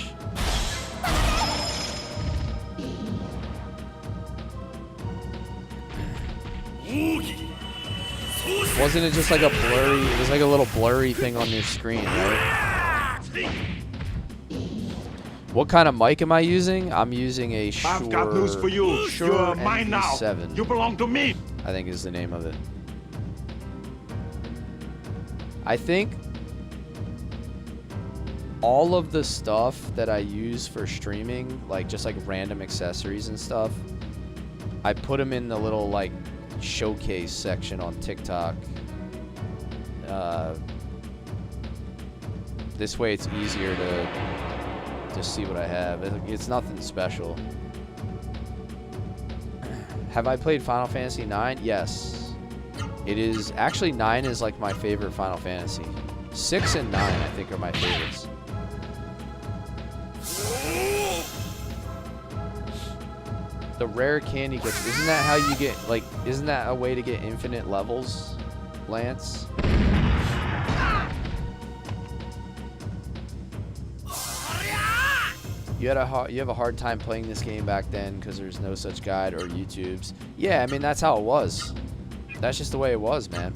Wasn't it just like a blurry, it was like a little blurry thing on your screen, right? What kind of mic am I using? I'm using a Shure. I've got news for you. Shure You are mine now. NV7. You belong to me. I think is the name of it. I think all of the stuff that I use for streaming, like just like random accessories and stuff, I put them in the little like showcase section on TikTok. This way it's easier to just see what I have. It's nothing special. Have I played Final Fantasy 9? Yes. It is actually 9 is like my favorite Final Fantasy. 6 and 9 I think are my favorites. The rare candy gifts, isn't that how you get, like, isn't that a way to get infinite levels, Lance? You have a hard time playing this game back then because there's no such guide or YouTubes. Yeah, I mean, that's how it was. That's just the way it was, man.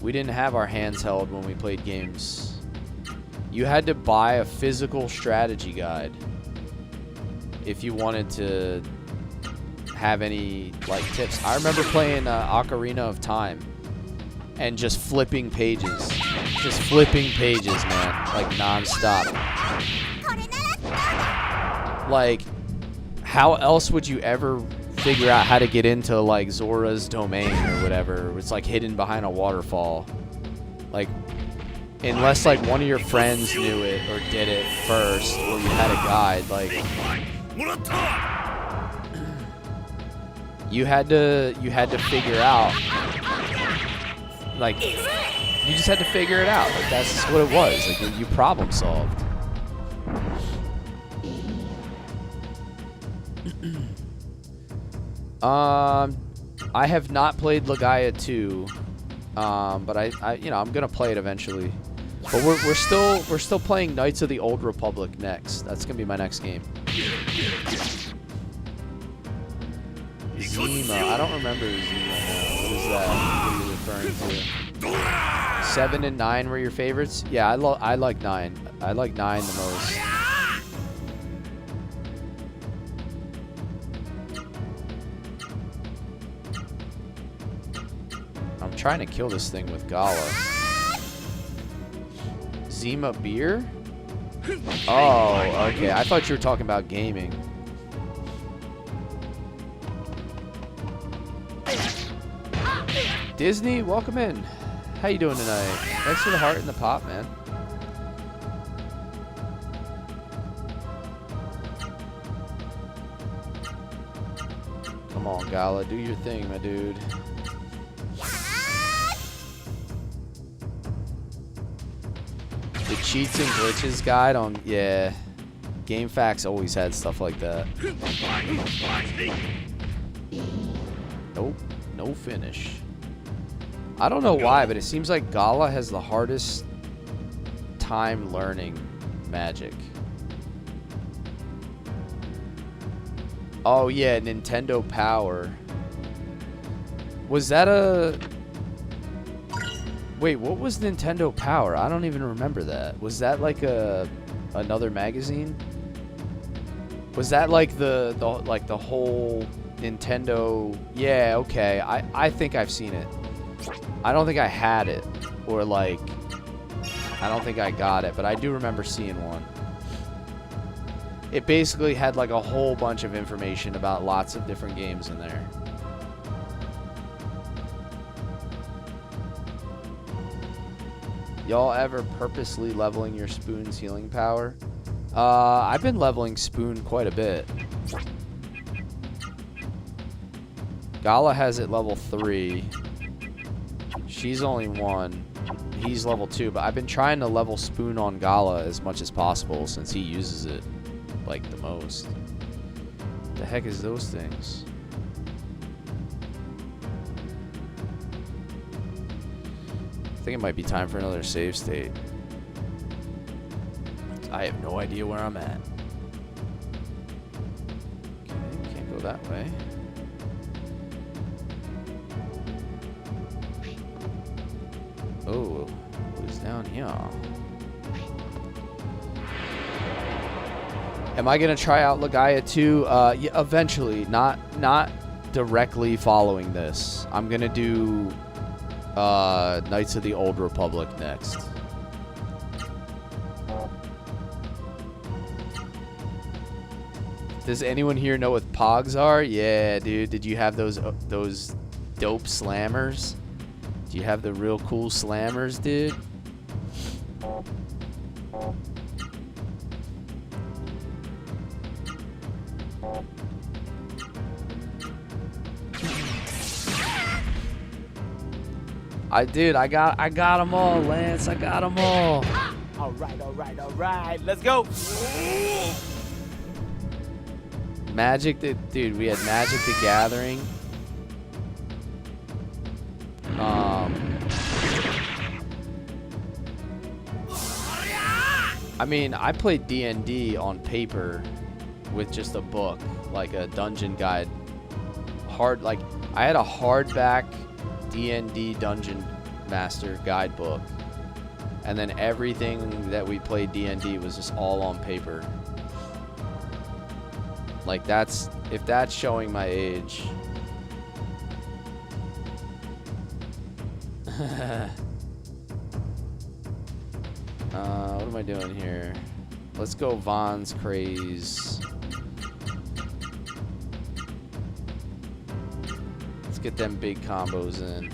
We didn't have our hands held when we played games. You had to buy a physical strategy guide if you wanted to have any, like, tips. I remember playing Ocarina of Time and just flipping pages. Just flipping pages, man. Like, non-stop. Like, how else would you ever figure out how to get into, like, Zora's domain or whatever? It's, like, hidden behind a waterfall. Like, unless like one of your friends knew it or did it first, or you had a guide, like you had to figure out, like you just had to figure it out. Like that's what it was. Like you problem solved. I have not played Legaia 2, but I you know, I'm gonna play it eventually. But we're still playing Knights of the Old Republic next. That's gonna be my next game. Zima, I don't remember Zima now. What is that? What are you referring to? 7 and 9 were your favorites? Yeah, I like 9. I like 9 the most. I'm trying to kill this thing with Gala. Zima beer? Oh, okay. I thought you were talking about gaming. Disney, welcome in. How you doing tonight? Thanks for the heart and the pop, man. Come on, Gala, do your thing, my dude. The cheats and glitches guide on, yeah. GameFAQs always had stuff like that. Nope, no finish. I don't know why, but it seems like Gala has the hardest time learning magic. Oh yeah, Nintendo Power. Was that a... Wait, what was Nintendo Power? I don't even remember that. Was that like another magazine? Was that like the whole Nintendo? Yeah, okay. I think I've seen it. I don't think I had it, or like I don't think I got it, but I do remember seeing one. It basically had like a whole bunch of information about lots of different games in there. Y'all ever purposely leveling your Spoon's healing power? I've been leveling Spoon quite a bit. Gala has it level 3. She's only 1. He's level 2, but I've been trying to level Spoon on Gala as much as possible since he uses it like the most. What the heck is those things? I think it might be time for another save state. I have no idea where I'm at. Okay, can't go that way. Oh, who's down here? Am I gonna try out Legaia 2? Yeah, eventually. Not directly following this. I'm gonna do Knights of the Old Republic next. Does anyone here know what Pogs are? Yeah, dude. Did you have those dope slammers? Do you have the real cool slammers, dude? I got them all, Lance. I got them all. All right. Let's go. Magic, dude. We had Magic the Gathering. I mean, I played D&D on paper with just a book, like a dungeon guide. I had a hardback D&D Dungeon Master guidebook, and then everything that we played D&D was just all on paper. Like if that's showing my age. What am I doing here? Let's go Von's Craze. Let's get them big combos in.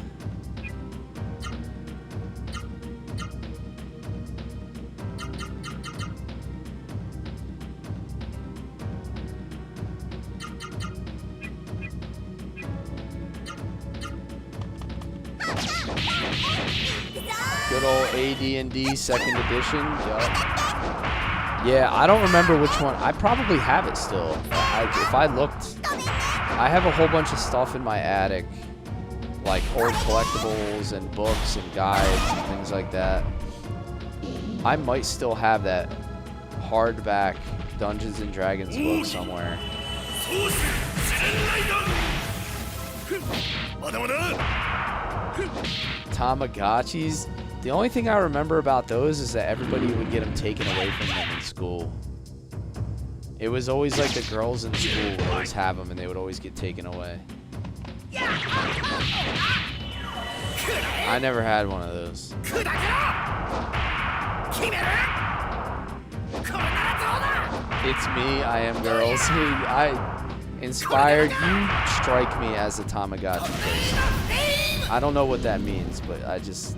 old AD&D second edition. Yup. Yeah, I don't remember which one. I probably have it still. If I looked, I have a whole bunch of stuff in my attic, like old collectibles and books and guides and things like that. I might still have that hardback Dungeons and Dragons book somewhere. Tamagotchis. The only thing I remember about those is that everybody would get them taken away from them in school. It was always like the girls in school would always have them and they would always get taken away. I never had one of those. It's me, I am girls. I inspired you, strike me as a Tamagotchi person. I don't know what that means, but I just...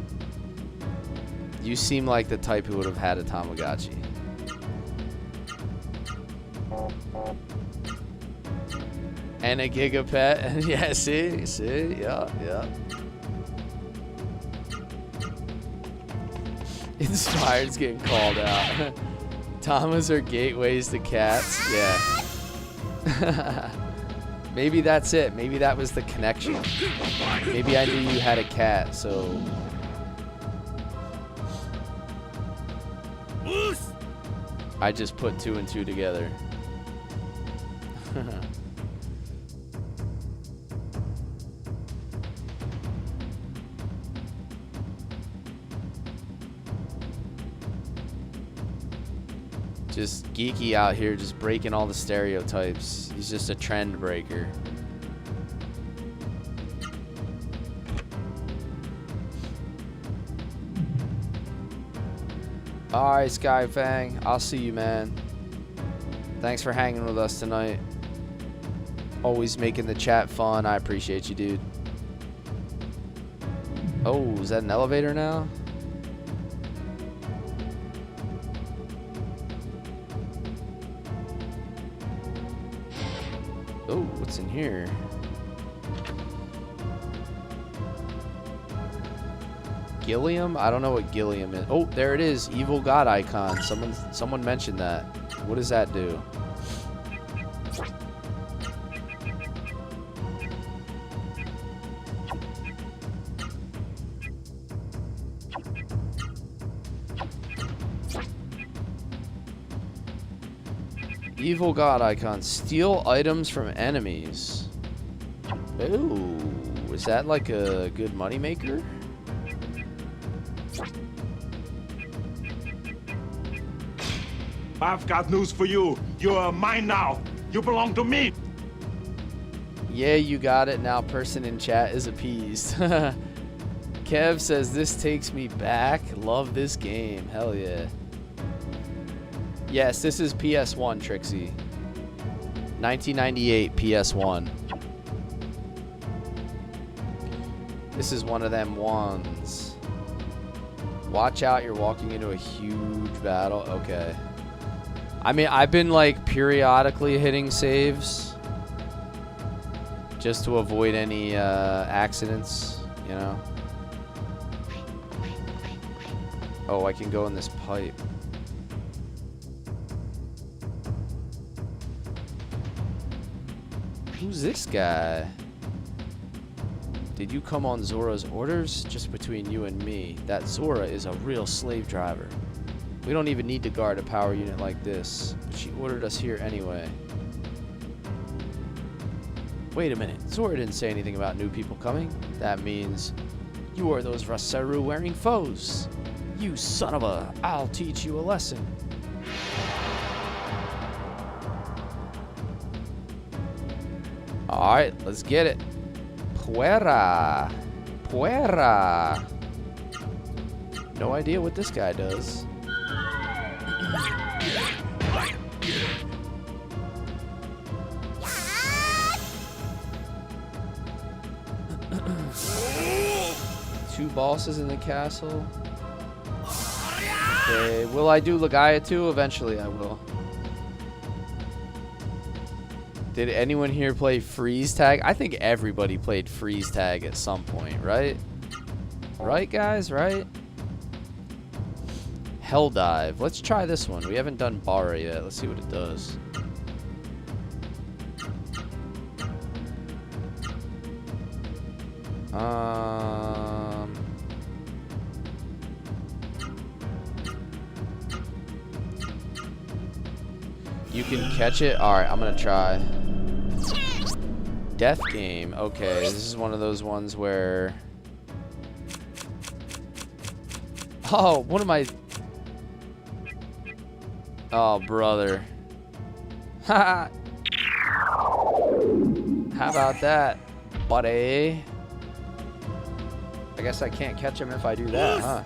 You seem like the type who would have had a Tamagotchi. And a Gigapet. Yeah, see? Yeah. Inspired's getting called out. Tamas are gateways to cats. Yeah. Maybe that's it. Maybe that was the connection. Maybe I knew you had a cat, so... I just put 2 and 2 together. Just geeky out here, just breaking all the stereotypes. He's just a trend breaker. Alright, Skyfang. I'll see you, man. Thanks for hanging with us tonight. Always making the chat fun. I appreciate you, dude. Oh, is that an elevator now? Oh, what's in here? Gilliam? I don't know what Gilliam is. Oh, there it is. Evil God icon. Someone mentioned that. What does that do? Evil God icon. Steal items from enemies. Ooh, is that like a good moneymaker? I've got news for you. You're mine now. You belong to me. Yeah, you got it. Now person in chat is appeased. Kev says, this takes me back. Love this game. Hell yeah. Yes, this is PS1, Trixie. 1998 PS1. This is one of them ones. Watch out, you're walking into a huge battle. Okay. I mean, I've been like periodically hitting saves just to avoid any accidents, you know. Oh, I can go in this pipe. Who's this guy? Did you come on Zora's orders? Just between you and me, that Zora is a real slave driver. We don't even need to guard a power unit like this, but she ordered us here anyway. Wait a minute, Zora didn't say anything about new people coming. That means you are those Seru wearing foes. You son of a... I'll teach you a lesson. Alright, let's get it. Puera. Puera. No idea what this guy does. Two bosses in the castle. Okay, will I do Legaia 2? Eventually I will. Did anyone here play freeze tag? I think everybody played freeze tag at some point, right? Right, guys? Right? Hell Dive. Let's try this one. We haven't done Bara yet. Let's see what it does. You can catch it? Alright, I'm gonna try. Death game. Okay, this is one of those ones where... Oh, what am I... Oh, brother. Ha! How about that, buddy? I guess I can't catch him if I do that, huh?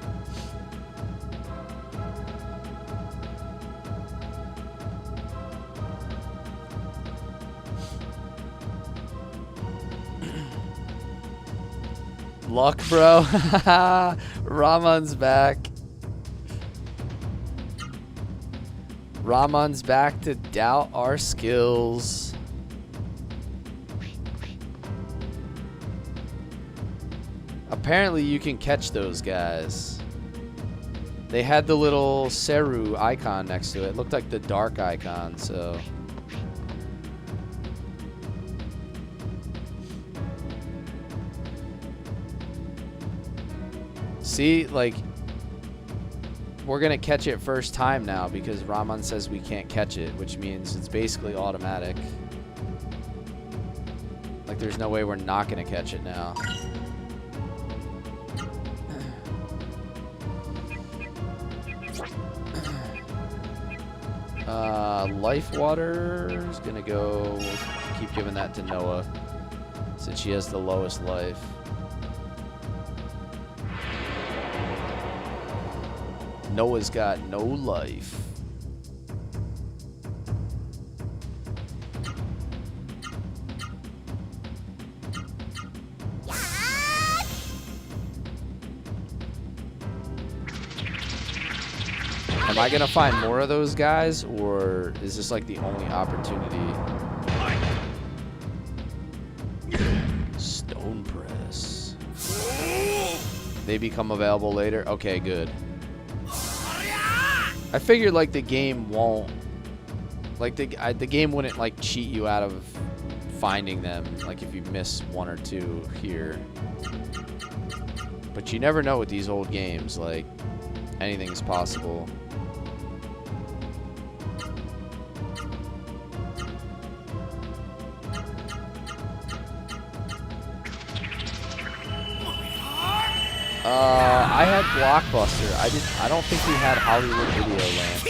Luck, bro. Ramon's back. Ramon's back to doubt our skills. Apparently you can catch those guys. They had the little Seru icon next to it. It looked like the dark icon, so... See, like, we're gonna catch it first time now because Ramon says we can't catch it, which means it's basically automatic. Like, there's no way we're not gonna catch it now. Life water is gonna go. We'll keep giving that to Noah since she has the lowest life. Noah's got no life. Am I gonna find more of those guys, or is this like the only opportunity? Stone press. They become available later? Okay, good. I figured like the game won't, like the game wouldn't like cheat you out of finding them, like if you miss one or two here. But you never know with these old games, like anything is possible. I had Blockbuster. I don't think we had Hollywood Video Land.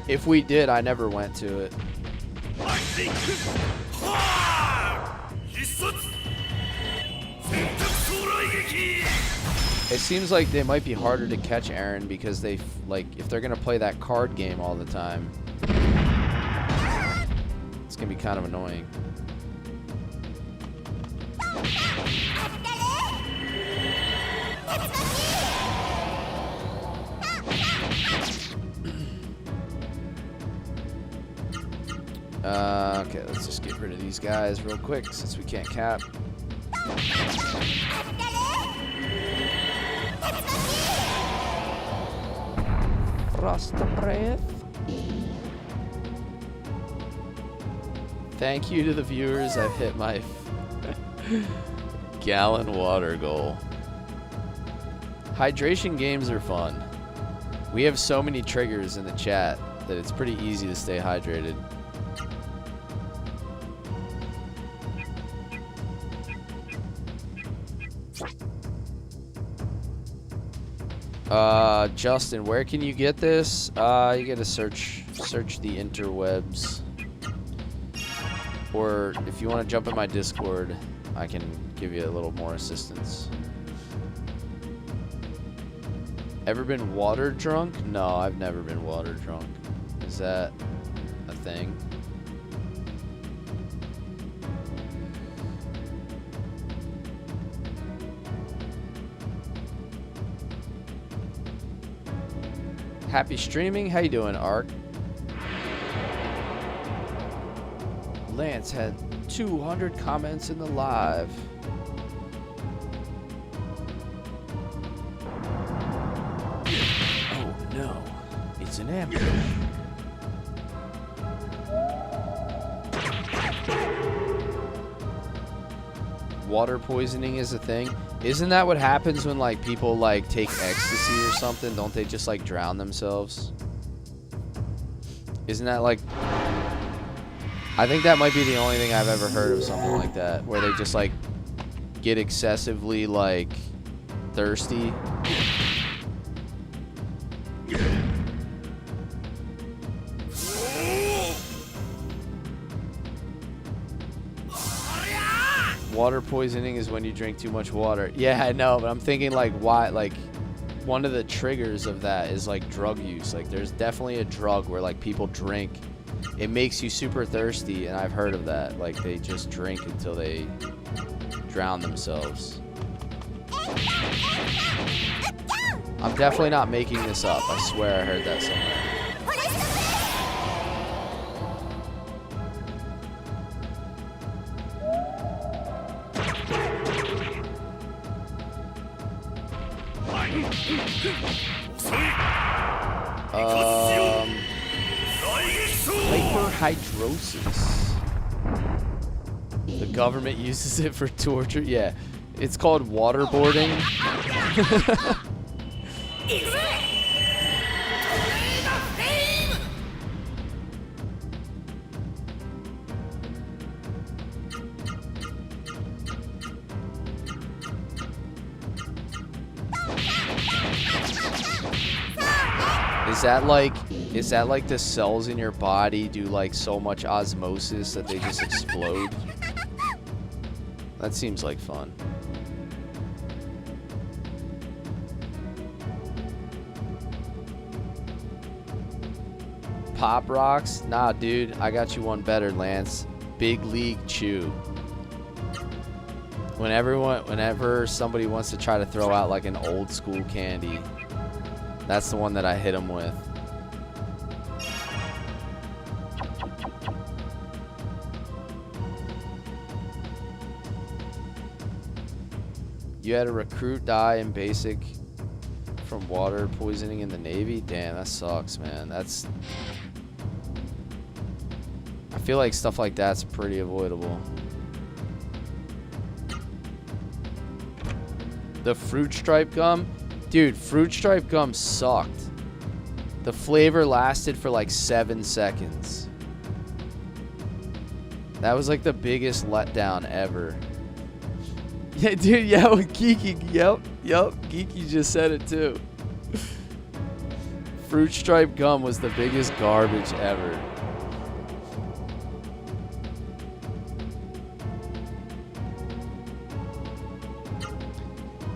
If we did, I never went to it. It seems like they might be harder to catch, Aaron, because they like if they're gonna play that card game all the time, it's gonna be kind of annoying. Okay, let's just get rid of these guys real quick since we can't cap. Frost breath. Thank you to the viewers. I've hit my gallon water goal. Hydration games are fun. We have so many triggers in the chat that it's pretty easy to stay hydrated. Justin, where can you get this? You gotta search the interwebs. Or if you want to jump in my Discord, I can give you a little more assistance. Ever been water drunk? No, I've never been water drunk. Is that a thing? Happy streaming. How you doing, Ark? Lance had 200 comments in the live. It's an ambush. Water poisoning is a thing. Isn't that what happens when like people like take ecstasy or something? Don't they just like drown themselves? Isn't that like... I think that might be the only thing I've ever heard of something like that, where they just like get excessively like thirsty. Water poisoning is when you drink too much water. Yeah, I know, but I'm thinking like why, like one of the triggers of that is like drug use. Like there's definitely a drug where like people drink, it makes you super thirsty, and I've heard of that. Like they just drink until they drown themselves. I'm definitely not making this up. I swear I heard that somewhere. Hyperhidrosis. The government uses it for torture. Yeah, it's called waterboarding. Is that like the cells in your body do like so much osmosis that they just explode? That seems like fun. Pop rocks? Nah, dude, I got you one better, Lance. Big League Chew. Whenever somebody wants to try to throw out like an old school candy, that's the one that I hit them with. You had a recruit die in basic from water poisoning in the Navy? Damn, that sucks, man. I feel like stuff like that's pretty avoidable. The fruit stripe gum? Dude, fruit stripe gum sucked. The flavor lasted for like 7 seconds. That was like the biggest letdown ever. Yeah, dude, yeah, with Geeky. Yep. Geeky just said it too. Fruit stripe gum was the biggest garbage ever.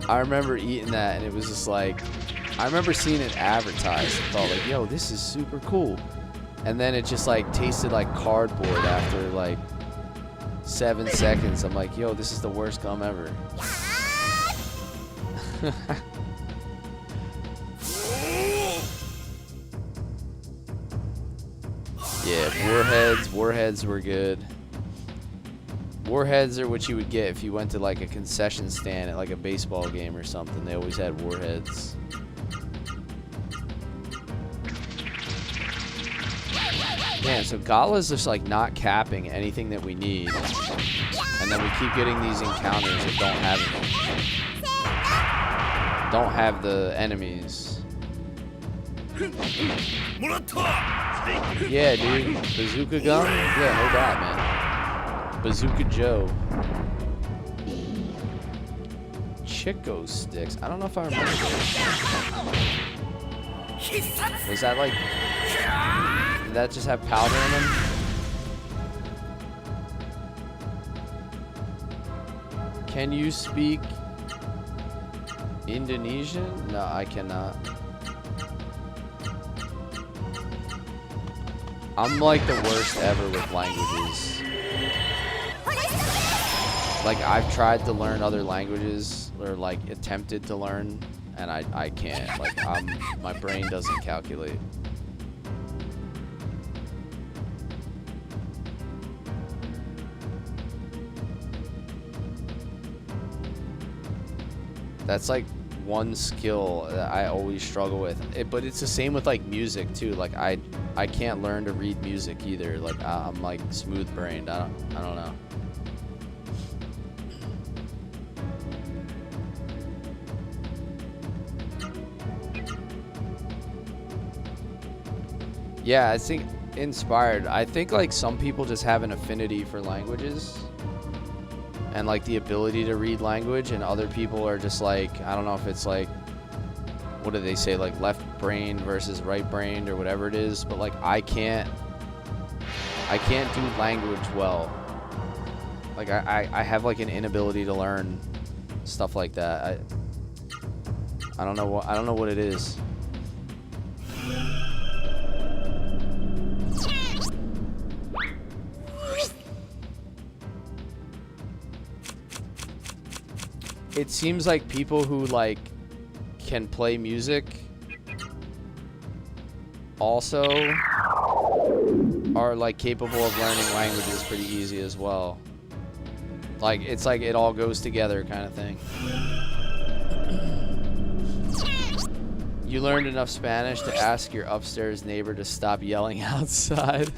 I remember eating that, and it was just like, I remember seeing it advertised and thought like, yo, this is super cool. And then it just like tasted like cardboard after like 7 seconds. I'm like, yo, this is the worst gum ever. Yeah, warheads were good. Warheads are what you would get if you went to like a concession stand at like a baseball game or something. They always had warheads. Man, so Gala's just like not capping anything that we need. And then we keep getting these encounters that don't have the enemies. Yeah, dude. Bazooka gun? Yeah, no doubt, man. Bazooka Joe. Chico sticks. I don't know if I remember those. Was that like... Did that just have powder in them? Can you speak Indonesian? No, I cannot. I'm like the worst ever with languages. Like I've tried to learn other languages or like attempted to learn, and I can't. Like my brain doesn't calculate. That's like one skill that I always struggle with. But it's the same with like music too. Like I can't learn to read music either. Like I'm like smooth brained. I don't know. Yeah, I think inspired. I think like some people just have an affinity for languages and like the ability to read language, and other people are just like, I don't know if it's like, what do they say, like left brain versus right brain or whatever it is, but like I can't do language well. Like I have like an inability to learn stuff like that. I don't know what it is. It seems like people who like can play music also are like capable of learning languages pretty easy as well. Like it's like it all goes together kind of thing. You learned enough Spanish to ask your upstairs neighbor to stop yelling outside.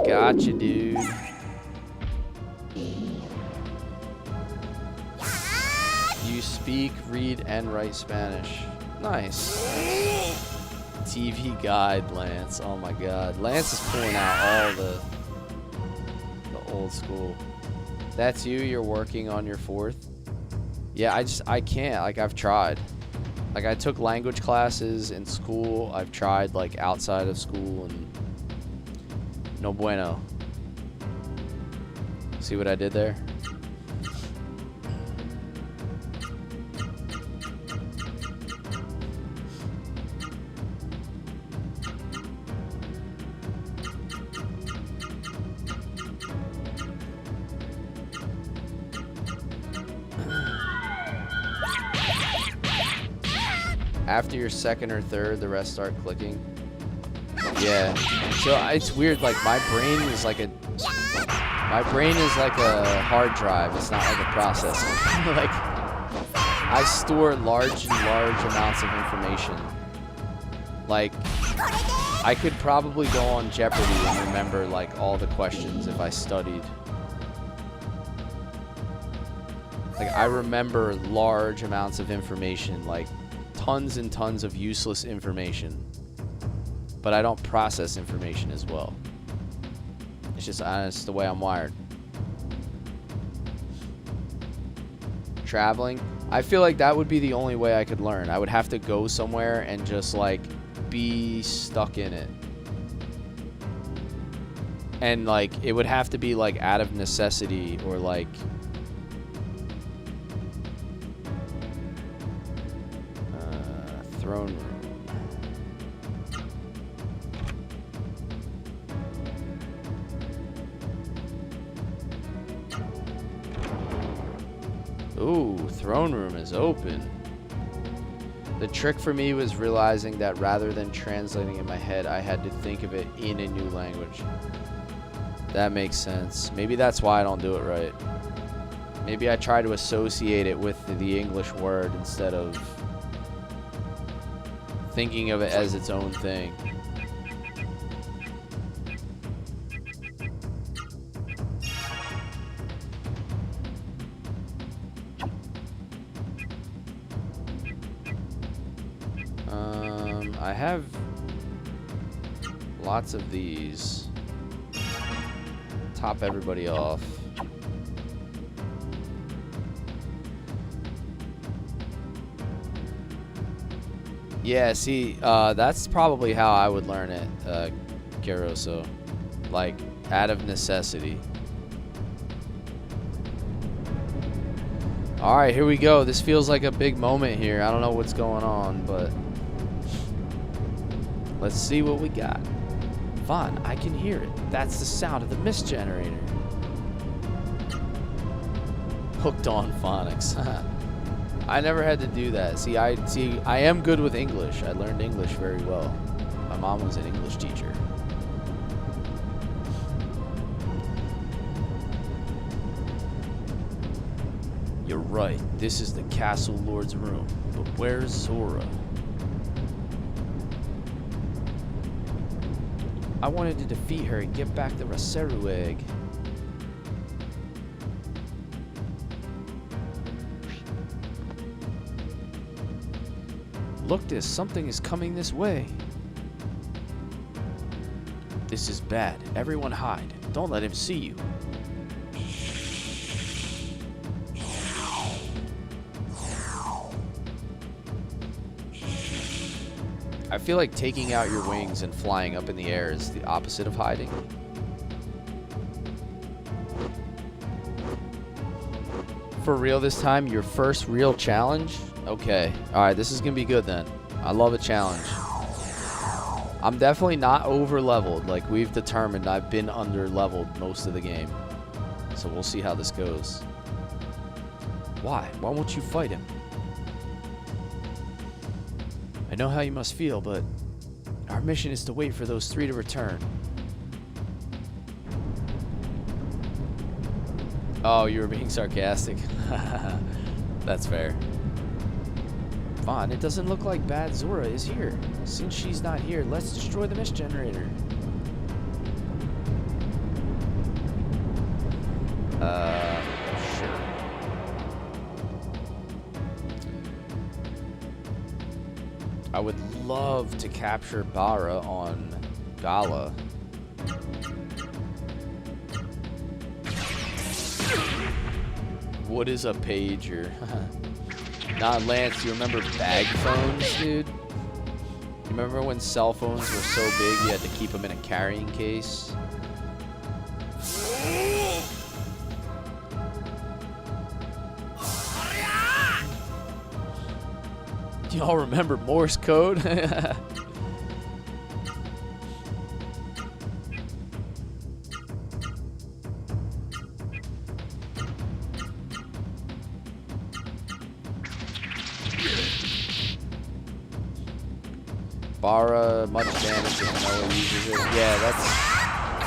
Gotcha, dude. You speak, read, and write Spanish. Nice. TV guide, Lance. Oh my god. Lance is pulling out all the old school. That's you? You're working on your fourth? Yeah, I can't. Like, I've tried. Like, I took language classes in school. I've tried, like, outside of school, and no bueno. See what I did there? After your second or third, the rest start clicking. Yeah. So it's weird. Like my brain is like a hard drive. It's not like a processor. Like I store large amounts of information. Like I could probably go on Jeopardy and remember like all the questions if I studied. Like I remember large amounts of information, like tons and tons of useless information. But I don't process information as well. It's just it's the way I'm wired. Traveling, I feel like that would be the only way I could learn. I would have to go somewhere and just like be stuck in it. And like it would have to be like out of necessity or like throne room. Ooh, throne room is open. The trick for me was realizing that rather than translating in my head, I had to think of it in a new language. That makes sense. Maybe that's why I don't do it right. Maybe I try to associate it with the English word instead of thinking of it as its own thing. I have lots of these. Top everybody off. Yeah, see, that's probably how I would learn it, Garoso. Like, out of necessity. Alright, here we go. This feels like a big moment here. I don't know what's going on, but let's see what we got. Vaughn, I can hear it. That's the sound of the mist generator. Hooked on phonics. I never had to do that. See, I am good with English. I learned English very well. My mom was an English teacher. You're right. This is the Castle Lord's room. But where's Zora? I wanted to defeat her and get back the Seru egg. Look, something is coming this way. This is bad. Everyone hide. Don't let him see you. I feel like taking out your wings and flying up in the air is the opposite of hiding. For real this time, your first real challenge? Okay. Alright, this is going to be good then. I love a challenge. I'm definitely not over leveled. Like we've determined, I've been under leveled most of the game. So we'll see how this goes. Why? Why won't you fight him? I know how you must feel, but our mission is to wait for those 3 to return. Oh, you were being sarcastic. That's fair. Vaughn, it doesn't look like Bad Zora is here. Since she's not here, let's destroy the mist generator. Sure. I would love to capture Bara on Gala. What is a pager? Nah, Lance, you remember bag phones, dude? You remember when cell phones were so big you had to keep them in a carrying case? Do y'all remember Morse code? Bara, much damage if Noah uses it. Yeah,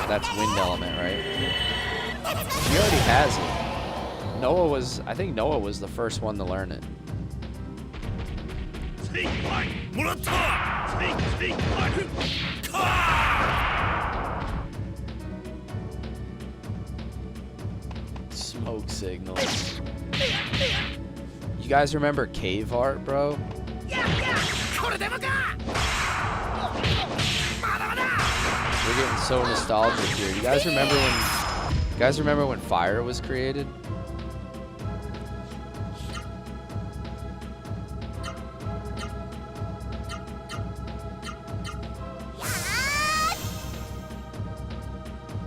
that's wind element, right? He already has it. I think Noah was the first one to learn it. Smoke signals. You guys remember cave art, bro? We're getting so nostalgic here. You guys remember when fire was created?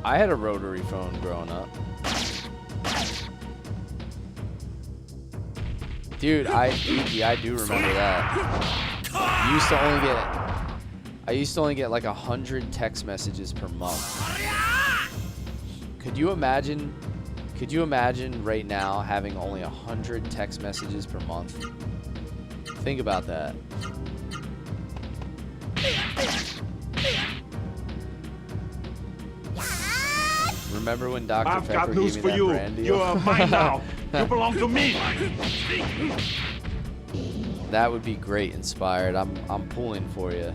I had a rotary phone growing up. Dude, I do remember that. I used to only get like 100 text messages per month. Could you imagine right now having only 100 text messages per month? Think about that. Remember when Dr. I've Pepper got news gave for me that you. brand deal? You are mine now. You belong to me. That would be great, Inspired. I'm pulling for you.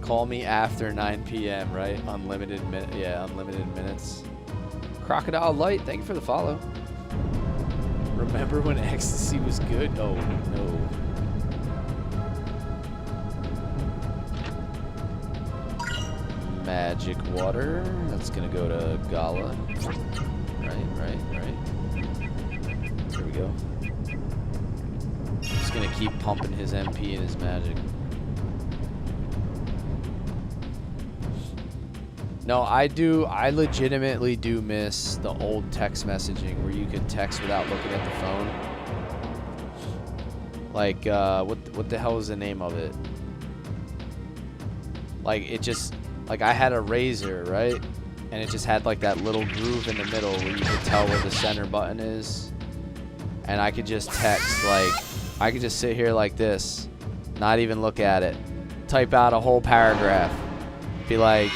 Call me after 9 p.m., right? Unlimited minutes. Crocodile Light, thank you for the follow. Remember when ecstasy was good? Oh, no. Magic water. That's gonna go to Gala. Right. There we go. Just gonna keep pumping his MP and his magic. No, I legitimately do miss the old text messaging where you could text without looking at the phone. Like, what the hell is the name of it? Like, it just... Like, I had a razor, right? And it just had, like, that little groove in the middle where you could tell where the center button is. And I could just text, like... I could just sit here like this. Not even look at it. Type out a whole paragraph. Be like...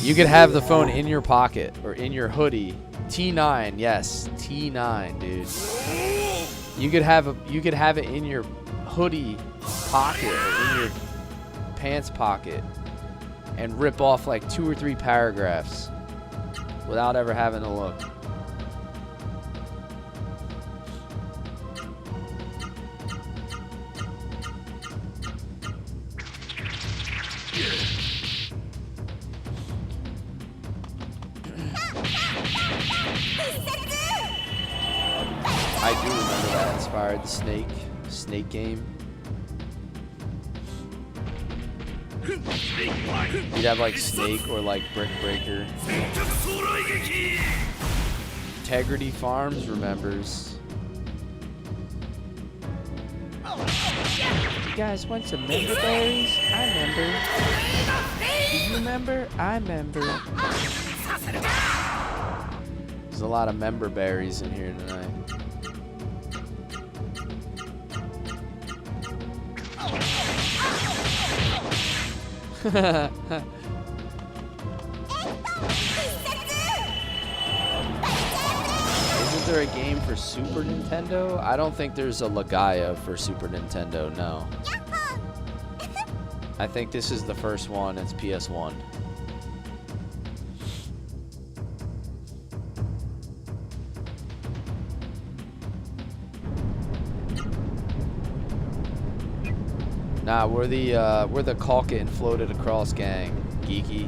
You could have the phone in your pocket or in your hoodie. T9, yes, T9, dude. You could have it in your hoodie pocket or in your pants pocket and rip off like 2 or 3 paragraphs without ever having to look. I do remember that inspired the snake game. You'd have like Snake or like Brick Breaker. Integrity Farms remembers. You guys want some member berries? I remember. Do you remember? I remember. There's a lot of member berries in here tonight. Isn't there a game for Super Nintendo? I don't think there's a Legaia for Super Nintendo, no. I think this is the first one. It's PS1. Nah, we're the caulk it and floated across gang, geeky.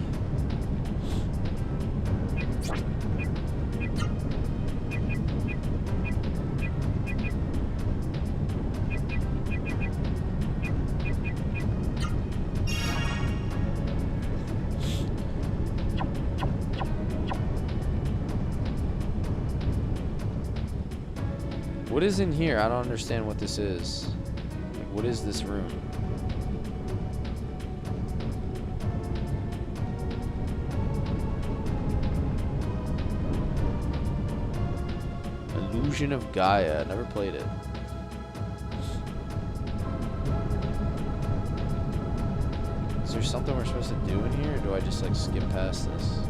What is in here? I don't understand what this is. Like, what is this room? Legend of Gaia. Never played it. Is there something we're supposed to do in here, or do I just like skip past this?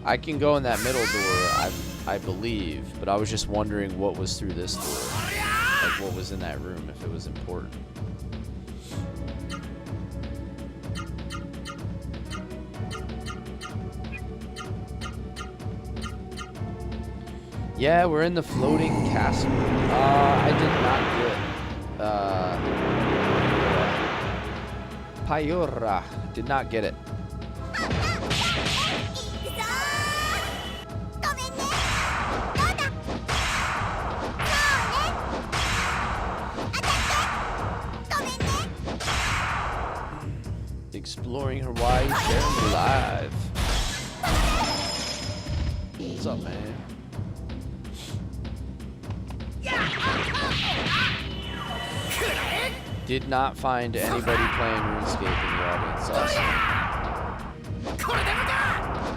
I can go in that middle door, I believe, but I was just wondering what was through this door. Like what was in that room, if it was important. Yeah, we're in the floating castle. I did not get Payora. Did not get it. Exploring Hawaii, sharing live. What's up, man? Did not find anybody playing RuneScape in the audience. Awesome.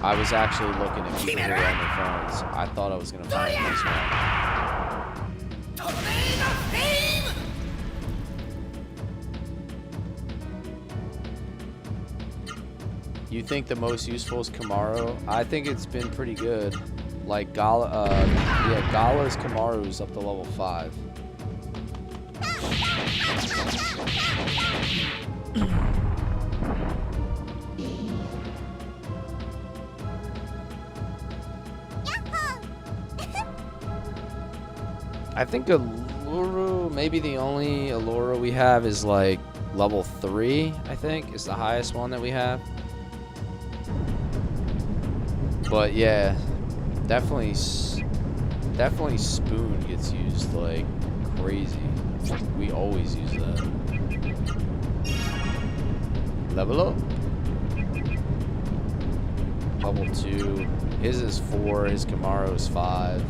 I was actually looking at people who were on their phones. I thought I was gonna find this one. You think the most useful is Kamaru? I think it's been pretty good. Like Gala, yeah, Gala's Kamaru's up to level 5. I think Allura, maybe the only Allura we have is like level 3, I think, is the highest one that we have. But yeah, definitely Spoon gets used like crazy. We always use that. Level up. level 2. His is 4. His Kamaru is 5.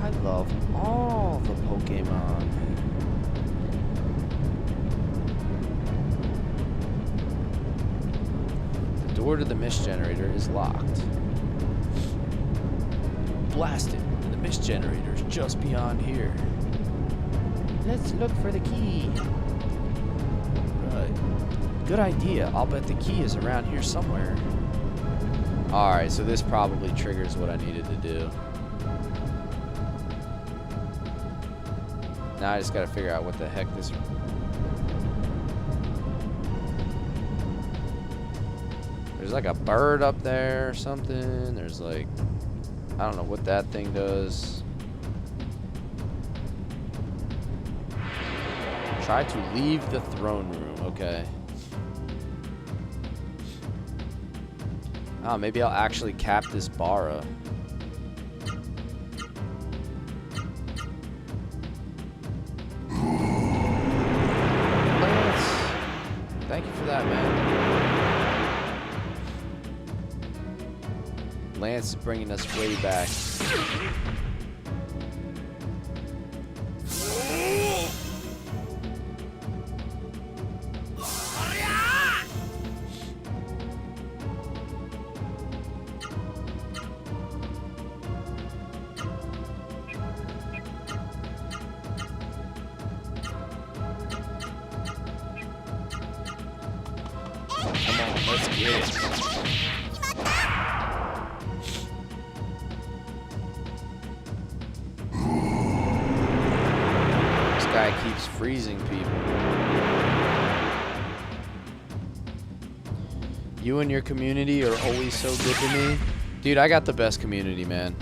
I love all the Pokemon. The door to the mist generator is locked. Blast it. The mist generator is just beyond here. Let's look for the key. Right. Good idea. I'll bet the key is around here somewhere. Alright, so this probably triggers what I needed to do. Now I just gotta figure out what the heck this... There's like a bird up there or something. There's like... I don't know what that thing does. Try to leave the throne room. Okay. Oh, maybe I'll actually cap this Bara. Lance, thank you for that, man. Lance is bringing us way back. Come on, let's get it. This guy keeps freezing people. You and your community are always so good to me. Dude, I got the best community, man.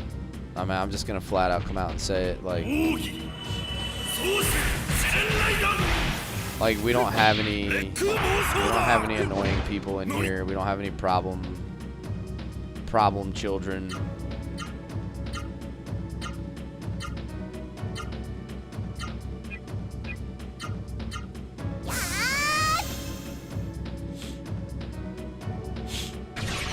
I mean, I'm just gonna flat out come out and say it. Like we don't have any annoying people in here. We don't have any problem children.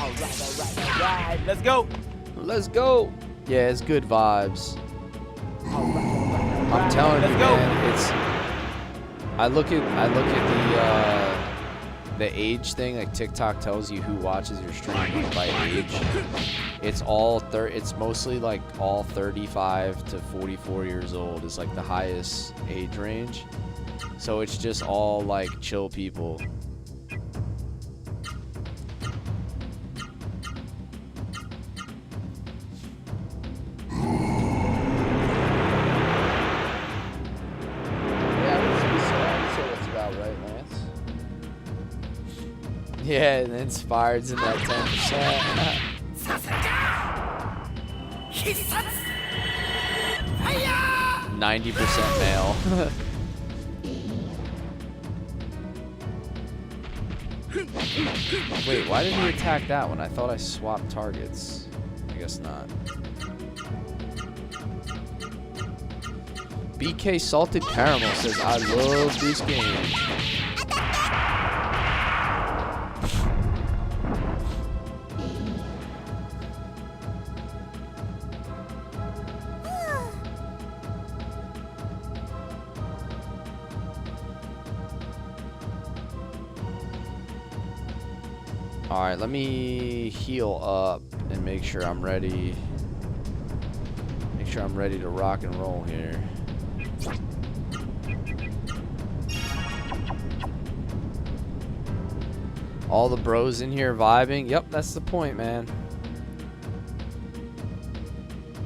All right. Let's go. Let's go. Yeah, it's good vibes. I'm telling you, man, it's. I look at the age thing. Like TikTok tells you who watches your stream like, by age. It's mostly like all 35 to 44 years old is like the highest age range. So it's just all like chill people. Yeah, and Inspired's in that 10%. 90% male. Wait, why didn't he attack that one? I thought I swapped targets. I guess not. BK Salted Caramel says, I love this game. Alright, let me heal up and make sure I'm ready. Make sure I'm ready to rock and roll here. All the bros in here vibing. Yep, that's the point, man.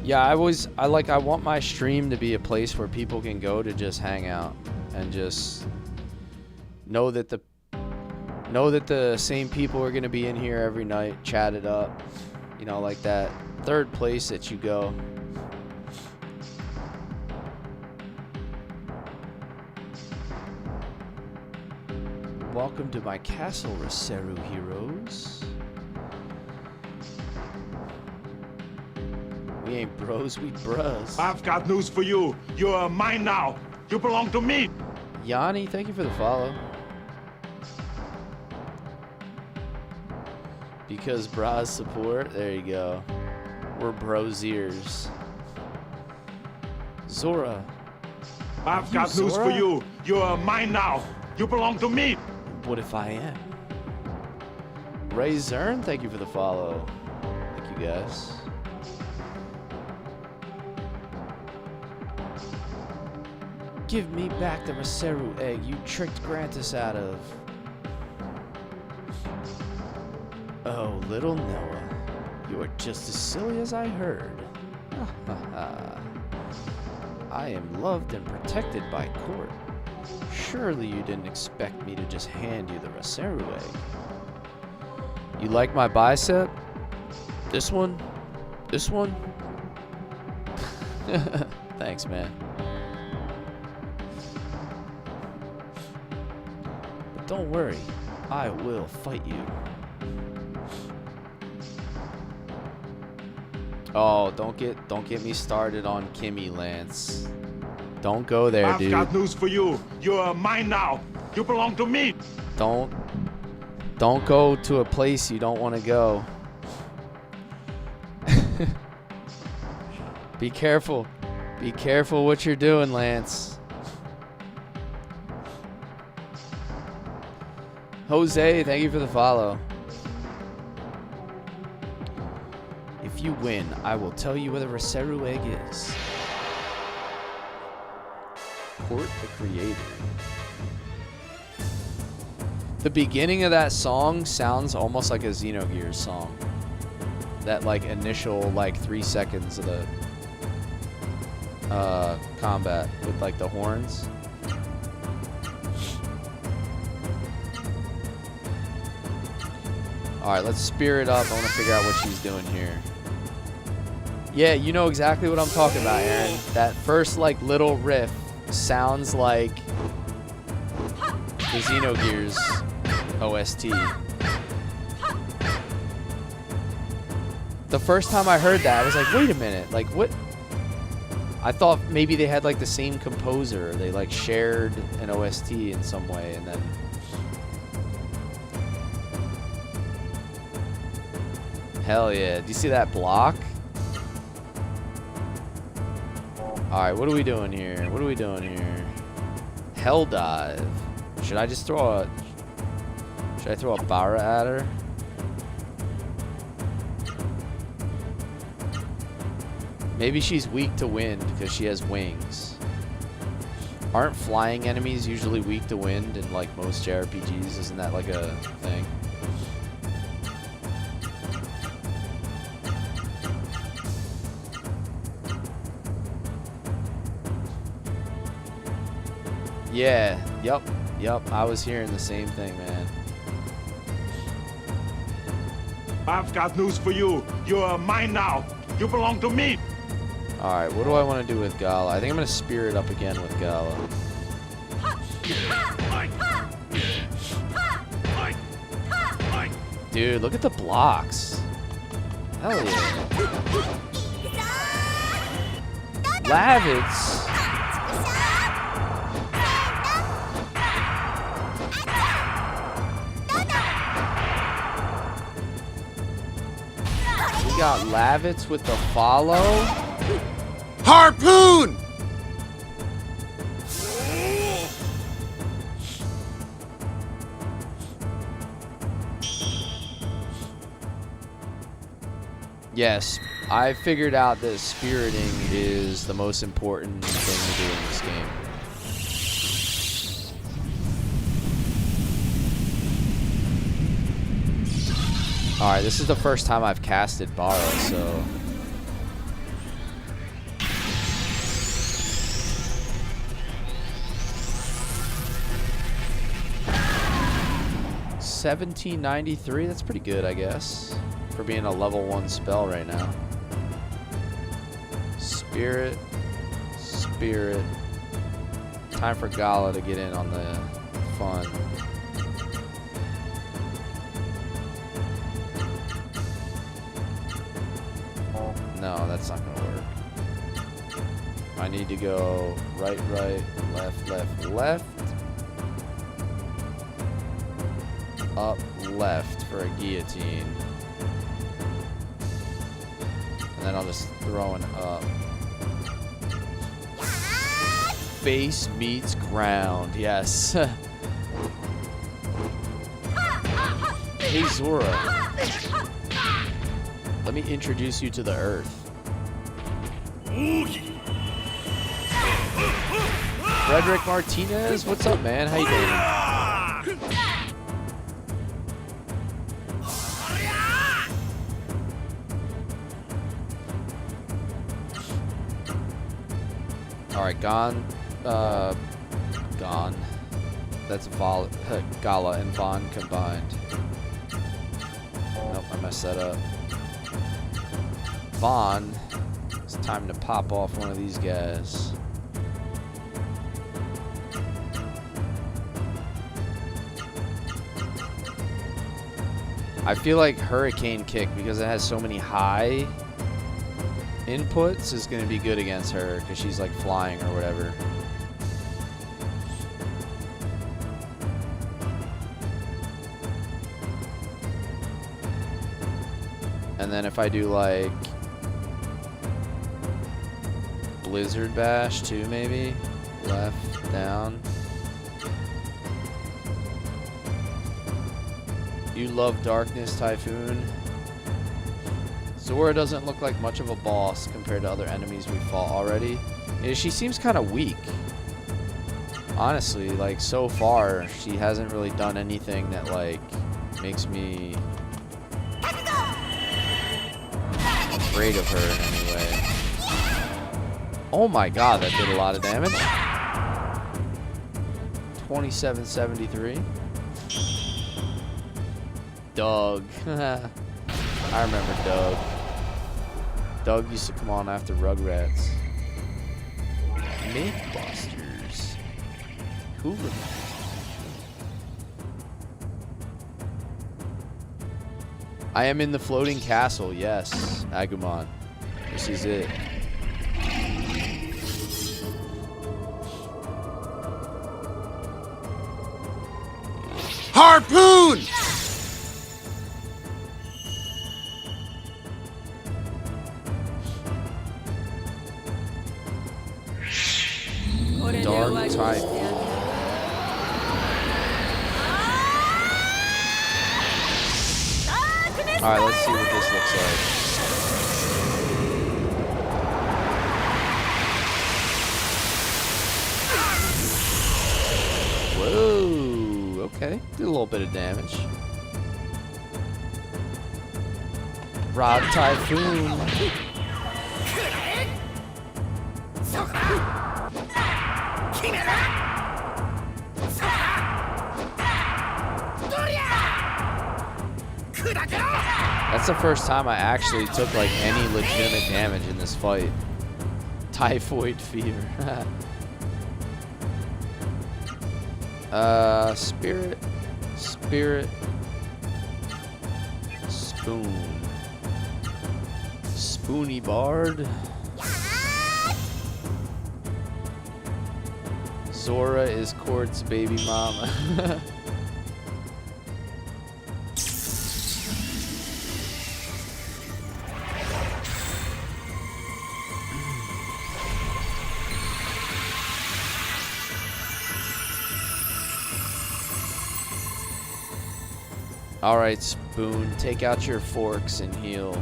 Yeah, I want my stream to be a place where people can go to just hang out and just know that the same people are going to be in here every night, chat it up, you know, like that third place that you go. Welcome to my castle, Seru heroes. We ain't bros, we bros. I've got news for you. You are mine now. You belong to me. Yanni, thank you for the follow. Because bras support. There you go. We're bros ears. Zora. I've got news for you. You are mine now. You belong to me. What if I am? Ray Zern, thank you for the follow. Thank you guys. Give me back the Seru egg you tricked Grantis out of. Oh, little Noah, you are just as silly as I heard. I am loved and protected by court. Surely you didn't expect me to just hand you the Seru egg. You like my bicep? This one? This one? Thanks, man. But don't worry, I will fight you. Oh, don't get me started on Kimmy, Lance. Don't go there, dude. I've got news for you. You are mine now. You belong to me. Don't go to a place you don't want to go. Be careful. Be careful what you're doing, Lance. Jose, thank you for the follow. If you win, I will tell you where the Seru egg is. Court the Creator. The beginning of that song sounds almost like a Xenogears song. That like initial like 3 seconds of the combat with like the horns. Alright, let's spear it up. I want to figure out what she's doing here. Yeah, you know exactly what I'm talking about, Aaron. That first like little riff sounds like the Xenogears OST. The first time I heard that, I was like, wait a minute, like what? I thought maybe they had like the same composer. They like shared an OST in some way, and then hell yeah. Do you see that block? Alright, what are we doing here? What are we doing here? Hell dive. Should I just throw a... Should I throw a Bara at her? Maybe she's weak to wind because she has wings. Aren't flying enemies usually weak to wind in like most JRPGs? Isn't that like a thing? Yeah, yep, I was hearing the same thing, man. I've got news for you. You are mine now. You belong to me. Alright, what do I want to do with Gala? I think I'm going to spear it up again with Gala. Dude, look at the blocks. Hell yeah. Lavitz. We got Lavitz with the follow. Harpoon! Yes, I figured out that spiriting is the most important thing to do in this game. Alright, this is the first time I've casted Bara, so... $17.93, that's pretty good, I guess, for being a level 1 spell right now. Spirit. Time for Gala to get in on the fun. No, that's not gonna work. I need to go right, left. up left for a guillotine. And then I'll just throw an up. Face meets ground. Yes. Hey, Zora. Let me introduce you to the earth. Frederick Martinez, what's up, man? How you doing? All right, gone. Gone. That's Gala and Vaughn combined. Nope, I messed that up. Vaughn, it's time to pop off one of these guys. I feel like Hurricane Kick, because it has so many high inputs, is going to be good against her because she's like flying or whatever. And then if I do like Blizzard Bash too, maybe left, down. You love Darkness Typhoon. Zora doesn't look like much of a boss compared to other enemies we fought already. Yeah, she seems kind of weak. Honestly, like so far, she hasn't really done anything that like makes me afraid of her in any way. Oh my god, that did a lot of damage. 2773. Doug. I remember Doug. Doug used to come on after Rugrats. Mythbusters. Who remembers? I am in the floating castle, yes, Agumon. This is it. Harpoon! Dark type. Alright, let's see what this looks like. Whoa, okay. Did a little bit of damage. Rod Typhoon. That's the first time I actually took like any legitimate damage in this fight. Typhoid fever. Spirit. Spoon. Spoony Bard. Zora is Court's baby mama. All right, Spoon, take out your forks and heal.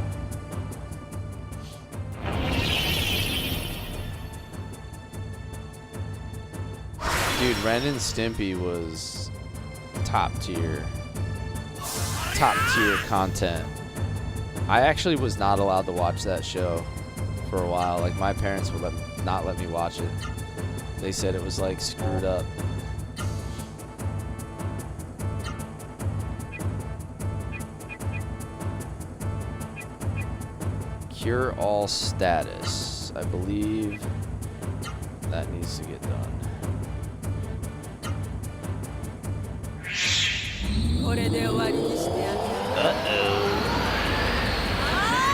Dude, Ren and Stimpy was top tier content. I actually was not allowed to watch that show for a while. Like, my parents would not let me watch it. They said it was like screwed up. Cure all status. I believe that needs to get done.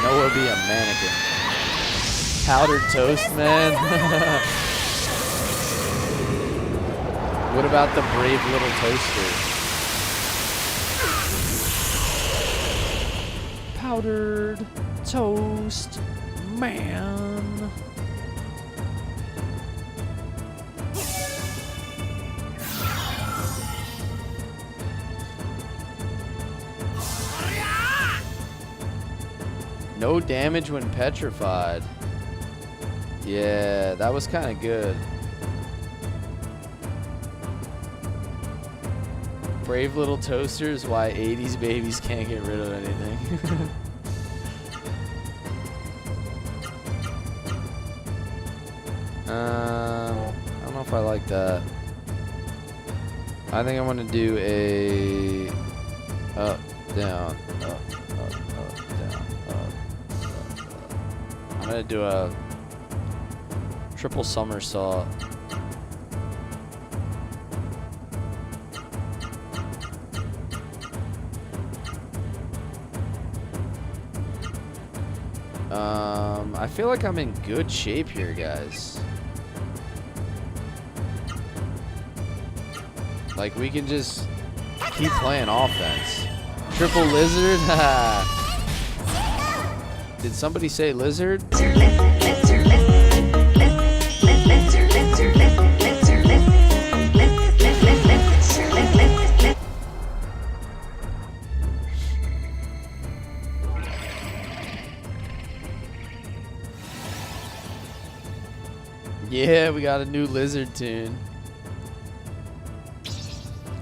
Noah be a mannequin. Powdered toast, man. What about the brave little toaster? Powdered toast, man. No damage when petrified. Yeah, that was kind of good. Brave little toasters, why 80s babies can't get rid of anything. I don't know if I like that. I think I'm gonna do a up, down, up, down, up. I'm gonna do a triple somersault. I feel like I'm in good shape here, guys. Like, we can just keep playing offense. Triple lizard? Did somebody say lizard? Yeah, we got a new lizard tune.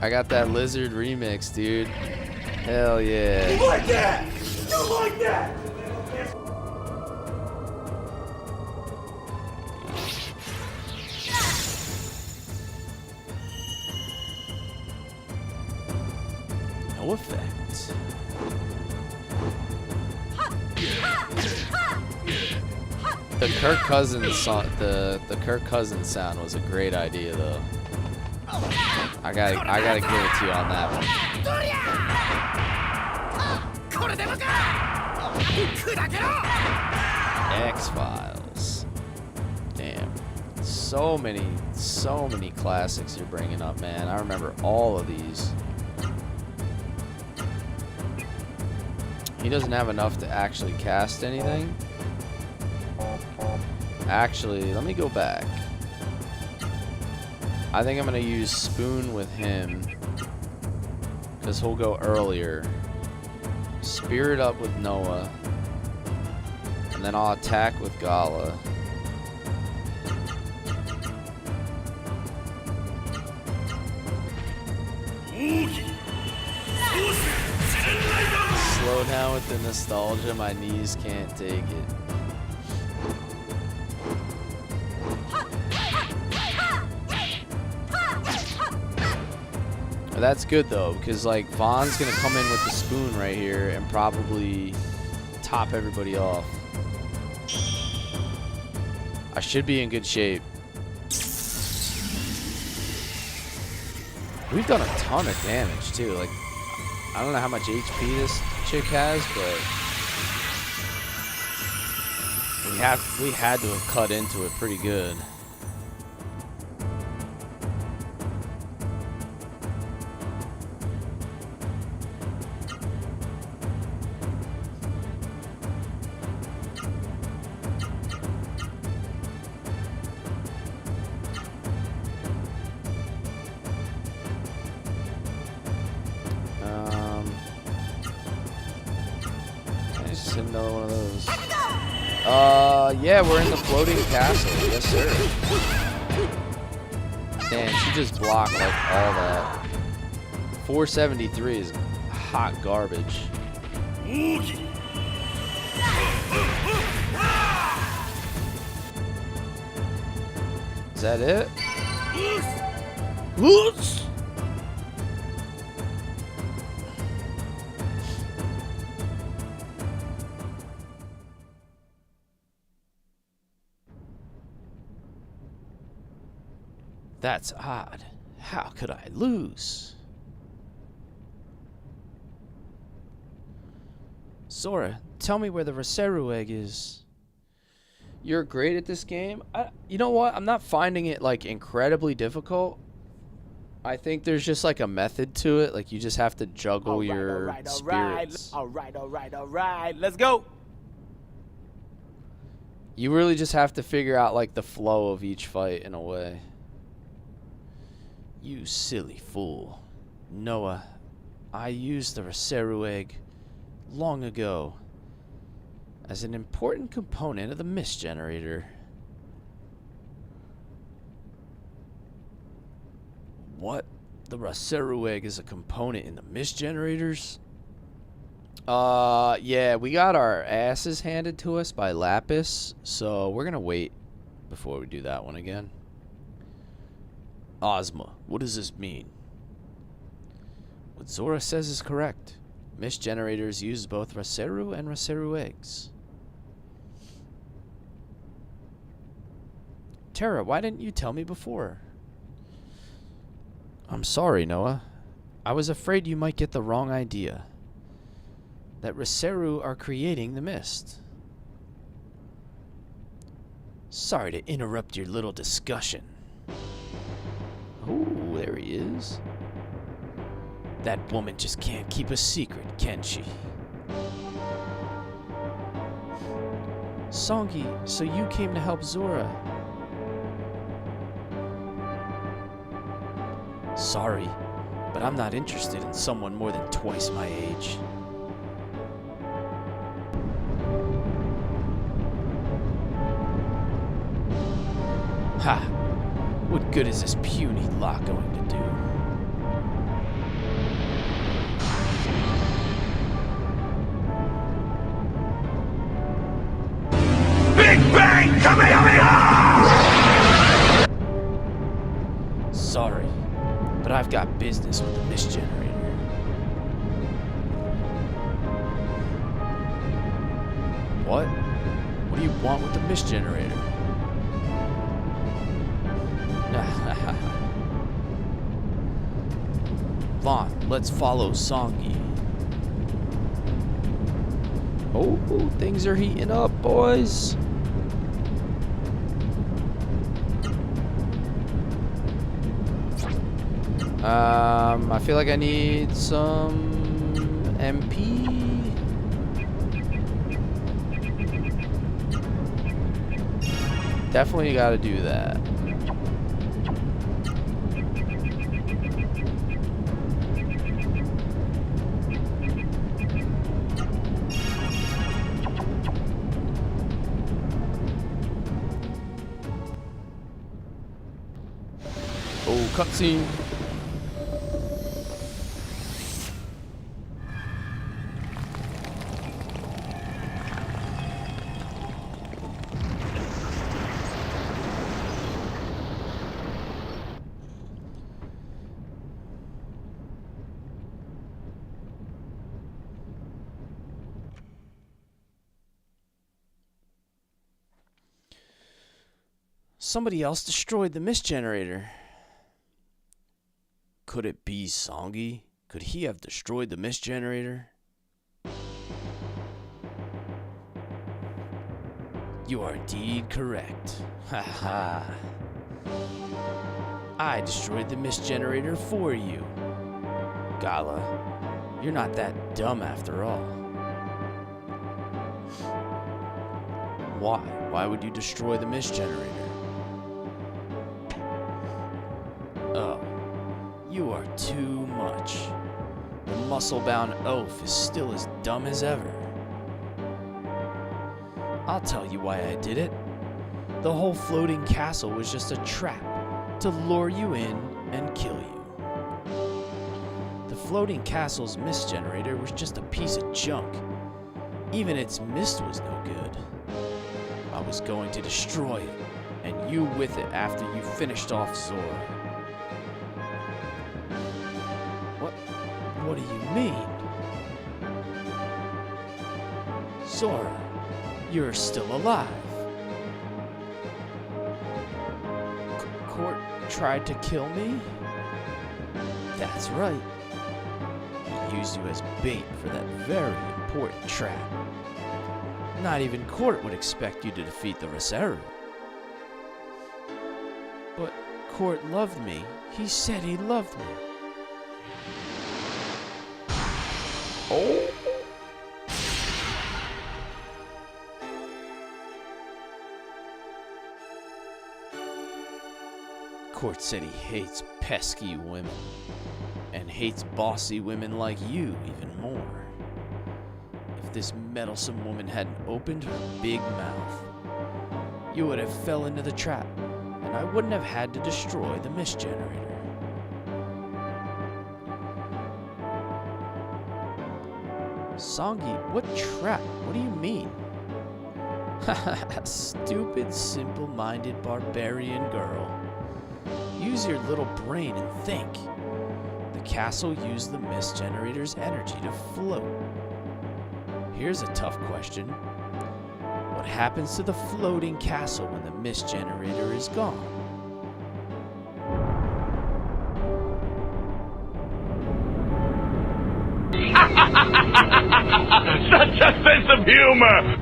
I got that lizard remix, dude. Hell yeah. You like that? You like that? No effect. The Kirk Cousins song, the Kirk Cousins sound was a great idea though. I gotta give it to you on that one. X-Files. Damn. So many classics you're bringing up, man. I remember all of these. He doesn't have enough to actually cast anything. Actually, let me go back. I think I'm gonna use Spoon with him because he'll go earlier. Spirit up with Noah, and then I'll attack with Gala. Slow down with the nostalgia, my knees can't take it. But that's good though, because like Vaughn's gonna come in with the spoon right here and probably top everybody off. I should be in good shape. We've done a ton of damage too. Like, I don't know how much HP this chick has, but we had to have cut into it pretty good. Another one of those. Yeah, we're in the floating castle. Yes, sir. Damn, she just blocked like all that. 473 is hot garbage. Is that it? That's odd. How could I lose? Sora, tell me where the Seru egg is. You're great at this game. You know what? I'm not finding it like incredibly difficult. I think there's just like a method to it. Like you just have to juggle your spirits. All right. Let's go. You really just have to figure out like the flow of each fight in a way. You silly fool. Noah, I used the Seru egg long ago as an important component of the mist generator. What? The Seru egg is a component in the mist generators? Yeah, we got our asses handed to us by Lapis, so we're gonna wait before we do that one again. Ozma, what does this mean? What Zora says is correct. Mist generators use both Seru and Seru eggs. Terra, why didn't you tell me before? I'm sorry, Noah. I was afraid you might get the wrong idea. That Seru are creating the mist. Sorry to interrupt your little discussion. Oh, there he is. That woman just can't keep a secret, can she? Songi, so you came to help Zora. Sorry, but I'm not interested in someone more than twice my age. Ha! What good is this puny lock going to do? Big Bang Kamehameha! Sorry, but I've got business with the mist generator. What? What do you want with the mist generator? Vaughn, let's follow Songi. Oh, things are heating up, boys. I feel like I need some MP. Definitely gotta do that. Oh, cutscene. Somebody else destroyed the mist generator. Could it be Songi? Could he have destroyed the mist generator? You are indeed correct. Haha. I destroyed the mist generator for you. Gala, you're not that dumb after all. Why? Why would you destroy the mist generator? Oh, you are too much. The muscle-bound oaf is still as dumb as ever. I'll tell you why I did it. The whole floating castle was just a trap to lure you in and kill you. The floating castle's mist generator was just a piece of junk. Even its mist was no good. I was going to destroy it, and you with it after you finished off Zora. What do you mean? Zora, you're still alive. Court tried to kill me? That's right. He used you as bait for that very important trap. Not even Court would expect you to defeat the Seru. But Court loved me. He said he loved me. Oh. Court said he hates pesky women and hates bossy women like you even more. If this meddlesome woman hadn't opened her big mouth, you would have fell into the trap, and I wouldn't have had to destroy the mist generator. Songi, what trap? What do you mean? Stupid, simple-minded barbarian girl. Use your little brain and think. The castle used the mist generator's energy to float. Here's a tough question. What happens to the floating castle when the mist generator is gone? Such a sense of humor!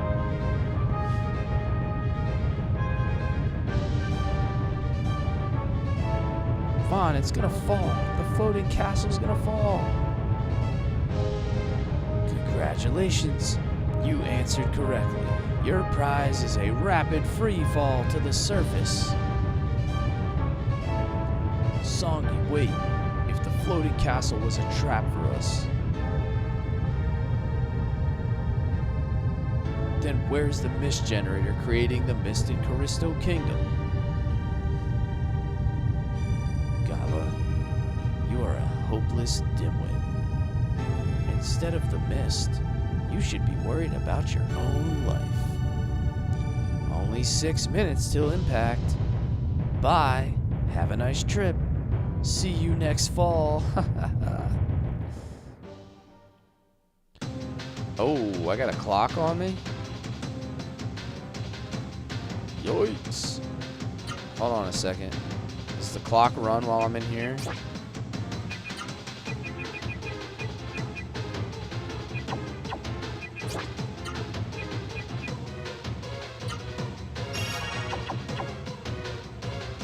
Fine, it's gonna fall. The floating castle's gonna fall. Congratulations. You answered correctly. Your prize is a rapid free fall to the surface. Songi, wait. If the floating castle was a trap for us, then where's the mist generator creating the mist in Callisto Kingdom? Gala, you are a hopeless dimwit. Instead of the mist, you should be worried about your own life. Only 6 minutes till impact. Bye. Have a nice trip. See you next fall. Oh, I got a clock on me? Yikes. Hold on a second. Does the clock run while I'm in here?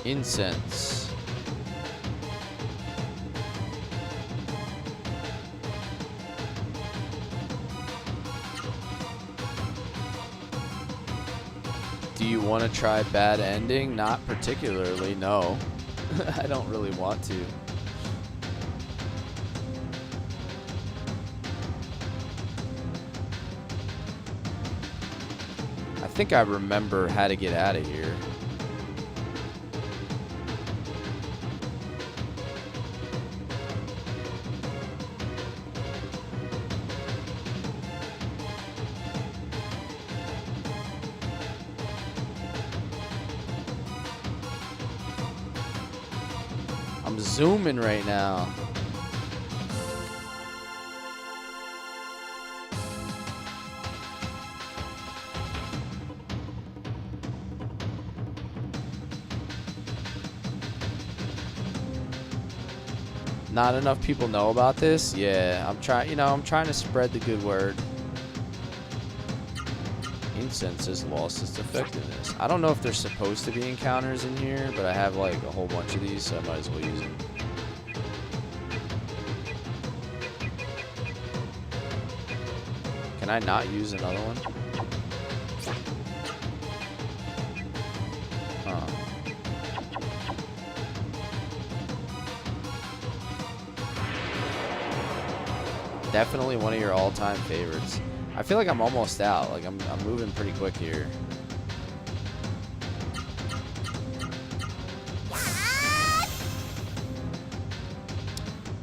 Incense. Do you want to try bad ending? Not particularly, no. I don't really want to. I think I remember how to get out of here. I'm zooming right now. Not enough people know about this? Yeah, I'm trying to spread the good word. Incense has lost its effectiveness. I don't know if there's supposed to be encounters in here, but I have like a whole bunch of these, so I might as well use them. Can I not use another one? Huh. Definitely one of your all-time favorites. I feel like I'm almost out. Like I'm moving pretty quick here.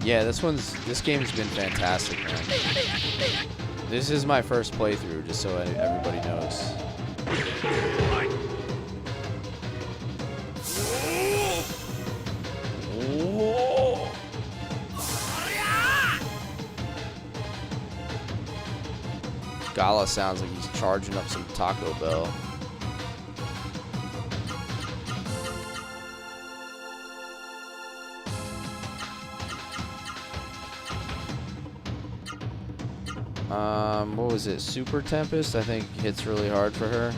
Yeah, this game's been fantastic, man. This is my first playthrough, just so everybody knows. Gala sounds like he's charging up some Taco Bell. What was it? Super Tempest, I think, hits really hard for her.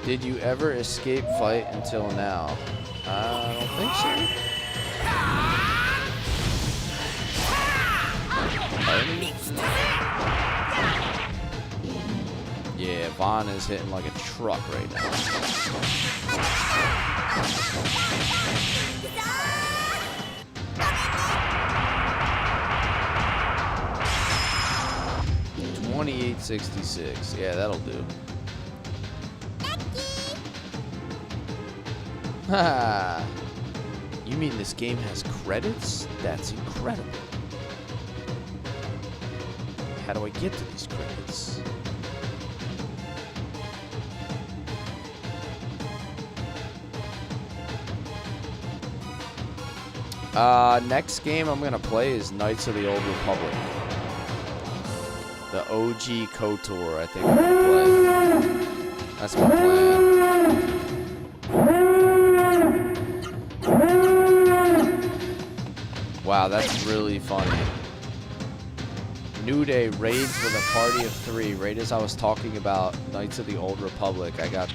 Did you ever escape fight until now? I don't think so. Yeah, Vaughn is hitting like a truck right now. $28.66. Yeah, that'll do. Ha! You mean this game has credits? That's incredible. How do I get to these credits? Next game I'm gonna play is Knights of the Old Republic. The OG KOTOR, I think I'm gonna play. That's my plan. Wow, that's really funny. New Day raids with a party of 3. Right as I was talking about Knights of the Old Republic, I got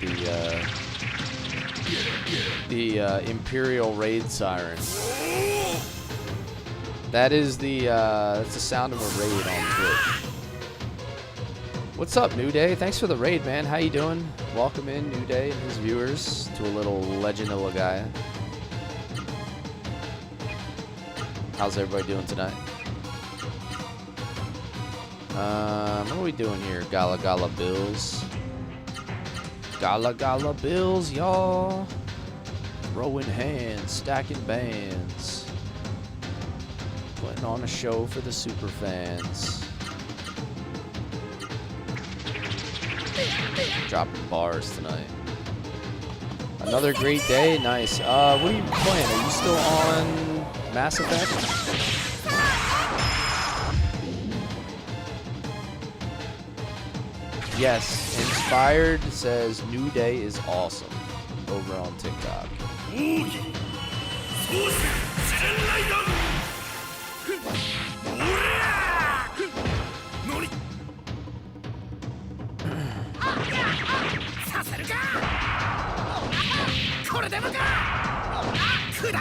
the Imperial raid siren. That is that's the sound of a raid on Twitch. What's up, New Day? Thanks for the raid, man. How you doing? Welcome in, New Day and his viewers, to a little Legend of Legaia. How's everybody doing tonight? What are we doing here? Gala Gala Bills. Gala Gala Bills, y'all. Throwing hands, stacking bands. Putting on a show for the super fans. Dropping bars tonight. Another great day. Nice. What are you playing? Are you still on Mass Effect? Yes. Inspired says New Day is awesome over on TikTok.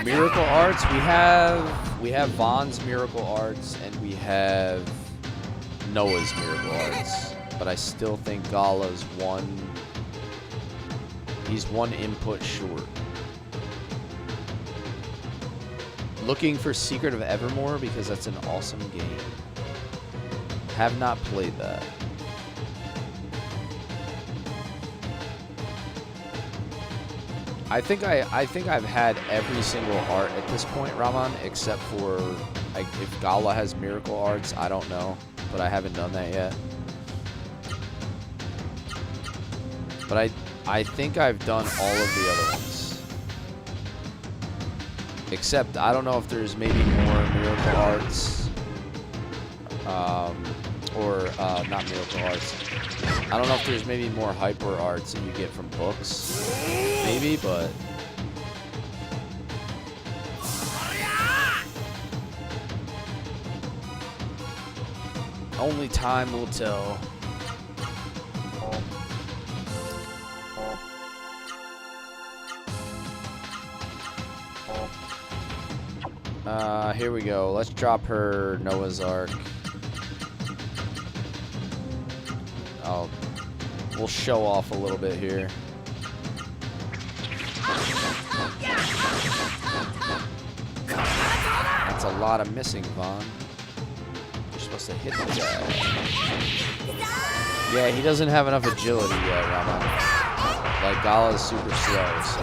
Miracle Arts, we have Vaughn's Miracle Arts and we have Noah's Miracle Arts, but I still think Gala's he's one input short. Looking for Secret of Evermore because that's an awesome game. Have not played that. I think I've had every single art at this point, Raman, except for if Gala has Miracle Arts, I don't know, but I haven't done that yet. But I think I've done all of the other ones. Except I don't know if there's maybe more Miracle Arts, or not Miracle Arts. I don't know if there's maybe more Hyper Arts that you get from books, maybe, but only time will tell. Here we go. Let's drop her Noah's Ark. We'll show off a little bit here. That's a lot of missing, Vaughn. You're supposed to hit the guy. Yeah, he doesn't have enough agility yet, Raman. Like, Gala's super slow, so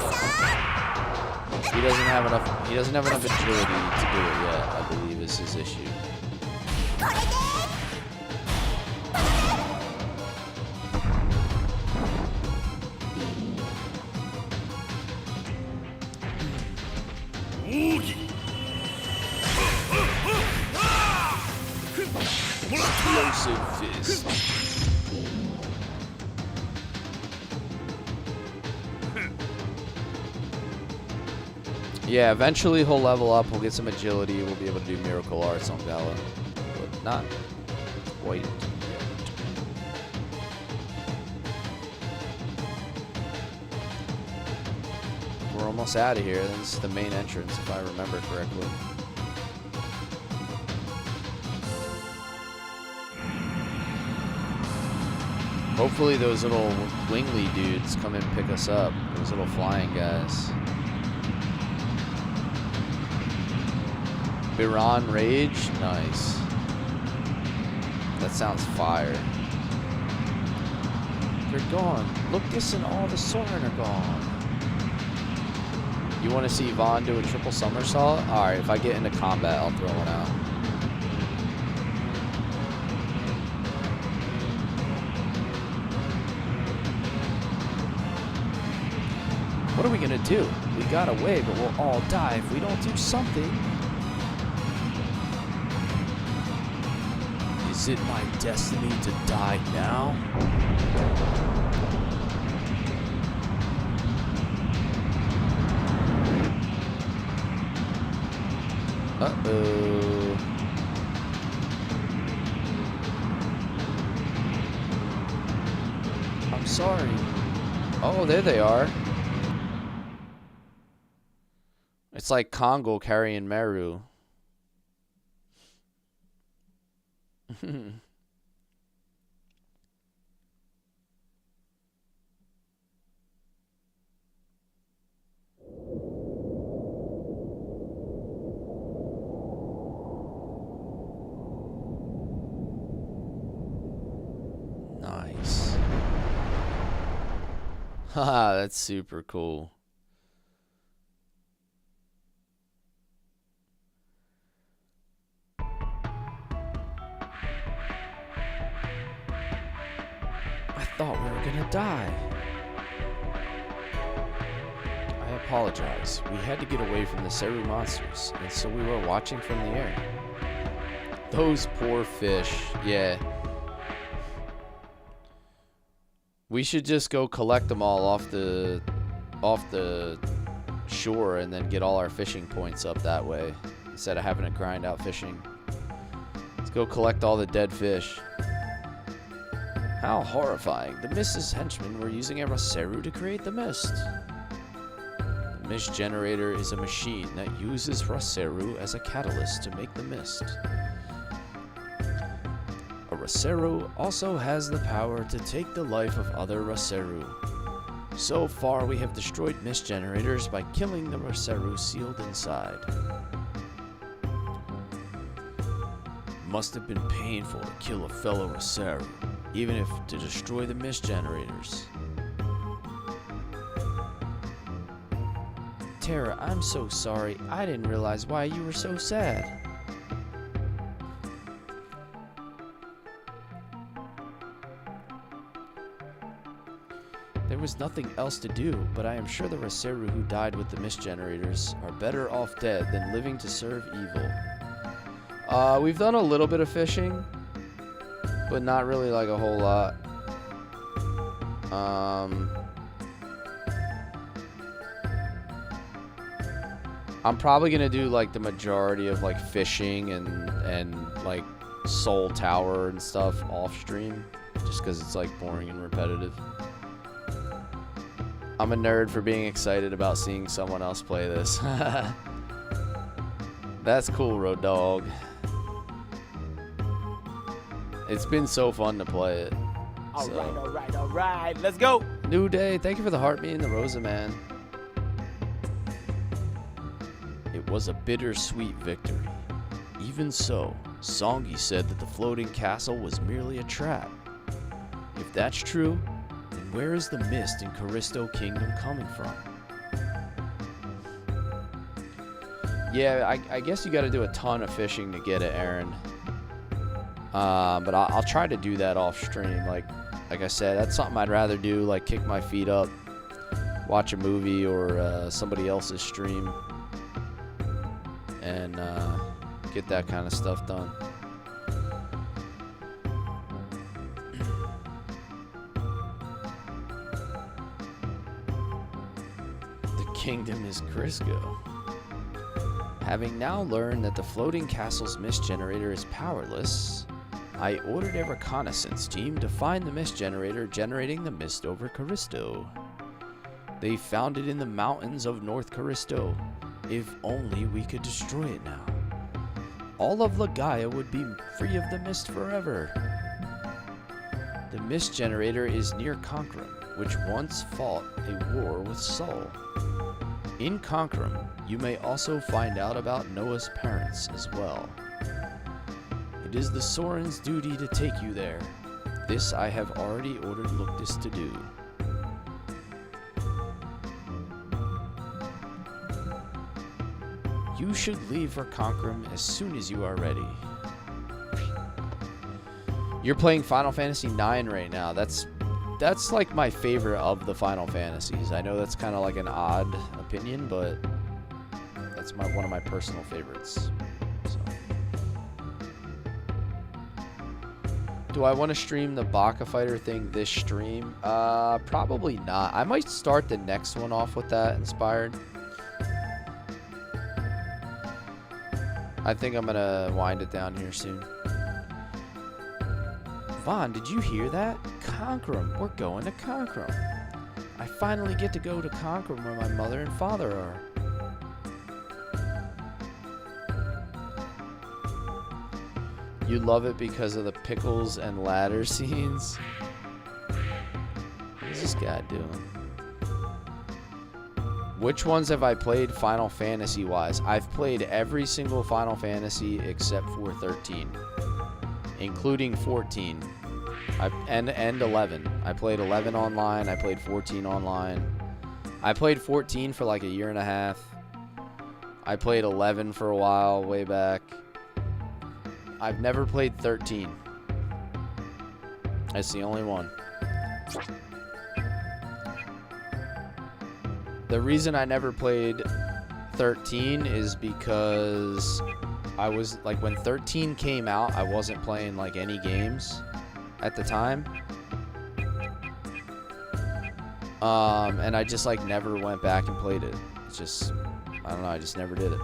he doesn't have enough agility to do it yet, I believe is his issue. Explosive fist. Yeah, eventually he'll level up, we'll get some agility, we'll be able to do Miracle Arts on Gala. But not quite yet. almost out of here. This is the main entrance, if I remember correctly. Hopefully those little wingly dudes come and pick us up. Those little flying guys. Biran Rage? Nice. That sounds fire. They're gone. Lucas and all the Soren are gone. You want to see Vaughn do a triple somersault? Alright, if I get into combat, I'll throw one out. What are we gonna do? We got away, but we'll all die if we don't do something. Is it my destiny to die now? Uh-oh. I'm sorry. Oh, there they are. It's like Kongo carrying Meru. Nice. Haha, that's super cool. I thought we were gonna die. I apologize. We had to get away from the Seru monsters, and so we were watching from the air. Those poor fish. Yeah. We should just go collect them all off the shore and then get all our fishing points up that way instead of having to grind out fishing. Let's go collect all the dead fish. How horrifying. The mist's henchmen were using a Seru to create the mist. The mist generator is a machine that uses Seru as a catalyst to make the mist. A Seru also has the power to take the life of other Seru. So far, we have destroyed mist generators by killing the Seru sealed inside. Must have been painful to kill a fellow Seru, even if to destroy the mist generators. Terra, I'm so sorry. I didn't realize why you were so sad. There was nothing else to do, but I am sure the Seru who died with the mist generators are better off dead than living to serve evil. We've done a little bit of fishing, but not really like a whole lot. I'm probably gonna do like the majority of like fishing and like Soul Tower and stuff off stream, just because it's like boring and repetitive. I'm a nerd for being excited about seeing someone else play this. That's cool, Road Dog. It's been so fun to play it. Alright, let's go. New Day, thank you for the heart, me and the Rosa Man. It was a bittersweet victory. Even so, Songi said that the floating castle was merely a trap. If that's true, then where is the mist in Callisto Kingdom coming from? Yeah, I guess you gotta do a ton of fishing to get it, Aaron. But I'll try to do that off stream. Like I said, that's something I'd rather do, like kick my feet up, watch a movie or somebody else's stream, and get that kind of stuff done. The kingdom is Crisco. Having now learned that the floating castle's mist generator is powerless, I ordered a reconnaissance team to find the mist generator generating the mist over Callisto. They found it in the mountains of North Callisto. If only we could destroy it now. All of Legaia would be free of the mist forever. The mist generator is near Conquerum, which once fought a war with Sol. In Conquerum, you may also find out about Noah's parents as well. It is the Soren's duty to take you there. This I have already ordered Luctus to do. You should leave for Conquerum as soon as you are ready. You're playing Final Fantasy IX right now. That's like my favorite of the Final Fantasies. I know that's kind of like an odd opinion, but that's one of my personal favorites. So. Do I want to stream the Baka Fighter thing this stream? Probably not. I might start the next one off with that inspired. I think I'm gonna wind it down here soon. Vaughn, did you hear that? Conquerum. We're going to Conquerum. I finally get to go to Conquerum where my mother and father are. You love it because of the pickles and ladder scenes? What's this guy doing? Which ones have I played Final Fantasy wise? I've played every single Final Fantasy except for 13, including 14 and 11. I played 11 online. I played 14 online. I played 14 for like a year and a half. I played 11 for a while, way back. I've never played 13. That's the only one. The reason I never played 13 is because I was like, when 13 came out, I wasn't playing like any games at the time. And I just like never went back and played it. It's just, I don't know, I just never did it.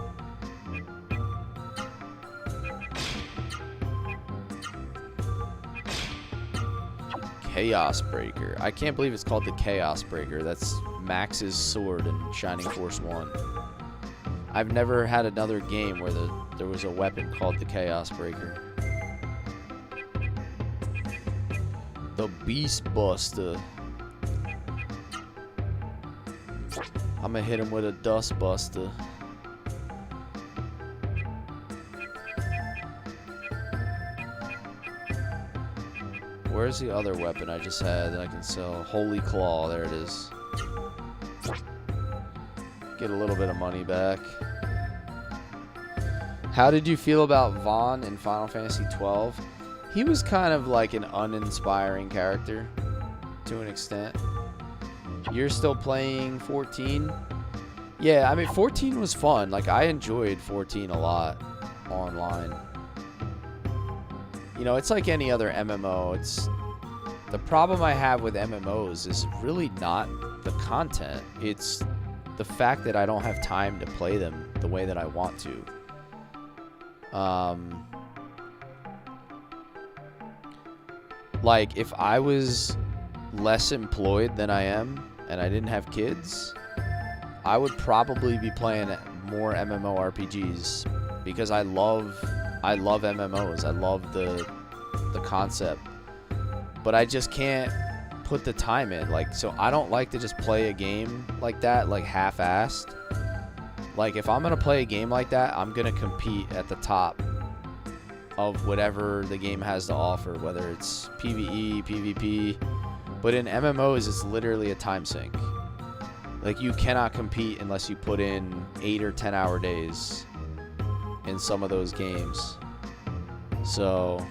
Chaos Breaker. I can't believe it's called the Chaos Breaker. That's Max's sword in Shining Force 1. I've never had another game where there was a weapon called the Chaos Breaker. The Beast Buster. I'm gonna hit him with a Dust Buster. Where's the other weapon I just had that I can sell? Holy Claw, there it is. Get a little bit of money back. How did you feel about Vaughn in Final Fantasy XII? He was kind of like an uninspiring character to an extent. You're still playing 14? Yeah, I mean 14 was fun. Like I enjoyed 14 a lot online. You know, it's like any other MMO. It's the problem I have with MMOs is really not the content. It's the fact that I don't have time to play them the way that I want to. Like if I was less employed than I am and I didn't have kids, I would probably be playing more MMORPGs because I love MMOs. I love the concept, but I just can't put the time in. Like, so I don't like to just play a game like that, like half-assed. Like, if I'm gonna play a game like that, I'm gonna compete at the top of whatever the game has to offer, whether it's PvE, PvP. But in MMOs, it's literally a time sink. Like, you cannot compete unless you put in 8 or 10 hour days in some of those games. So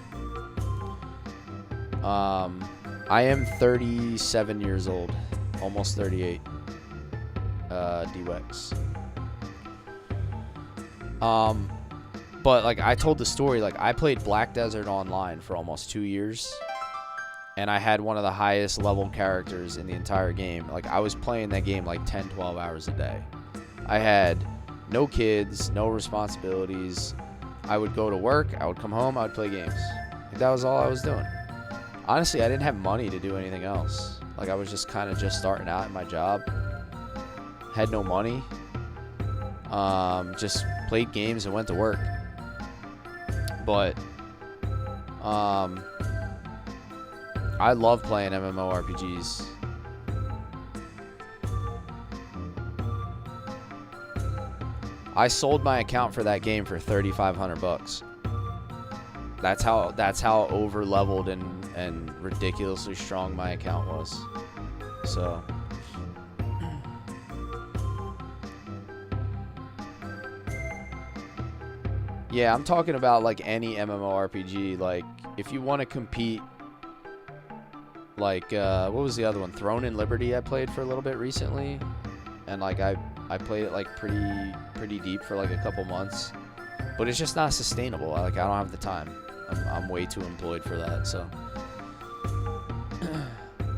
I am 37 years old, almost 38. DWEX. But like I told the story, like I played Black Desert Online for almost 2 years, and I had one of the highest level characters in the entire game. Like I was playing that game like 10-12 hours a day. I had no kids, no responsibilities. I would go to work, I would come home, I would play games. Like, that was all I was doing. Honestly, I didn't have money to do anything else. Like I was just kind of just starting out in my job. had no money. Just played games and went to work. But I love playing MMORPGs. I sold my account for that game for $3,500. That's how over leveled and ridiculously strong my account was. So yeah, I'm talking about like any MMORPG. Like if you want to compete, like what was the other one? Throne and Liberty I played for a little bit recently, and like I played it like pretty deep for like a couple months, but it's just not sustainable. Like I don't have the time. I'm way too employed for that. So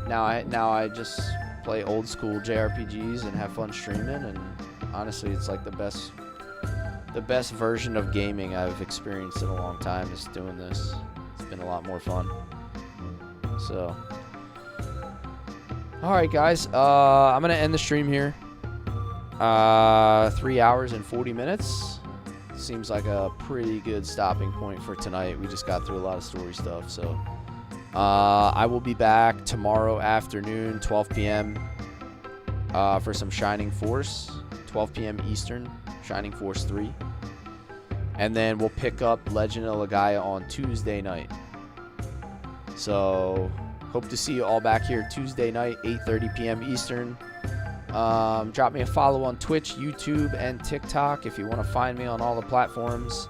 now I just play old school JRPGs and have fun streaming, and honestly it's like the best version of gaming I've experienced in a long time is doing this. It's been a lot more fun. So alright guys, I'm gonna end the stream here. 3 hours and 40 minutes. Seems like a pretty good stopping point for tonight. We just got through a lot of story stuff. So I will be back tomorrow afternoon, 12 p.m. For some Shining Force, 12 p.m. Eastern, Shining Force 3. And then we'll pick up Legend of Legaia on Tuesday night. So hope to see you all back here Tuesday night, 8:30 p.m. Eastern. Drop me a follow on Twitch, YouTube, and TikTok if you want to find me on all the platforms.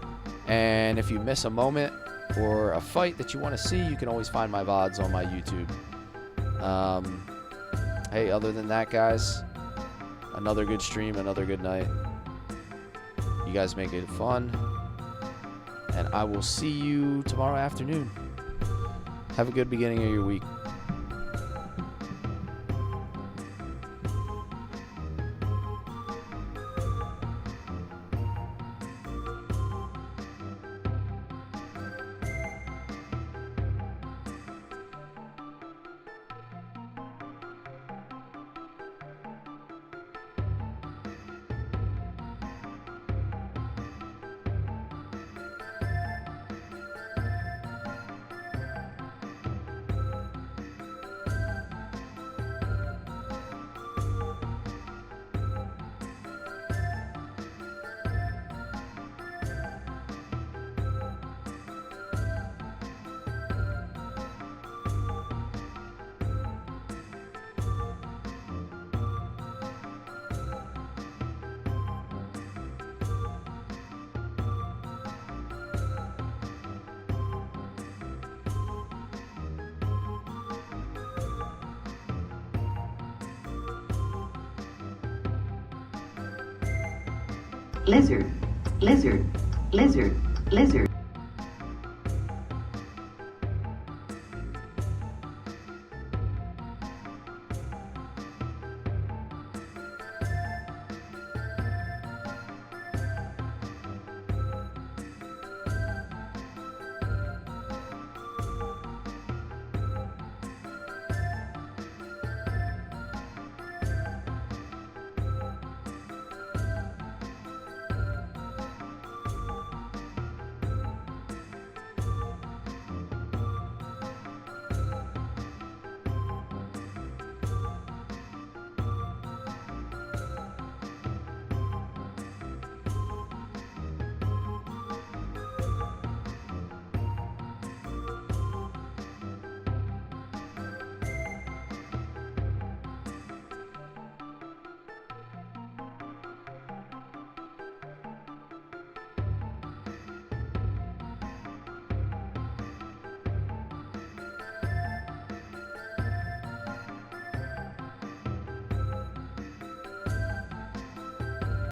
And if you miss a moment or a fight that you want to see, you can always find my VODs on my YouTube. Hey, other than that, guys, another good stream, another good night. You guys make it fun. And I will see you tomorrow afternoon. Have a good beginning of your week. Lizard, lizard, lizard, lizard.